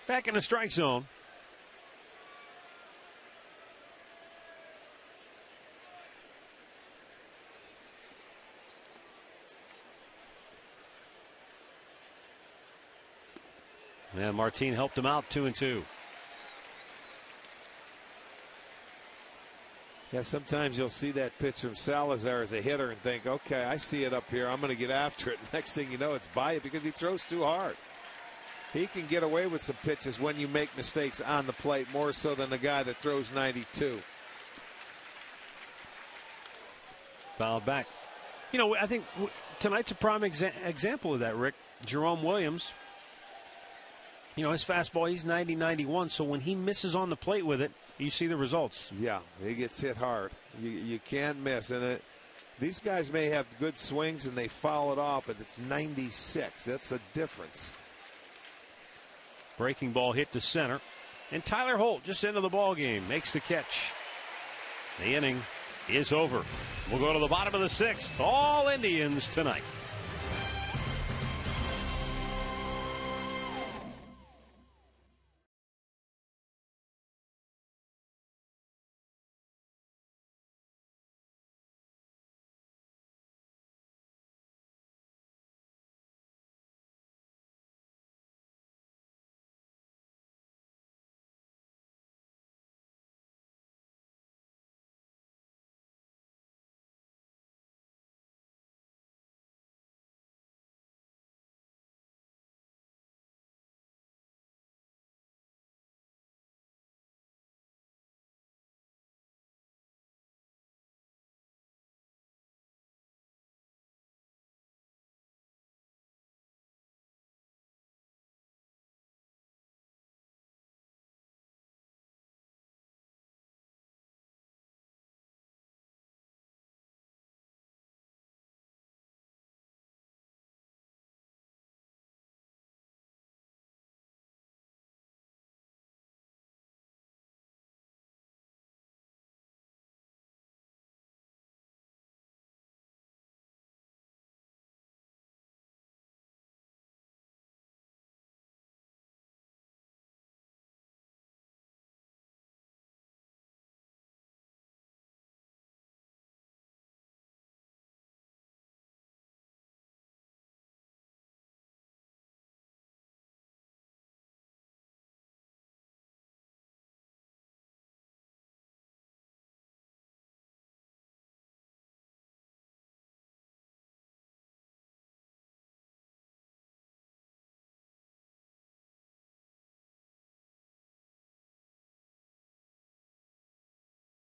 Back in the strike zone. And Martin helped him out 2-2. Yeah, sometimes you'll see that pitch from Salazar as a hitter and think, okay, I see it up here. I'm going to get after it. Next thing you know, it's by it because he throws too hard. He can get away with some pitches when you make mistakes on the plate, more so than the guy that throws 92. Fouled back. I think tonight's a prime example of that, Rick. Jerome Williams, his fastball, he's 90-91, so when he misses on the plate with it, you see the results. Yeah, he gets hit hard. You can't miss. And these guys may have good swings and they foul it off, but it's 96. That's a difference. Breaking ball hit to center. And Tyler Holt just into the ball game makes the catch. The inning is over. We'll go to the bottom of the 6th. All Indians tonight.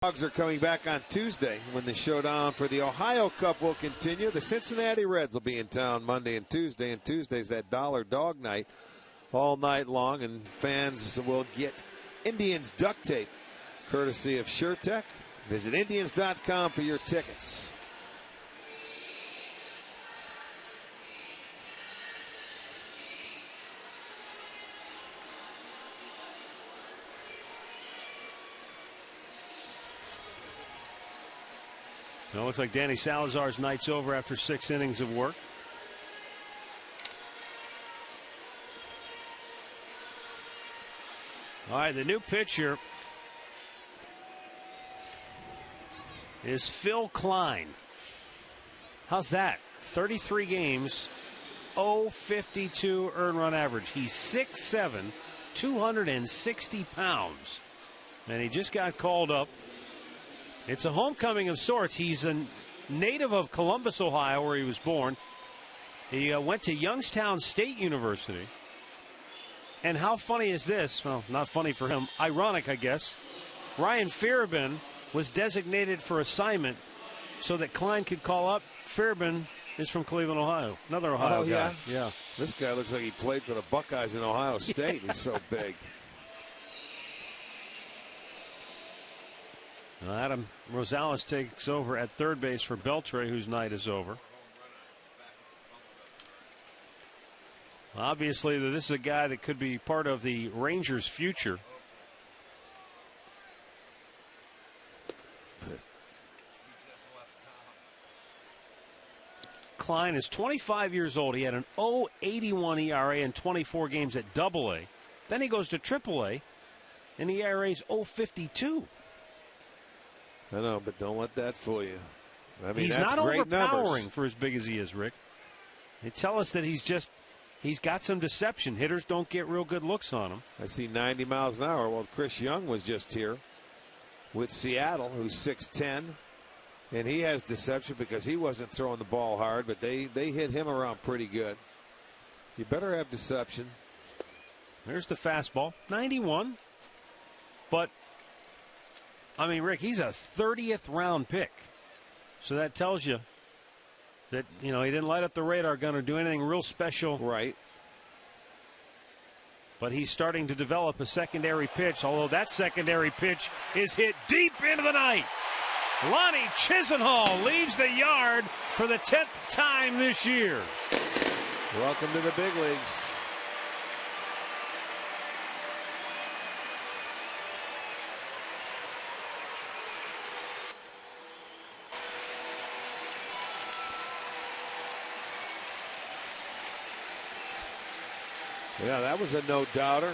Dogs are coming back on Tuesday when the showdown for the Ohio Cup will continue. The Cincinnati Reds will be in town Monday and Tuesday, and Tuesday's that dollar dog night all night long, and fans will get Indians duct tape courtesy of SureTech. Visit Indians.com for your tickets. Well, it looks like Danny Salazar's night's over after 6 innings of work. All right, the new pitcher is Phil Klein. How's that? 33 games, 0.52 earned run average. He's 6'7", 260 pounds. And he just got called up. It's a homecoming of sorts. He's a native of Columbus, Ohio, where he was born. He went to Youngstown State University. And how funny is this? Well, not funny for him. Ironic, I guess. Ryan Farabin was designated for assignment so that Klein could call up. Farabin is from Cleveland, Ohio. Another Ohio guy. Yeah. This guy looks like he played for the Buckeyes in Ohio State. He's so big. Adam Rosales takes over at third base for Beltre, whose night is over. Obviously, this is a guy that could be part of the Rangers' future. Klein is 25 years old. He had an 0.81 ERA in 24 games at AA. Then he goes to AAA, and the ERA is 0.52. I know, but don't let that fool you. I mean, he's that's not great overpowering numbers for as big as he is, Rick. They tell us that he's got some deception. Hitters don't get real good looks on him. I see 90 miles an hour. Well, Chris Young was just here with Seattle, who's 6'10", and he has deception because he wasn't throwing the ball hard, but they hit him around pretty good. You better have deception. There's the fastball, 91. But I mean, Rick, he's a 30th round pick. So that tells you that, he didn't light up the radar gun or do anything real special. Right. But he's starting to develop a secondary pitch, although that secondary pitch is hit deep into the night. Lonnie Chisenhall leaves the yard for the 10th time this year. Welcome to the big leagues. Yeah, that was a no-doubter.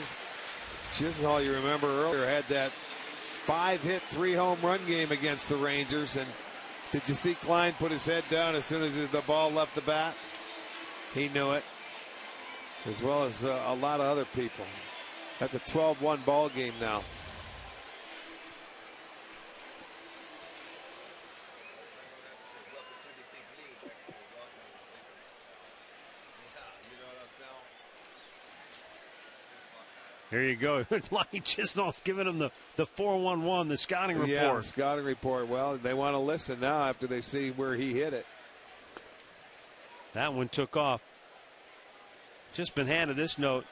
Chisenhall, you remember earlier, had that 5-hit, 3-home run game against the Rangers. And did you see Klein put his head down as soon as the ball left the bat? He knew it, as well as a lot of other people. That's a 12-1 ball game now. Here you go. Lonnie Chisenhall's giving him the 411, the scouting report. Yeah, the scouting report. Well, they want to listen now after they see where he hit it. That one took off. Just been handed this note.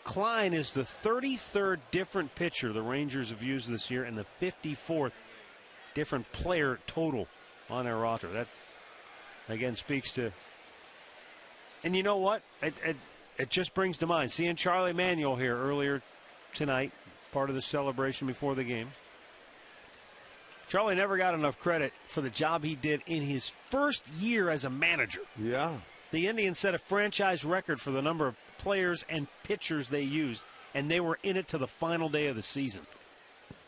Klein is the 33rd different pitcher the Rangers have used this year and the 54th different player total on their roster. That, again, speaks to... And you know what? It just brings to mind seeing Charlie Manuel here earlier tonight, part of the celebration before the game. Charlie never got enough credit for the job he did in his first year as a manager. Yeah. The Indians set a franchise record for the number of players and pitchers they used, and they were in it to the final day of the season.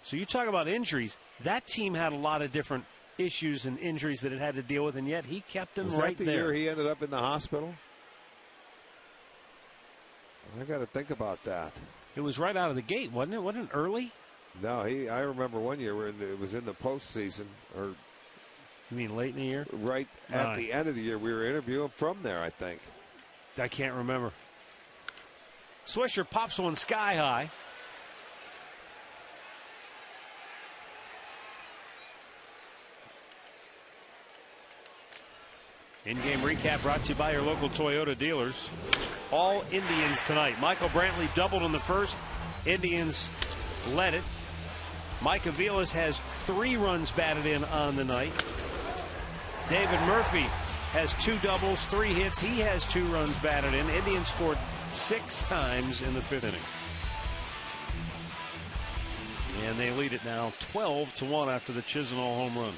So you talk about injuries. That team had a lot of different issues and injuries that it had to deal with, and yet he kept them right there. Was that the year he ended up in the hospital? I got to think about that. It was right out of the gate, wasn't it? Wasn't it early? No, I remember one year where it was in the postseason, or you mean late in the year? Right at the end of the year. We were interviewing from there, I think. I can't remember. Swisher pops one sky high. In-game recap brought to you by your local Toyota dealers. All Indians tonight. Michael Brantley doubled in the first. Indians led it. Mike Aviles has 3 runs batted in on the night. David Murphy has 2 doubles, 3 hits. He has 2 runs batted in. Indians scored 6 times in the 5th inning. And they lead it now 12-1 after the Chisenhall home run.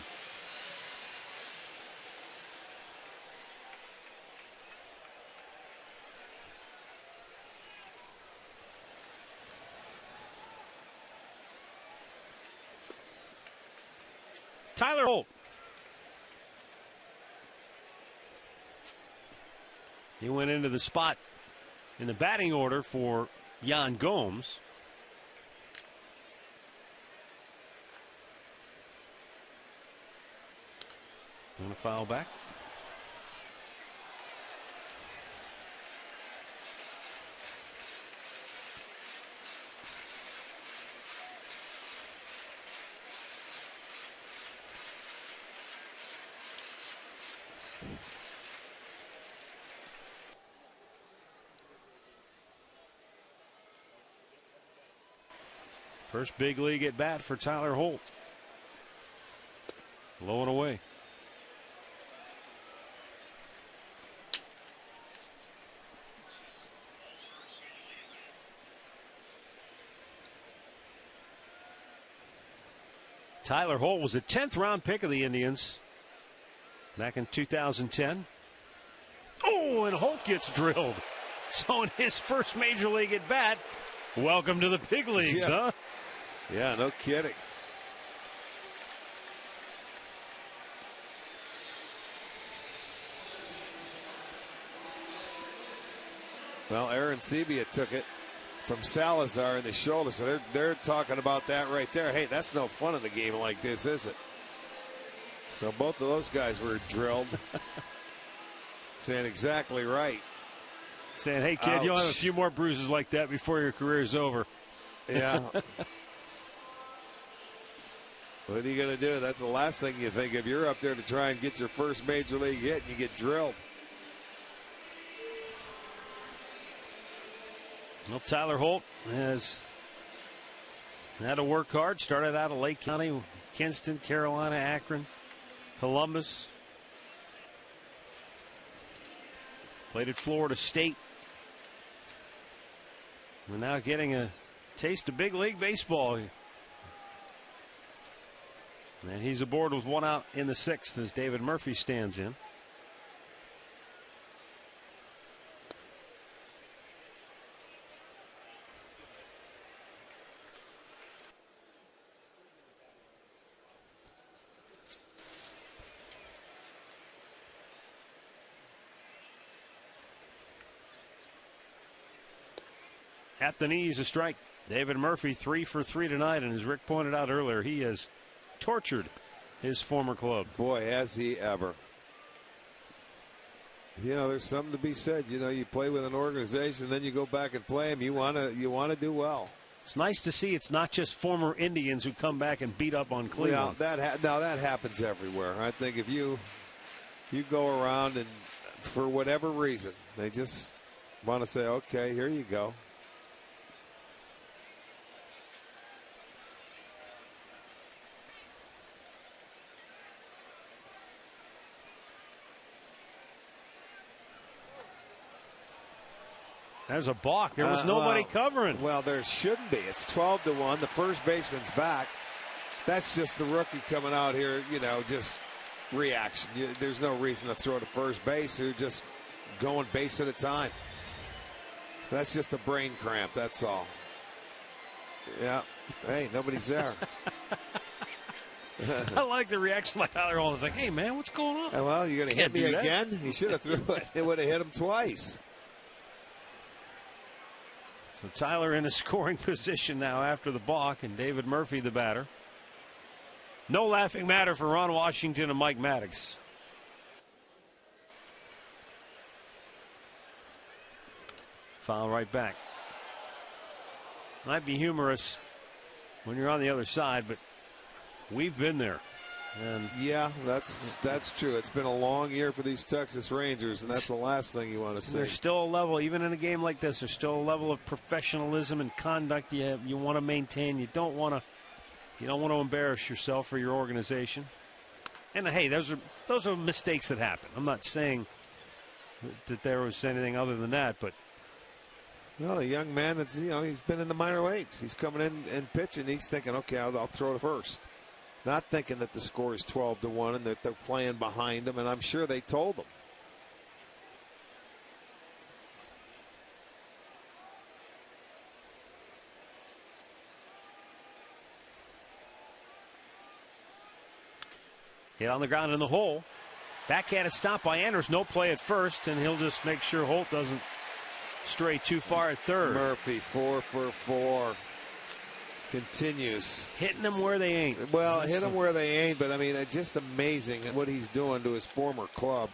Tyler Holt. He went into the spot in the batting order for Yan Gomes. Want to foul back? First big league at bat for Tyler Holt. Low and away. Tyler Holt was a 10th round pick of the Indians back in 2010. Oh, and Holt gets drilled. So in his first major league at bat, welcome to the big leagues, huh? Yeah, no kidding. Well, Aaron Sebia took it from Salazar in the shoulder, so they're talking about that right there. Hey, that's no fun in the game like this, is it? So both of those guys were drilled. Saying exactly right. Saying, hey, kid, you'll have a few more bruises like that before your career is over. Yeah. What are you going to do? That's the last thing you think of. You're up there to try and get your first major league hit, and you get drilled. Well, Tyler Holt has had to work hard. Started out of Lake County, Kinston, Carolina, Akron, Columbus. Played at Florida State. We're now getting a taste of big league baseball. And he's aboard with 1 out in the 6th as David Murphy stands in. At the knees, a strike. David Murphy 3 for 3 tonight, and as Rick pointed out earlier, he has tortured his former club. Boy, has he ever. You know, there's something to be said. You know, you play with an organization, then you go back and play them. You want to do well. It's nice to see it's not just former Indians who come back and beat up on Cleveland. Yeah, that happens everywhere. I think if you go around and for whatever reason they just want to say, okay, here you go. There's a balk. There was nobody covering. Well, there shouldn't be. It's 12-1. The first baseman's back. That's just the rookie coming out here, you know, just reaction. There's no reason to throw to first base. They're just going base at a time. That's just a brain cramp. That's all. Yeah. Hey, nobody's there. I like the reaction like Tyler Holt. It's like, hey, man, what's going on? Well, you're going to hit me again? He should have threw it. It would have hit him twice. So Tyler in a scoring position now after the balk, and David Murphy the batter. No laughing matter for Ron Washington and Mike Maddox. Foul right back. Might be humorous when you're on the other side, but we've been there. And yeah, that's true. It's been a long year for these Texas Rangers, and that's the last thing you want to see. There's still a level, even in a game like this, there's still a level of professionalism and conduct you want to maintain. You don't want to embarrass yourself or your organization. And hey, those are mistakes that happen. I'm not saying that there was anything other than that, but well, the young man, he's been in the minor leagues. He's coming in and pitching. He's thinking, okay, I'll throw to first. Not thinking that the score is 12-1 and that they're playing behind him, and I'm sure they told him. hit on the ground in the hole. Backhanded stop by Anders. No play at first, and he'll just make sure Holt doesn't stray too far at third. Murphy, 4 for 4. Continues. Hitting them where they ain't. Well, hit them where they ain't, but I mean, it's just amazing what he's doing to his former club.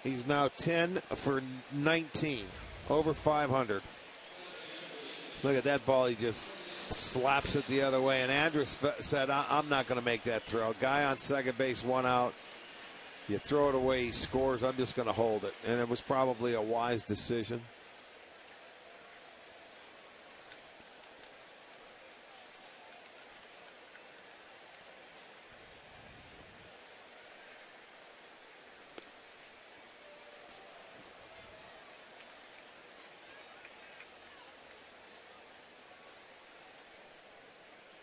He's now 10 for 19, over 500. Look at that ball. He just slaps it the other way. And Andrus said, I'm not going to make that throw. Guy on second base, 1 out. You throw it away, he scores. I'm just going to hold it. And it was probably a wise decision.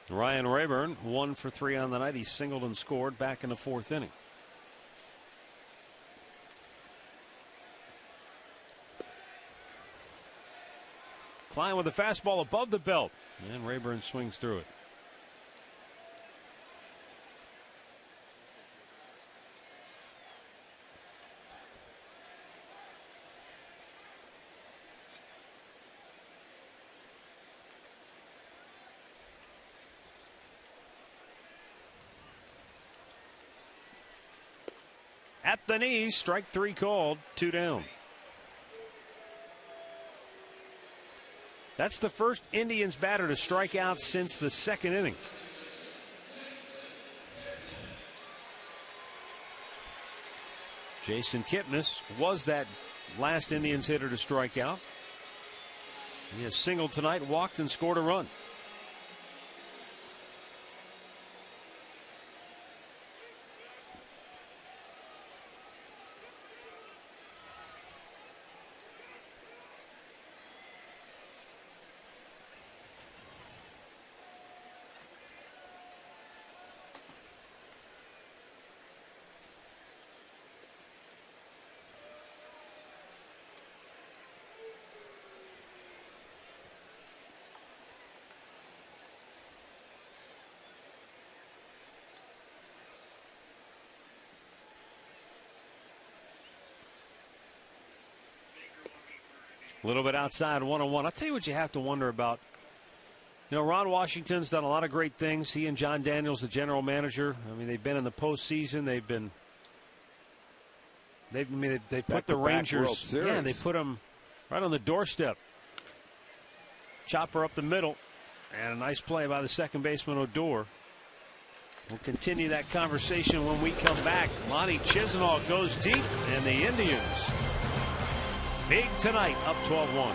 Ryan Rayburn, 1 for 3 on the night. He singled and scored back in the 4th inning. Klein with a fastball above the belt, and Rayburn swings through it. At the knees, strike 3 called, 2 down. That's the first Indians batter to strike out since the 2nd inning. Jason Kipnis was that last Indians hitter to strike out. He has singled tonight, walked, and scored a run. A little bit outside 1-1. I'll tell you what you have to wonder about. You know, Ron Washington's done a lot of great things. He and John Daniels, the general manager. I mean, they've been in the postseason. They put the Rangers. Yeah, they put them right on the doorstep. Chopper up the middle, and a nice play by the second baseman Odor. We'll continue that conversation when we come back. Monty Chisenhall goes deep, and the Indians big tonight, up 12-1.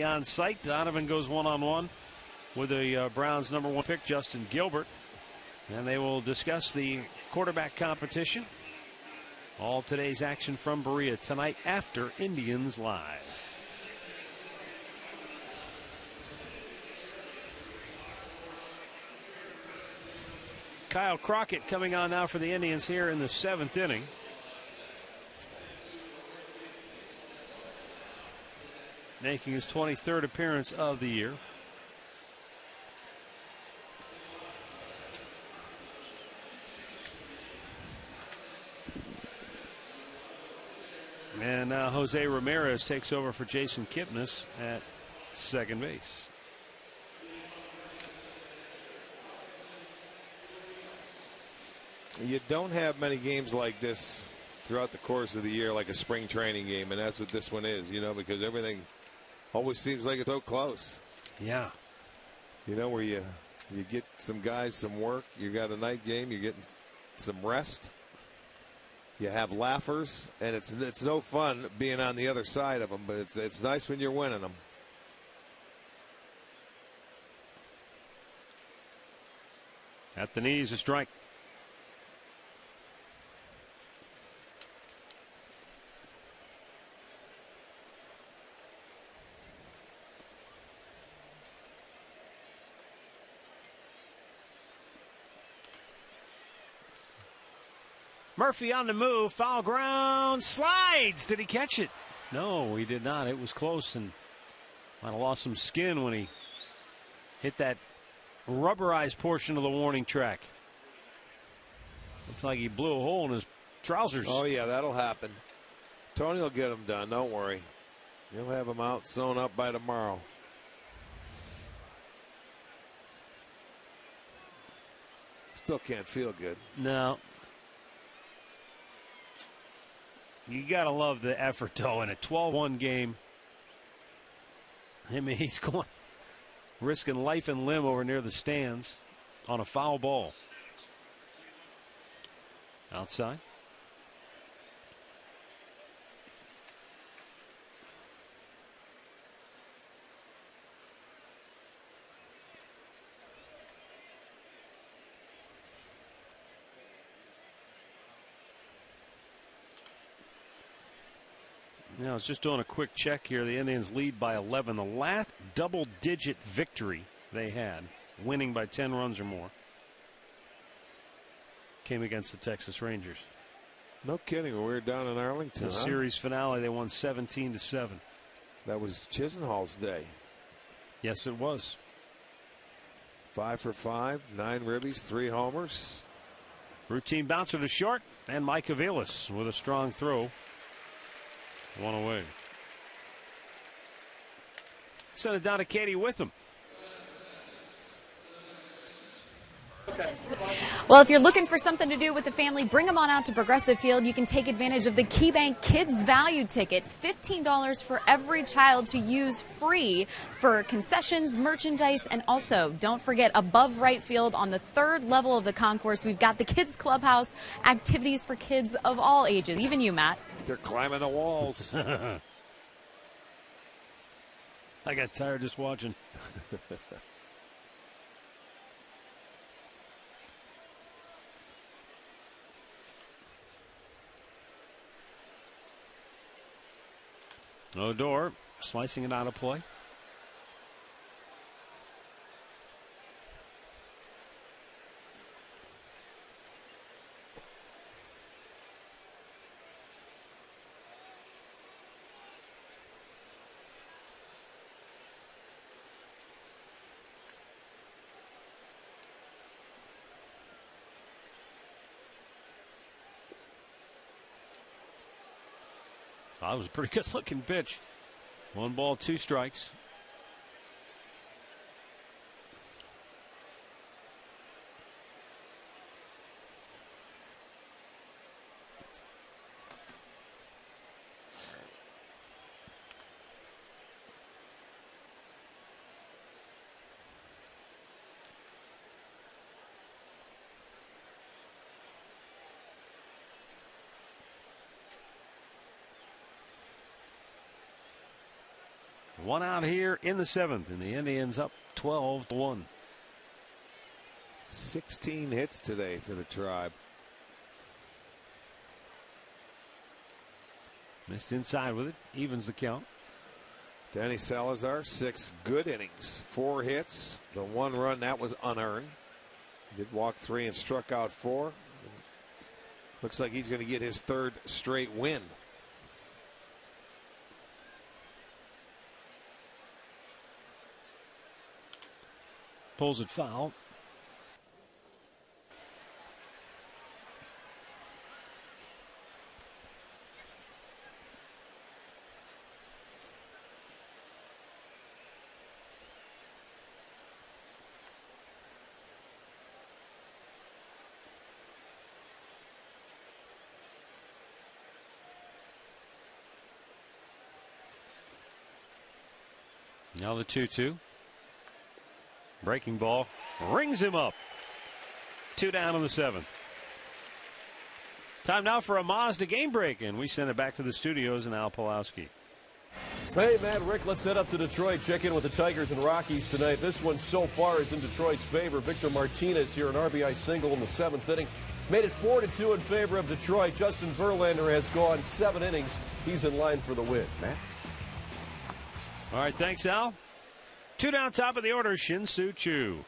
On site, Donovan goes one-on-one with the Browns' #1 pick, Justin Gilbert. And they will discuss the quarterback competition. All today's action from Berea tonight after Indians Live. Kyle Crockett coming on now for the Indians here in the 7th inning. Making his 23rd appearance of the year. And now Jose Ramirez takes over for Jason Kipnis at second base. You don't have many games like this throughout the course of the year, like a spring training game, and that's what this one is, because everything always seems like it's so close. Yeah. Where you get some guys some work, you got a night game, you're getting some rest. You have laughers, and it's no fun being on the other side of them, but it's nice when you're winning them. At the knees, a strike. Murphy on the move, foul ground, slides. Did he catch it? No, he did not. It was close and might have lost some skin when he hit that rubberized portion of the warning track. Looks like he blew a hole in his trousers. Oh, yeah, that'll happen. Tony will get him done. Don't worry. He'll have him out sewn up by tomorrow. Still can't feel good. No. You got to love the effort, though, in a 12-1 game. I mean, he's going, risking life and limb over near the stands on a foul ball. Outside. I was just doing a quick check here. The Indians lead by 11. The last double-digit victory they had, winning by 10 runs or more, came against the Texas Rangers. No kidding. We were down in Arlington. The series finale, they won 17-7. That was Chisenhall's day. Yes, it was. 5 for 5, 9 ribbies, 3 homers. Routine bouncer to short, and Mike Aviles with a strong throw. One away. Send it down to Katie with him. Well, if you're looking for something to do with the family, bring them on out to Progressive Field. You can take advantage of the KeyBank Kids Value Ticket. $15 for every child to use free for concessions, merchandise, and also, don't forget, above right field on the 3rd level of the concourse, we've got the Kids Clubhouse, activities for kids of all ages, even you, Matt. They're climbing the walls. I got tired just watching. Odor slicing it out of play. That was a pretty good looking pitch. 1 ball, 2 strikes. One out here in the 7th, and the Indians up 12-1. 16 hits today for the Tribe. Missed inside with it, evens the count. Danny Salazar, 6 good innings, 4 hits. The 1 run, that was unearned. Did walk 3 and struck out 4. Looks like he's going to get his 3rd straight win. Pulls it foul. Now the 2-2. Breaking ball rings him up. 2 down in the 7th. Time now for a Mazda game break, and we send it back to the studios and Al Pulowski. Hey, Matt, Rick, let's head up to Detroit. Check in with the Tigers and Rockies tonight. This one so far is in Detroit's favor. Victor Martinez here, an RBI single in the 7th inning. Made it 4-2 in favor of Detroit. Justin Verlander has gone 7 innings. He's in line for the win. Matt? All right, thanks, Al. 2 down top of the order, Shin-Soo Choo.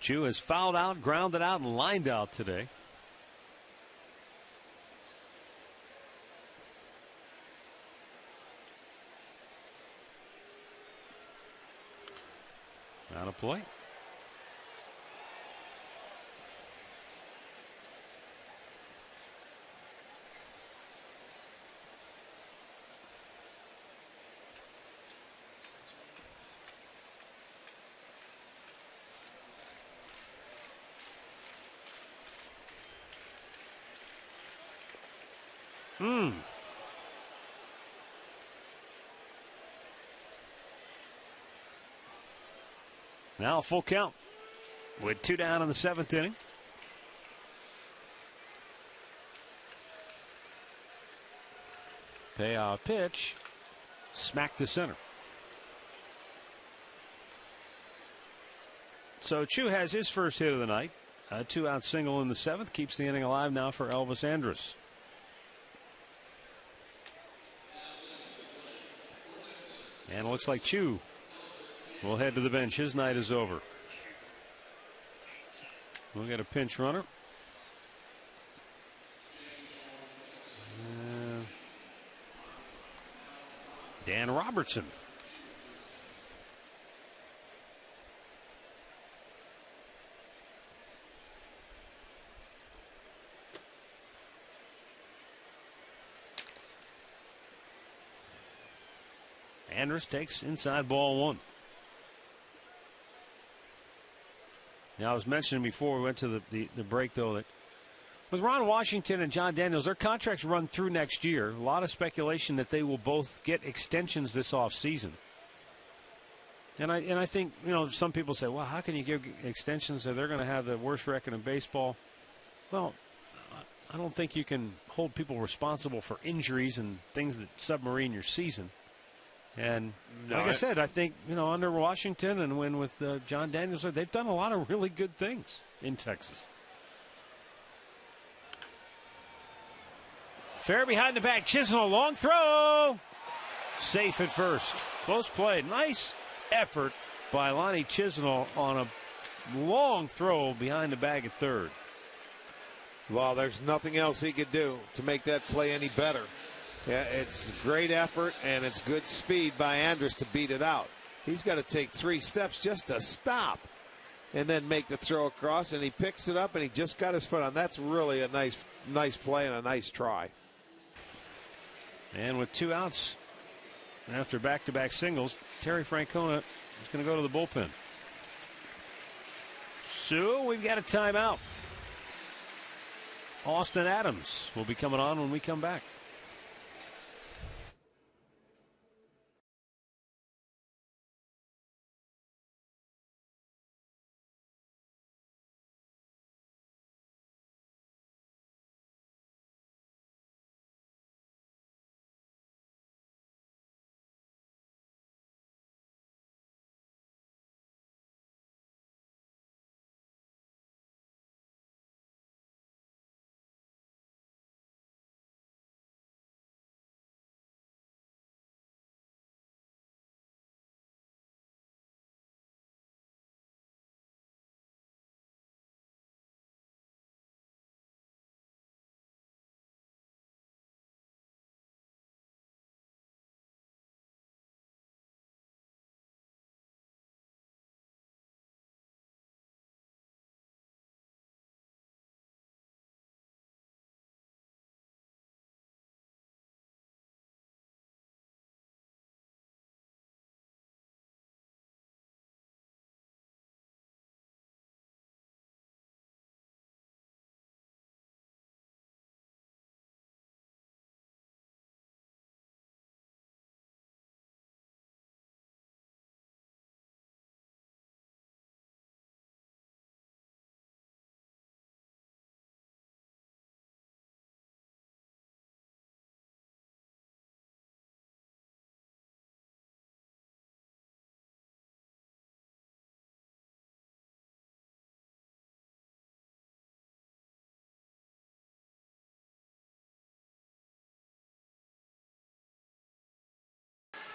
Chu has fouled out, grounded out, and lined out today. Out of play. Now a full count with 2 down in the 7th inning. Payoff pitch. Smack to center. So Chu has his first hit of the night. A 2-out single in the 7th. Keeps the inning alive now for Elvis Andrus. And it looks like Chu will head to the bench. His night is over. We'll get a pinch runner. Dan Robertson. Andrus takes inside ball 1. Now, I was mentioning before we went to the break, though, that with Ron Washington and John Daniels, their contracts run through next year. A lot of speculation that they will both get extensions this offseason. And I think, some people say, well, how can you give extensions if they're going to have the worst record in baseball? Well, I don't think you can hold people responsible for injuries and things that submarine your season. And like I said, I think, under Washington and when with John Daniels, they've done a lot of really good things in Texas. Fair behind the back. Chisholm, long throw. Safe at first. Close play. Nice effort by Lonnie Chisholm on a long throw behind the bag at third. Well, there's nothing else he could do to make that play any better. Yeah, it's great effort, and it's good speed by Andrus to beat it out. He's got to take 3 steps just to stop. and then make the throw across, and he picks it up, and he just got his foot on. That's really a nice play and a nice try. And with 2 outs after back-to-back singles, Terry Francona is going to go to the bullpen. So we've got a timeout. Austin Adams will be coming on when we come back.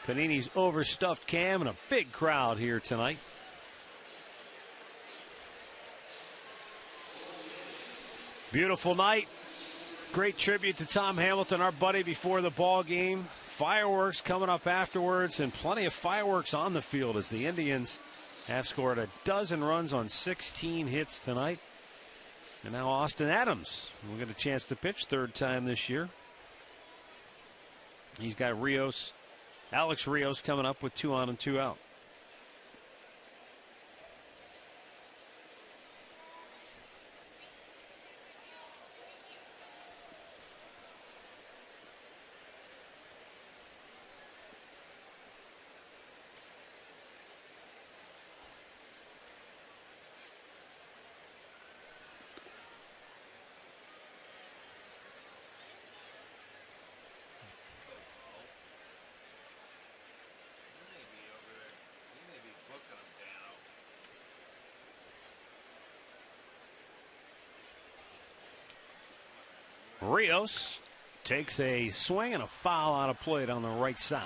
Panini's overstuffed Cam and a big crowd here tonight. Beautiful night. Great tribute to Tom Hamilton, our buddy, before the ball game. Fireworks coming up afterwards, and plenty of fireworks on the field as the Indians have scored a dozen runs on 16 hits tonight. And now Austin Adams will get a chance to pitch, 3rd time this year. He's got Alex Rios coming up with 2 on and 2 out. Rios takes a swing and a foul out of plate on the right side.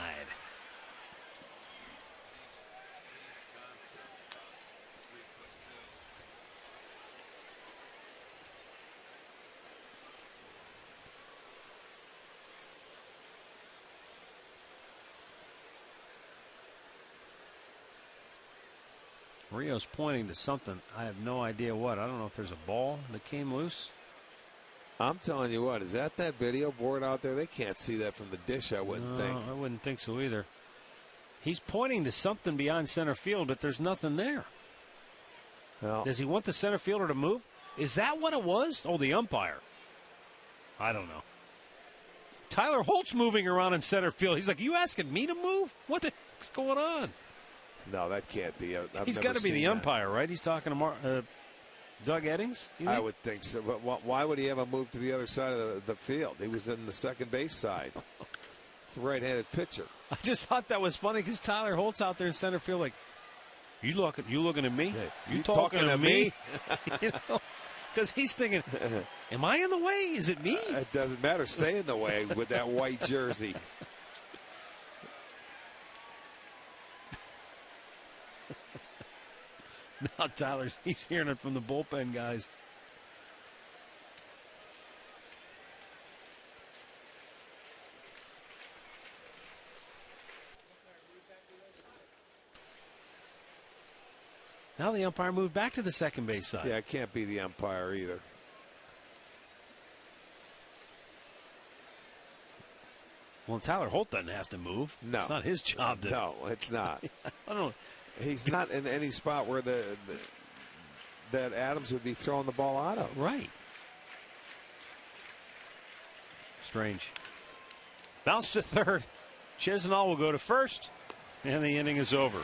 Rios pointing to something. I have no idea what. I don't know if there's a ball that came loose. I'm telling you what, is that video board out there? They can't see that from the dish, I wouldn't think. I wouldn't think so either. He's pointing to something beyond center field, but there's nothing there. Well, does he want the center fielder to move? Is that what it was? Oh, the umpire. I don't know. Tyler Holt's moving around in center field. He's like, you asking me to move? What the heck's going on? No, that can't be. He's got to be the umpire, right? He's talking to Doug Eddings? I would think so. But why would he ever move to the other side of the field? He was in the second base side. It's a right-handed pitcher. I just thought that was funny because Tyler Holt's out there in center field like, you looking at me? Hey, you talking to me? you know? Because he's thinking, am I in the way? Is it me? It doesn't matter. Stay in the way with that white jersey. Now he's hearing it from the bullpen guys. Now the umpire moved back to the second base side. Yeah, it can't be the umpire either. Well, Tyler Holt doesn't have to move. No. It's not his job to. No, it's not. I don't know. He's not in any spot where that Adams would be throwing the ball out of. Right. Strange. Bounce to third. Chisenhall will go to first, and the inning is over.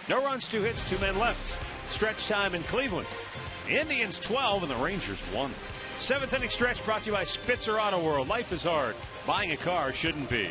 No runs, 2 hits, 2 men left. Stretch time in Cleveland. The Indians 12 and the Rangers 1. 7th inning stretch brought to you by Spitzer Auto World. Life is hard. Buying a car shouldn't be.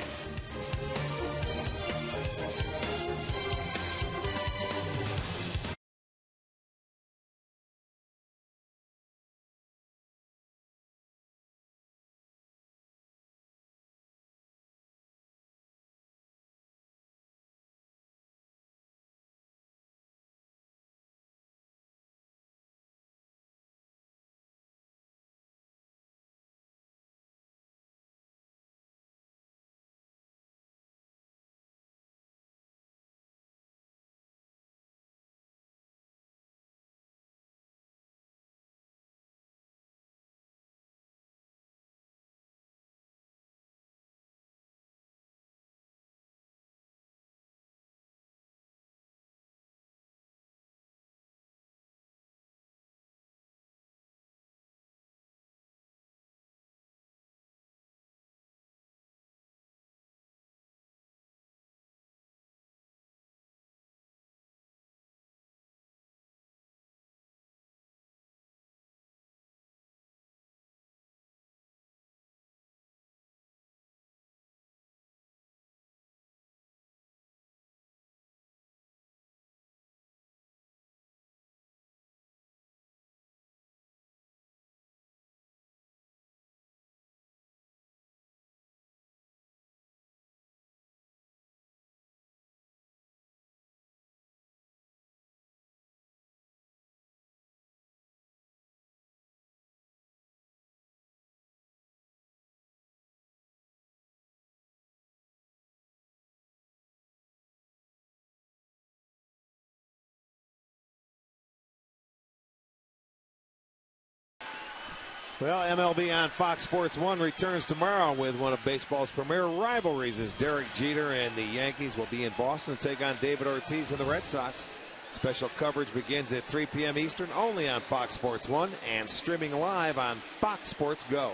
Well, MLB on Fox Sports 1 returns tomorrow with one of baseball's premier rivalries as Derek Jeter and the Yankees will be in Boston to take on David Ortiz and the Red Sox. Special coverage begins at 3 p.m. Eastern only on Fox Sports 1 and streaming live on Fox Sports Go.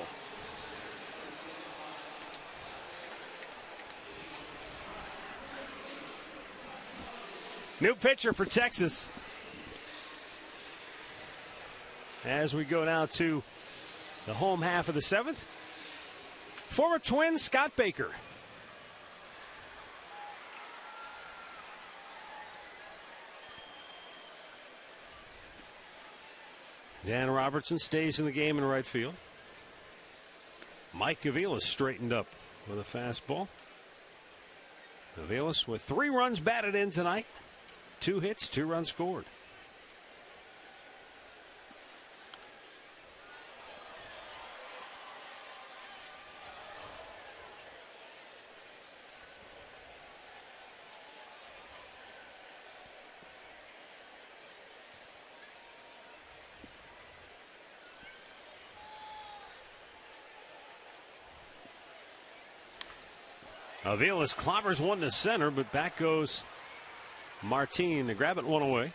New pitcher for Texas. As we go now to the home half of the 7th, former Twin Scott Baker. Dan Robertson stays in the game in right field. Mike Aviles straightened up with a fastball. Aviles with 3 runs batted in tonight. 2 hits, 2 runs scored. Aviles clobbers one to center, but back goes Martin to grab it one away.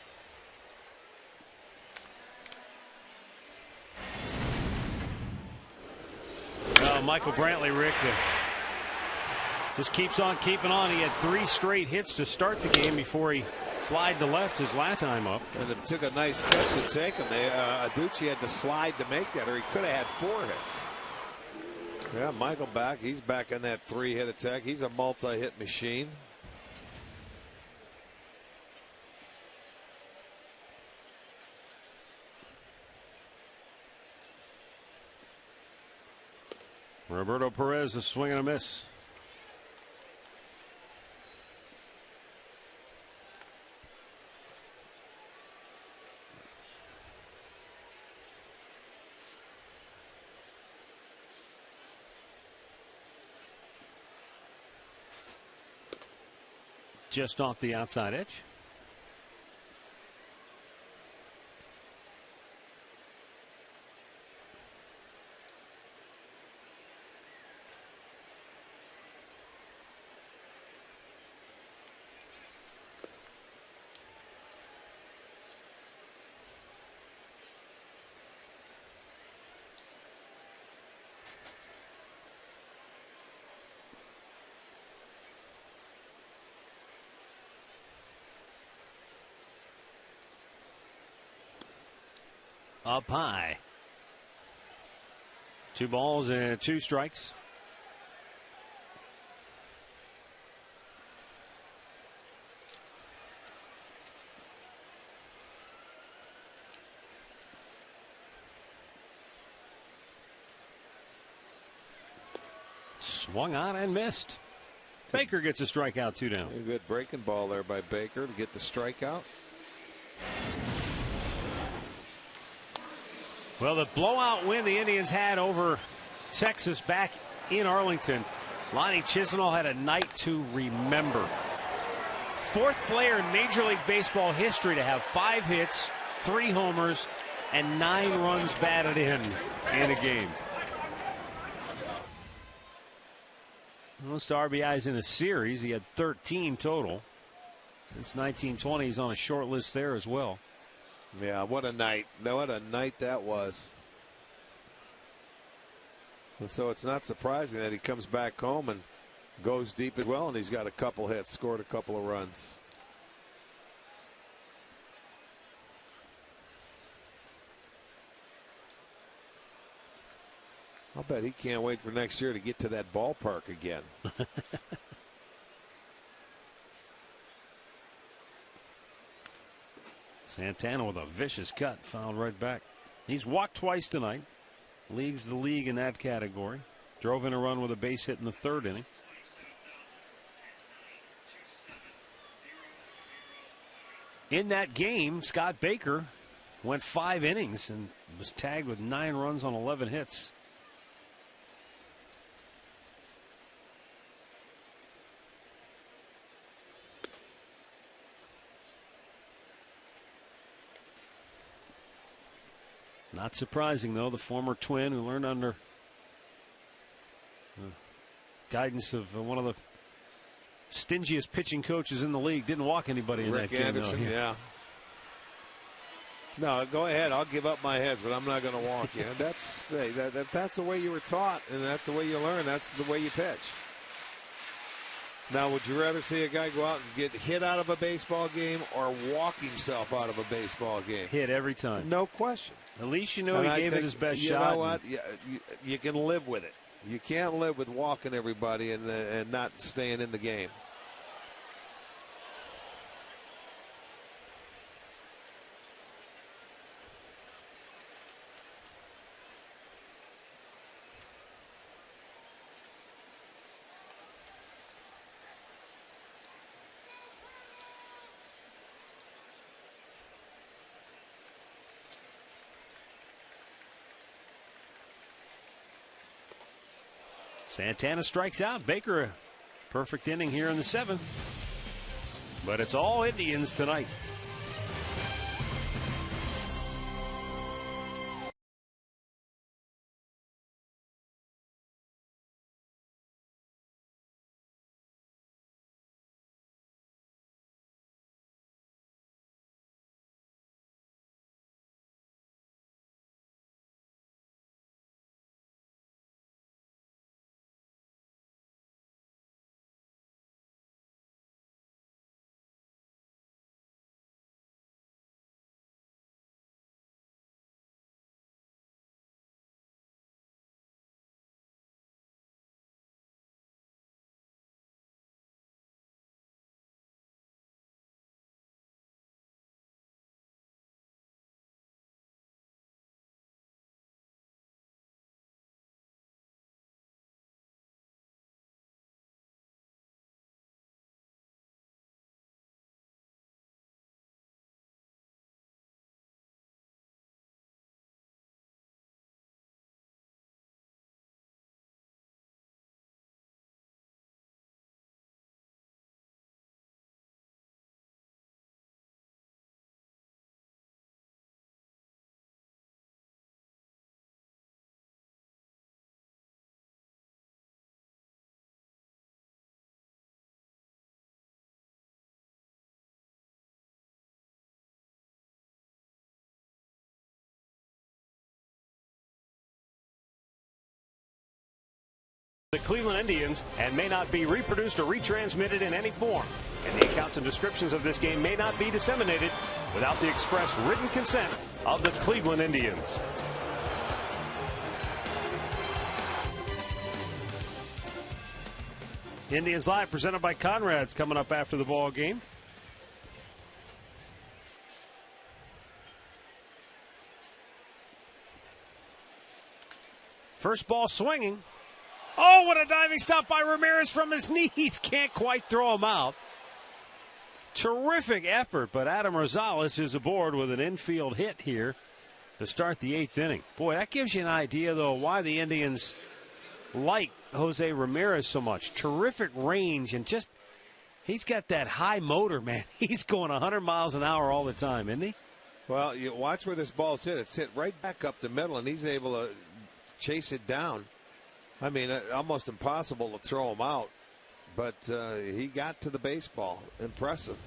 Michael Brantley, Rick, just keeps on keeping on. He had 3 straight hits to start the game before he flied to left his last time up. And it took a nice catch to take him. Aducci had to slide to make that, or he could have had 4 hits. Yeah, Michael back. He's back in that 3-hit attack. He's a multi-hit machine. Roberto Perez, a swing and a miss. Just off the outside edge. up high. 2 balls and 2 strikes. Swung on and missed. Baker gets a strikeout, 2 down. A good breaking ball there by Baker to get the strikeout. Well, the blowout win the Indians had over Texas back in Arlington. Lonnie Chisenhall had a night to remember. 4th player in Major League Baseball history to have 5 hits, 3 homers, and 9 runs batted in a game. Most RBIs in a series. He had 13 total. Since 1920, he's on a short list there as well. Yeah, what a night. What a night that was. And so it's not surprising that he comes back home and goes deep as well, and he's got a couple hits, scored a couple of runs. I'll bet he can't wait for next year to get to that ballpark again. Santana with a vicious cut, fouled right back. He's walked twice tonight. Leads the league in that category. Drove in a run with a base hit in the 3rd inning. In that game, Scott Baker went 5 innings and was tagged with 9 runs on 11 hits. Not surprising, though, the former Twin who learned under the guidance of one of the stingiest pitching coaches in the league didn't walk anybody in Rick that game. Anderson, yeah. No, go ahead. I'll give up my heads, but I'm not going to walk you. That's the way you were taught, and that's the way you learn. That's the way you pitch. Now, would you rather see a guy go out and get hit out of a baseball game or walk himself out of a baseball game? Hit every time. No question. At least you know he gave it his best shot. You know what? You can live with it. You can't live with walking everybody and not staying in the game. Santana strikes out. Baker, a perfect inning here in the 7th. But it's all Indians tonight. The Cleveland Indians and may not be reproduced or retransmitted in any form. And the accounts and descriptions of this game may not be disseminated without the express written consent of the Cleveland Indians. Indians Live presented by Conrad's coming up after the ball game. First ball swinging. Oh, what a diving stop by Ramirez from his knees. Can't quite throw him out. Terrific effort, but Adam Rosales is aboard with an infield hit here to start the 8th inning. Boy, that gives you an idea, though, why the Indians like Jose Ramirez so much. Terrific range, and just, he's got that high motor, man. He's going 100 miles an hour all the time, isn't he? Well, you watch where this ball's hit. It's hit right back up the middle, and he's able to chase it down. I mean, almost impossible to throw him out, but he got to the baseball. Impressive.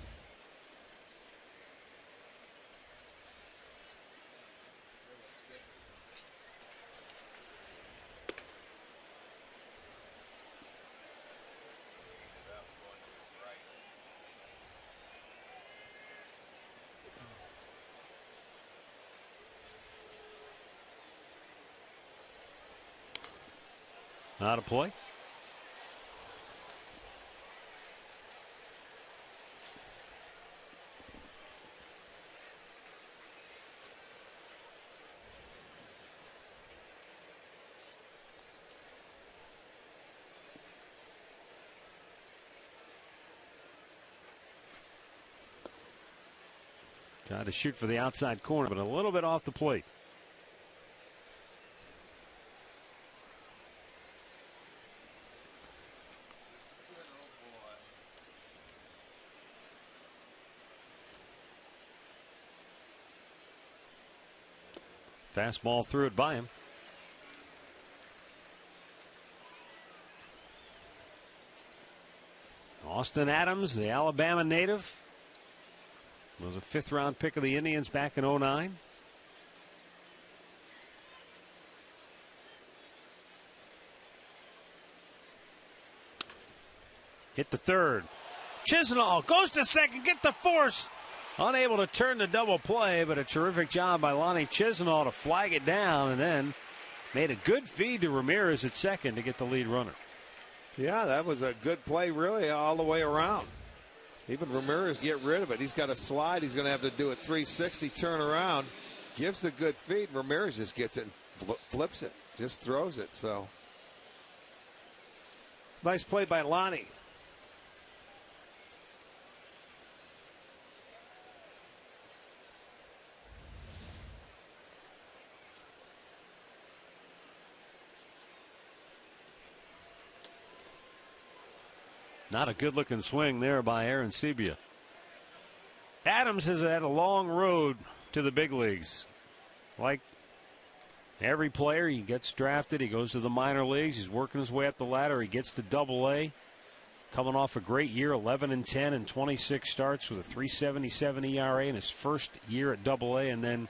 Out of play. Tried to shoot for the outside corner, but a little bit off the plate. Fastball threw it by him. Austin Adams, the Alabama native, was a 5th-round pick of the Indians back in 2009. Hit the third. Chisenhall goes to second, get the force. Unable to turn the double play, but a terrific job by Lonnie Chisenhall to flag it down, and then made a good feed to Ramirez at second to get the lead runner. Yeah, that was a good play really all the way around. Even Ramirez get rid of it. He's got a slide. He's going to have to do a 360 turn around. Gives the good feed. Ramirez just gets it and flips it. Just throws it. So nice play by Lonnie. Not a good-looking swing there by Aaron Sebia. Adams has had a long road to the big leagues. Like every player, he gets drafted, he goes to the minor leagues, he's working his way up the ladder, he gets to Double-A. Coming off a great year, 11-10 and 26 starts with a 3.77 ERA in his first year at Double-A, and then,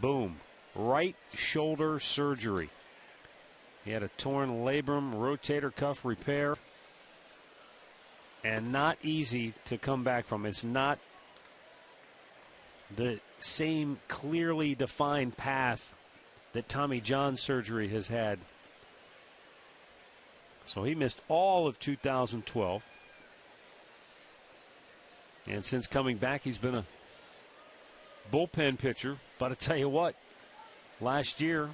boom, right shoulder surgery. He had a torn labrum rotator cuff repair. And not easy to come back from. It's not the same clearly defined path that Tommy John surgery has had. So he missed all of 2012. And since coming back, he's been a bullpen pitcher. But I tell you what, last year,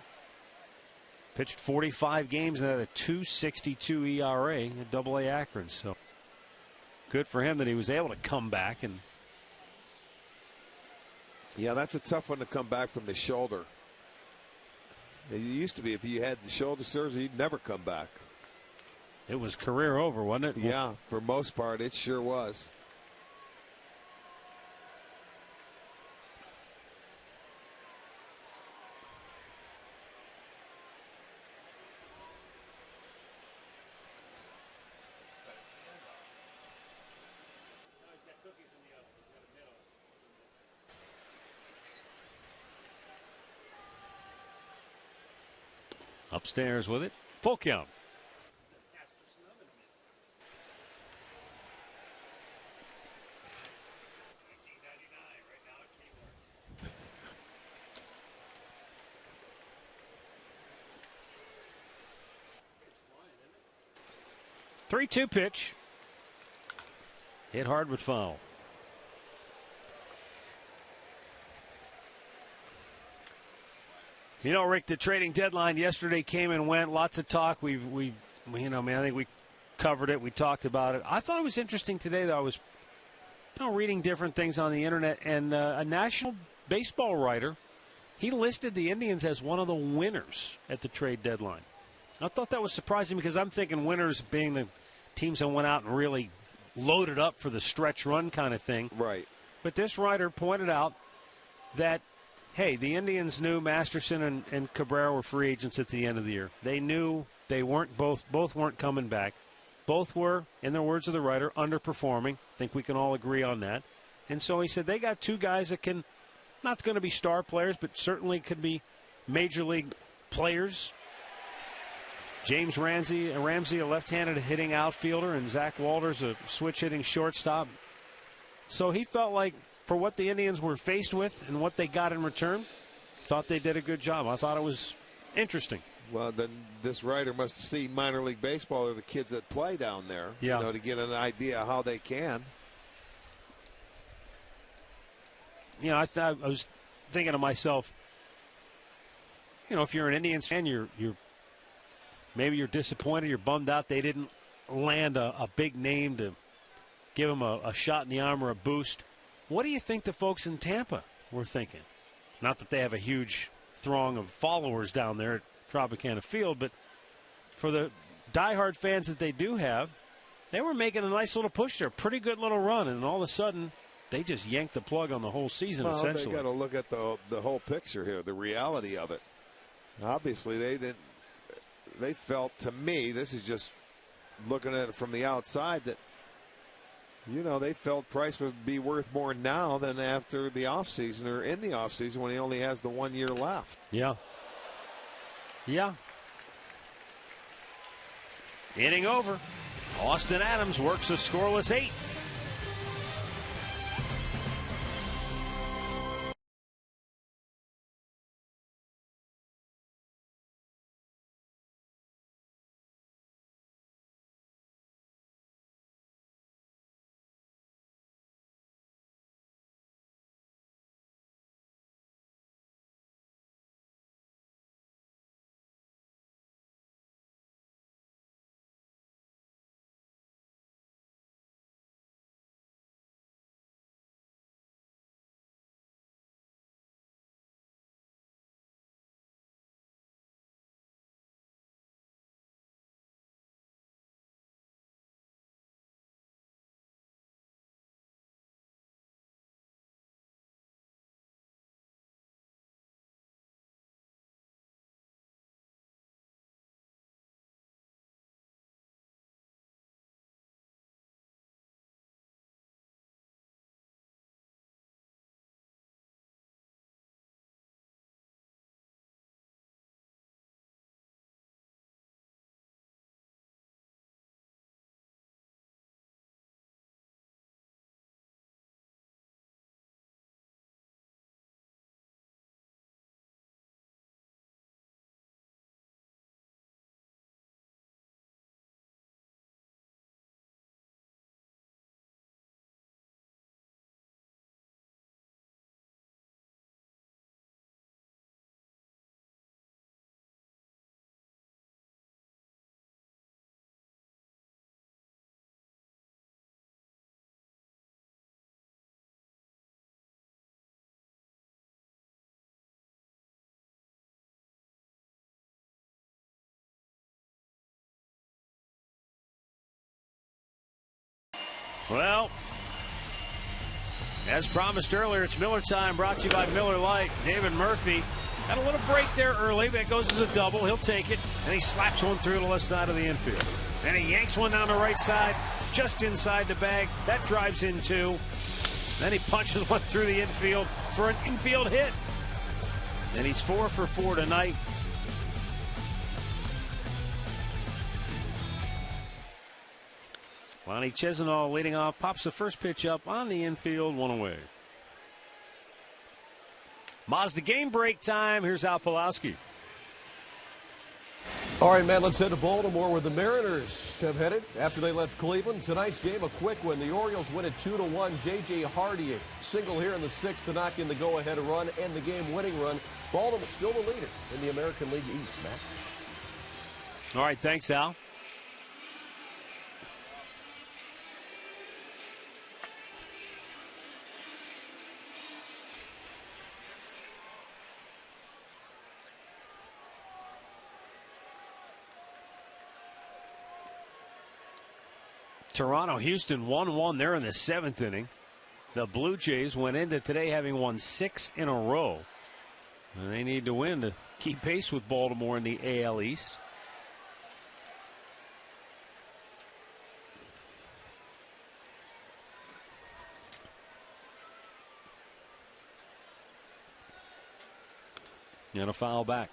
pitched 45 games and had a 2.62 ERA at Double-A Akron. So good for him that he was able to come back. And yeah, that's a tough one to come back from the shoulder. It used to be if you had the shoulder surgery, you'd never come back. It was career over, wasn't it? Yeah, for most part, it sure was. Upstairs with it. Full count. 3-2 pitch. Hit hard but foul. You know, Rick, the trading deadline yesterday came and went. Lots of talk. I think we covered it. We talked about it. I thought it was interesting today, though. I was reading different things on the internet, and a national baseball writer, he listed the Indians as one of the winners at the trade deadline. I thought that was surprising because I'm thinking winners being the teams that went out and really loaded up for the stretch run kind of thing. Right. But this writer pointed out that, hey, the Indians knew Masterson and Cabrera were free agents at the end of the year. They knew they weren't both weren't coming back. Both were, in the words of the writer, underperforming. I think we can all agree on that. And so he said they got two guys that can, not going to be star players, but certainly could be major league players. James Ramsey, a left-handed hitting outfielder, and Zach Walters, a switch-hitting shortstop. So he felt like for what the Indians were faced with and what they got in return, thought they did a good job. I thought it was interesting. Well, then this writer must see minor league baseball or the kids that play down there, yeah, to get an idea how they can. I was thinking to myself, if you're an Indians fan, maybe you're disappointed, you're bummed out they didn't land a big name to give them a shot in the arm or a boost. What do you think the folks in Tampa were thinking? Not that they have a huge throng of followers down there at Tropicana Field, but for the diehard fans that they do have, they were making a nice little push there, pretty good little run, and all of a sudden they just yanked the plug on the whole season, essentially. They got to look at the whole picture here, the reality of it. Obviously, they felt, to me, this is just looking at it from the outside, that they felt Price would be worth more now than after the offseason or in the offseason when he only has the 1 year left. Yeah. Inning over. Austin Adams works a scoreless 8th. Well, as promised earlier, it's Miller time, brought to you by Miller Lite. David Murphy had a little break there early, but it goes as a double. He'll take it, and he slaps one through the left side of the infield. And he yanks one down the right side, just inside the bag. That drives in two. Then he punches one through the infield for an infield hit. And he's 4 for 4 tonight. Lonnie Chisenhall leading off, pops the first pitch up on the infield, one away. Mazda game break time. Here's Al Pawlowski. All right, Matt, let's head to Baltimore where the Mariners have headed after they left Cleveland. Tonight's game, a quick one. The Orioles win it 2-1. J.J. Hardy, a single here in the sixth to knock in the go-ahead run and the game-winning run. Baltimore still the leader in the American League East, Matt. All right, thanks, Al. Toronto, Houston 1-1 there in the seventh inning. The Blue Jays went into today having won 6 in a row. And they need to win to keep pace with Baltimore in the AL East. And a foul back.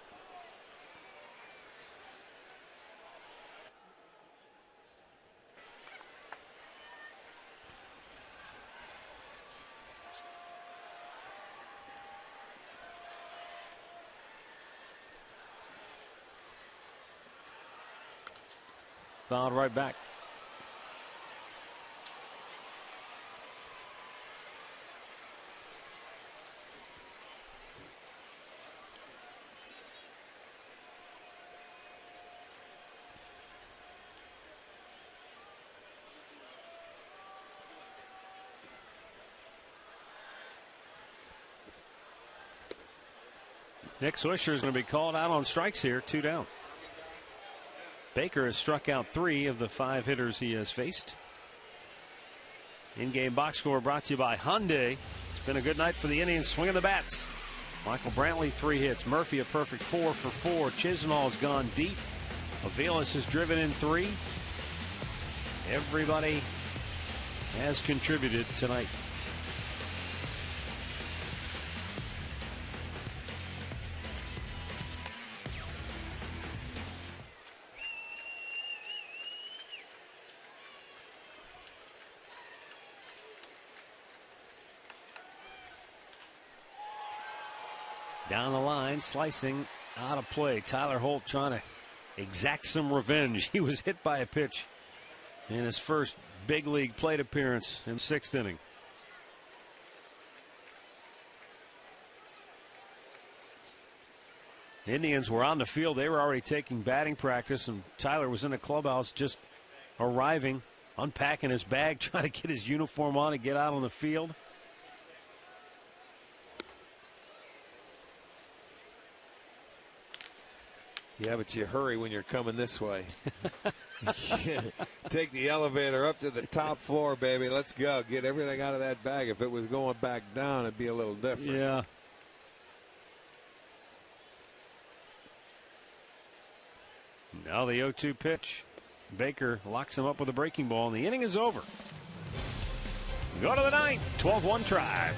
Fouled right back. Nick Swisher is going to be called out on strikes here, 2 down. Baker has struck out 3 of the 5 hitters he has faced. In-game box score brought to you by Hyundai. It's been a good night for the Indians swinging the bats. Michael Brantley 3 hits. Murphy a perfect 4 for 4. Chisenhall's gone deep. Aviles has driven in 3. Everybody has contributed tonight. Down the line, slicing out of play. Tyler Holt trying to exact some revenge. He was hit by a pitch in his first big league plate appearance in the 6th inning. The Indians were on the field. They were already taking batting practice, and Tyler was in the clubhouse just arriving, unpacking his bag, trying to get his uniform on and get out on the field. Yeah, but you hurry when you're coming this way. Take the elevator up to the top floor, baby. Let's go. Get everything out of that bag. If it was going back down, it'd be a little different. Yeah. Now the 0-2 pitch. Baker locks him up with a breaking ball, and the inning is over. Go to the ninth. 12-1 Tribe.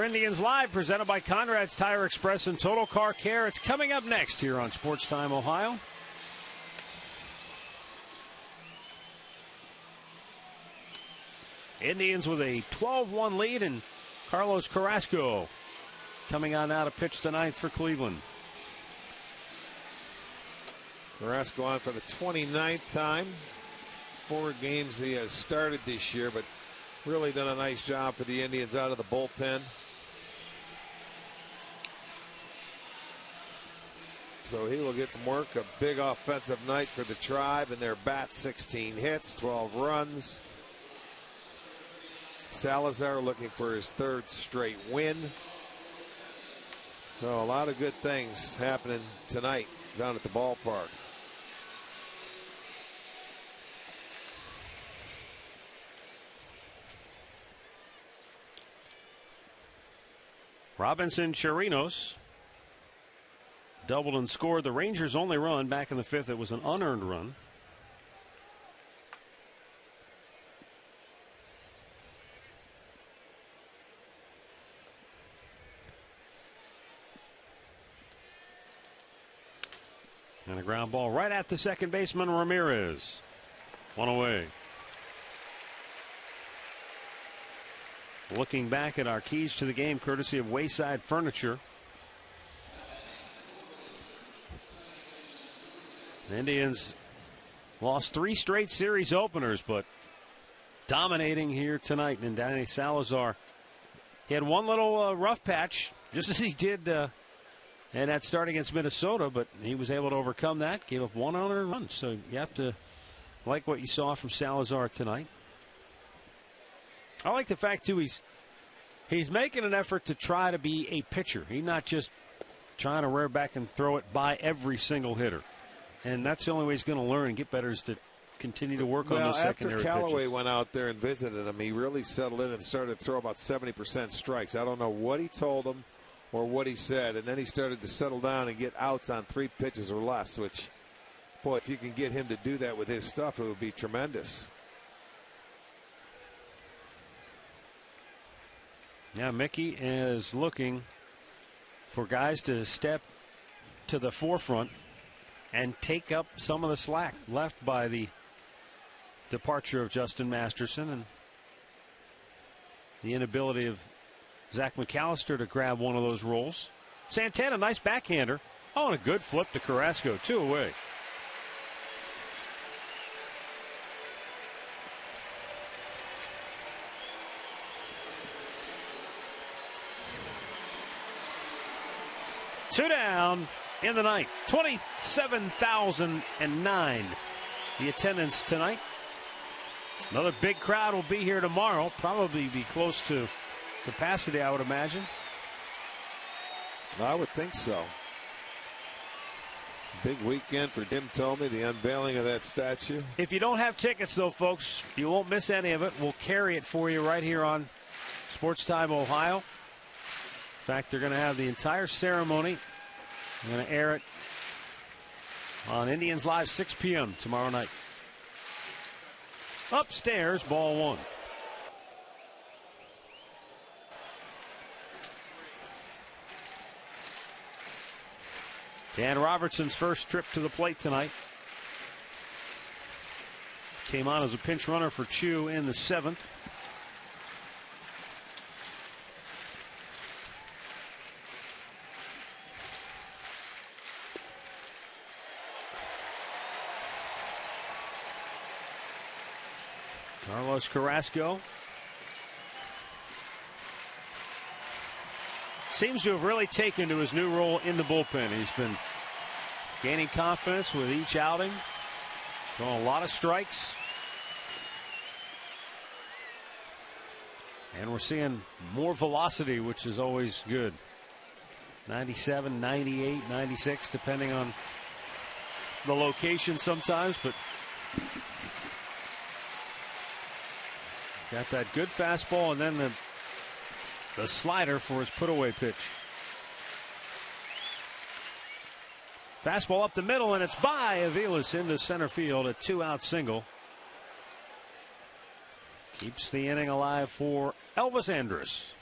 Indians Live, presented by Conrad's Tire Express and Total Car Care. It's coming up next here on Sports Time Ohio. Indians with a 12-1 lead, and Carlos Carrasco coming on now to pitch the ninth for Cleveland. Carrasco on for the 29th time. 4 games he has started this year, but really done a nice job for the Indians out of the bullpen. So he will get some work. A big offensive night for the Tribe and their bat. 16 hits, 12 runs. Salazar looking for his 3rd straight win. So a lot of good things happening tonight down at the ballpark. Robinson Chirinos doubled and scored the Rangers' only run back in the 5th. It was an unearned run. And a ground ball right at the second baseman, Ramirez. 1 away. Looking back at our keys to the game, courtesy of Wayside Furniture. The Indians lost 3 straight series openers, but dominating here tonight. And Danny Salazar, he had one little rough patch, just as he did in that start against Minnesota, but he was able to overcome that, gave up 1 unearned run. So you have to like what you saw from Salazar tonight. I like the fact, too, he's making an effort to try to be a pitcher. He's not just trying to rear back and throw it by every single hitter. And that's the only way he's going to learn and get better, is to continue to work on those secondary pitches. After Callaway went out there and visited him, he really settled in and started to throw about 70% strikes. I don't know what he told him or what he said. And then he started to settle down and get outs on 3 pitches or less, which, boy, if you can get him to do that with his stuff, it would be tremendous. Yeah, Mickey is looking for guys to step to the forefront and take up some of the slack left by the departure of Justin Masterson and the inability of Zach McAllister to grab one of those roles. Santana, nice backhander. Oh, and a good flip to Carrasco. 2 away. Two down in the ninth. 27,009 the attendance tonight. Another big crowd will be here tomorrow. Probably be close to capacity, I would imagine. I would think so. Big weekend for Dim Tomey, the unveiling of that statue. If you don't have tickets, though, folks, you won't miss any of it. We'll carry it for you right here on Sports Time Ohio. In fact, they're going to have the entire ceremony. They're going to air it on Indians Live 6 p.m. tomorrow night. Upstairs, ball 1. Dan Robertson's first trip to the plate tonight. Came on as a pinch runner for Chu in the 7th. Carlos Carrasco seems to have really taken to his new role in the bullpen. He's been gaining confidence with each outing, throwing a lot of strikes. And we're seeing more velocity, which is always good. 97, 98, 96, depending on the location sometimes, but got that good fastball and then the slider for his put-away pitch. Fastball up the middle, and it's by Aviles into center field, a 2-out single. Keeps the inning alive for Elvis Andrus.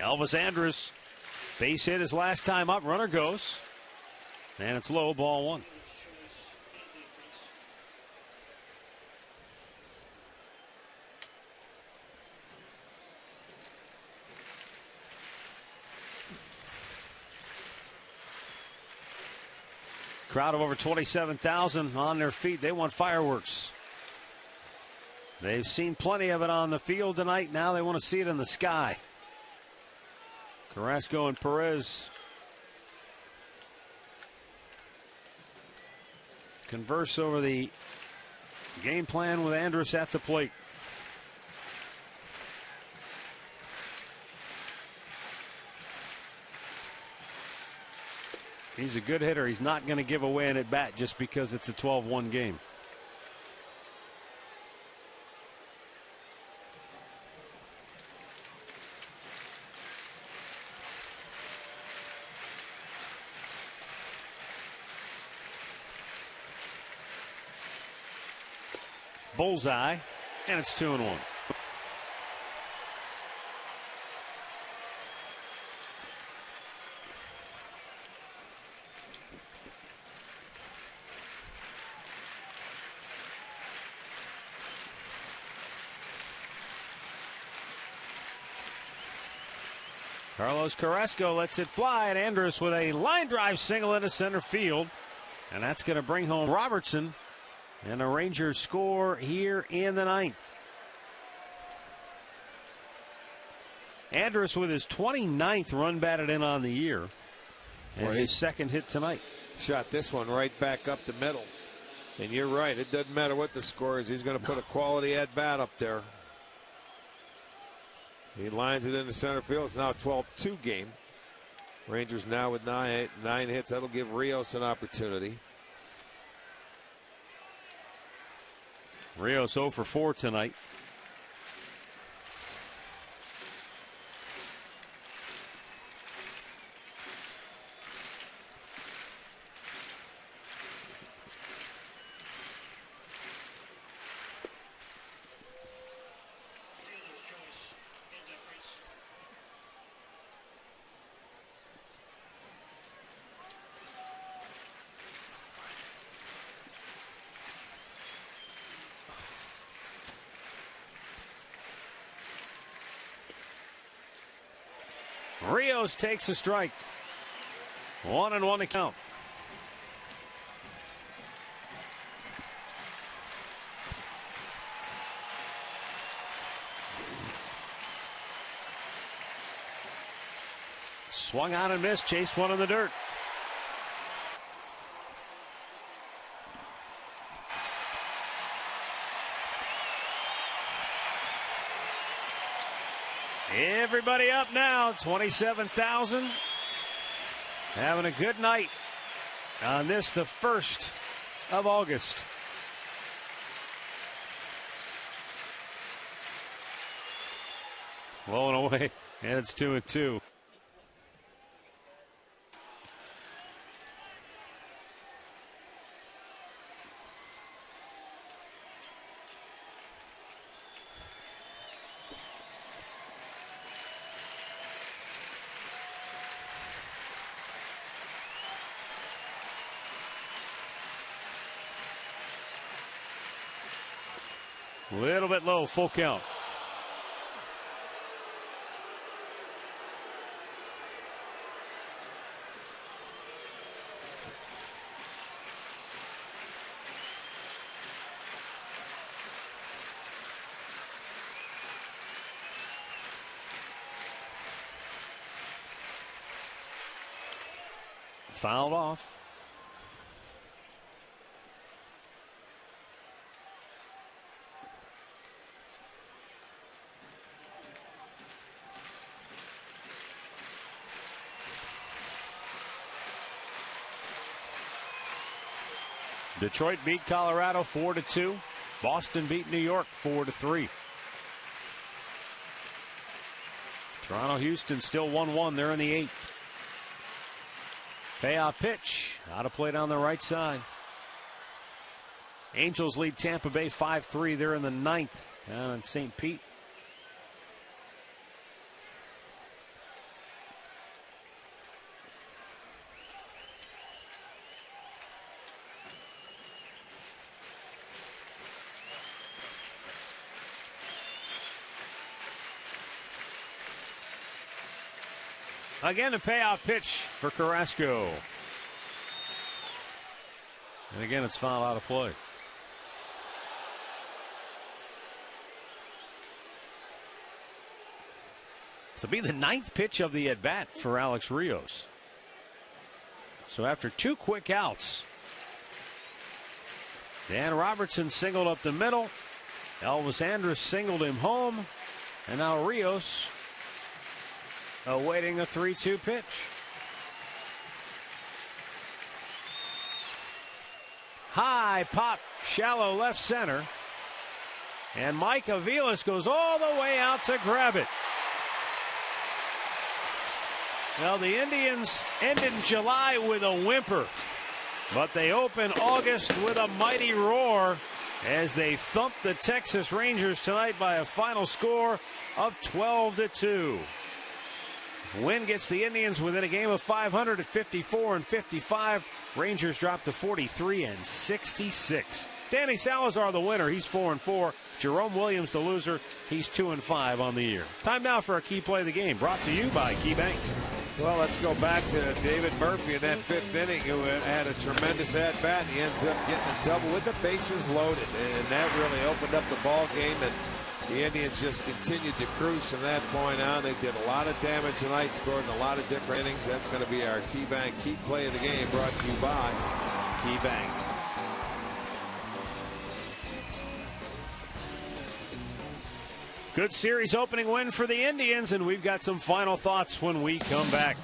Elvis Andrus, base hit his last time up. Runner goes. And it's low, ball one. Crowd of over 27,000 on their feet. They want fireworks. They've seen plenty of it on the field tonight. Now they want to see it in the sky. Carrasco and Perez converse over the game plan with Andrus at the plate. He's a good hitter. He's not going to give away an at bat just because it's a 12-1 game. Bullseye, and it's 2-1. Carlos Carrasco lets it fly, and Andrus with a line drive single into center field. And that's going to bring home Robertson. And the Rangers score here in the ninth. Andrus with his 29th run batted in on the year. And his second hit tonight. Shot this one right back up the middle. And you're right. It doesn't matter what the score is. He's going to put a quality at bat up there. He lines it into center field. It's now a 12-2 game. Rangers now with nine hits. That'll give Rios an opportunity. Rios 0 for 4 tonight. Rios takes a strike. 1-1 to count. Swung on and missed. Chased one in the dirt. Everybody up now, 27,000. Having a good night on this, the 1st of August. Blowing away, and it's 2-2. A little bit low, full count. Fouled off. Detroit beat Colorado 4-2. Boston beat New York 4-3. Toronto, Houston still 1-1. They're in the 8th. Payoff pitch. Out of play down the right side. Angels lead Tampa Bay 5-3. They're in the 9th down in St. Pete. Again, a payoff pitch for Carrasco. And again, it's fouled out of play. This will be the 9th pitch of the at-bat for Alex Rios. So after 2 quick outs, Dan Robertson singled up the middle. Elvis Andrus singled him home. And now Rios awaiting a 3-2 pitch. High pop, shallow left center. And Mike Aviles goes all the way out to grab it. Well, the Indians ended July with a whimper, but they open August with a mighty roar as they thump the Texas Rangers tonight by a final score of 12-2. Win gets the Indians within a game of 500 at 54-55. Rangers drop to 43-66. Danny Salazar the winner. He's 4-4. Jerome Williams the loser. He's 2-5 on the year. Time now for a key play of the game, brought to you by KeyBank. Well, let's go back to David Murphy in that 5th inning, who had a tremendous at-bat. He ends up getting a double with the bases loaded, and that really opened up the ball game, and the Indians just continued to cruise from that point on. They did a lot of damage tonight, scored in a lot of different innings. That's going to be our KeyBank key play of the game, brought to you by KeyBank. Good series opening win for the Indians, and we've got some final thoughts when we come back.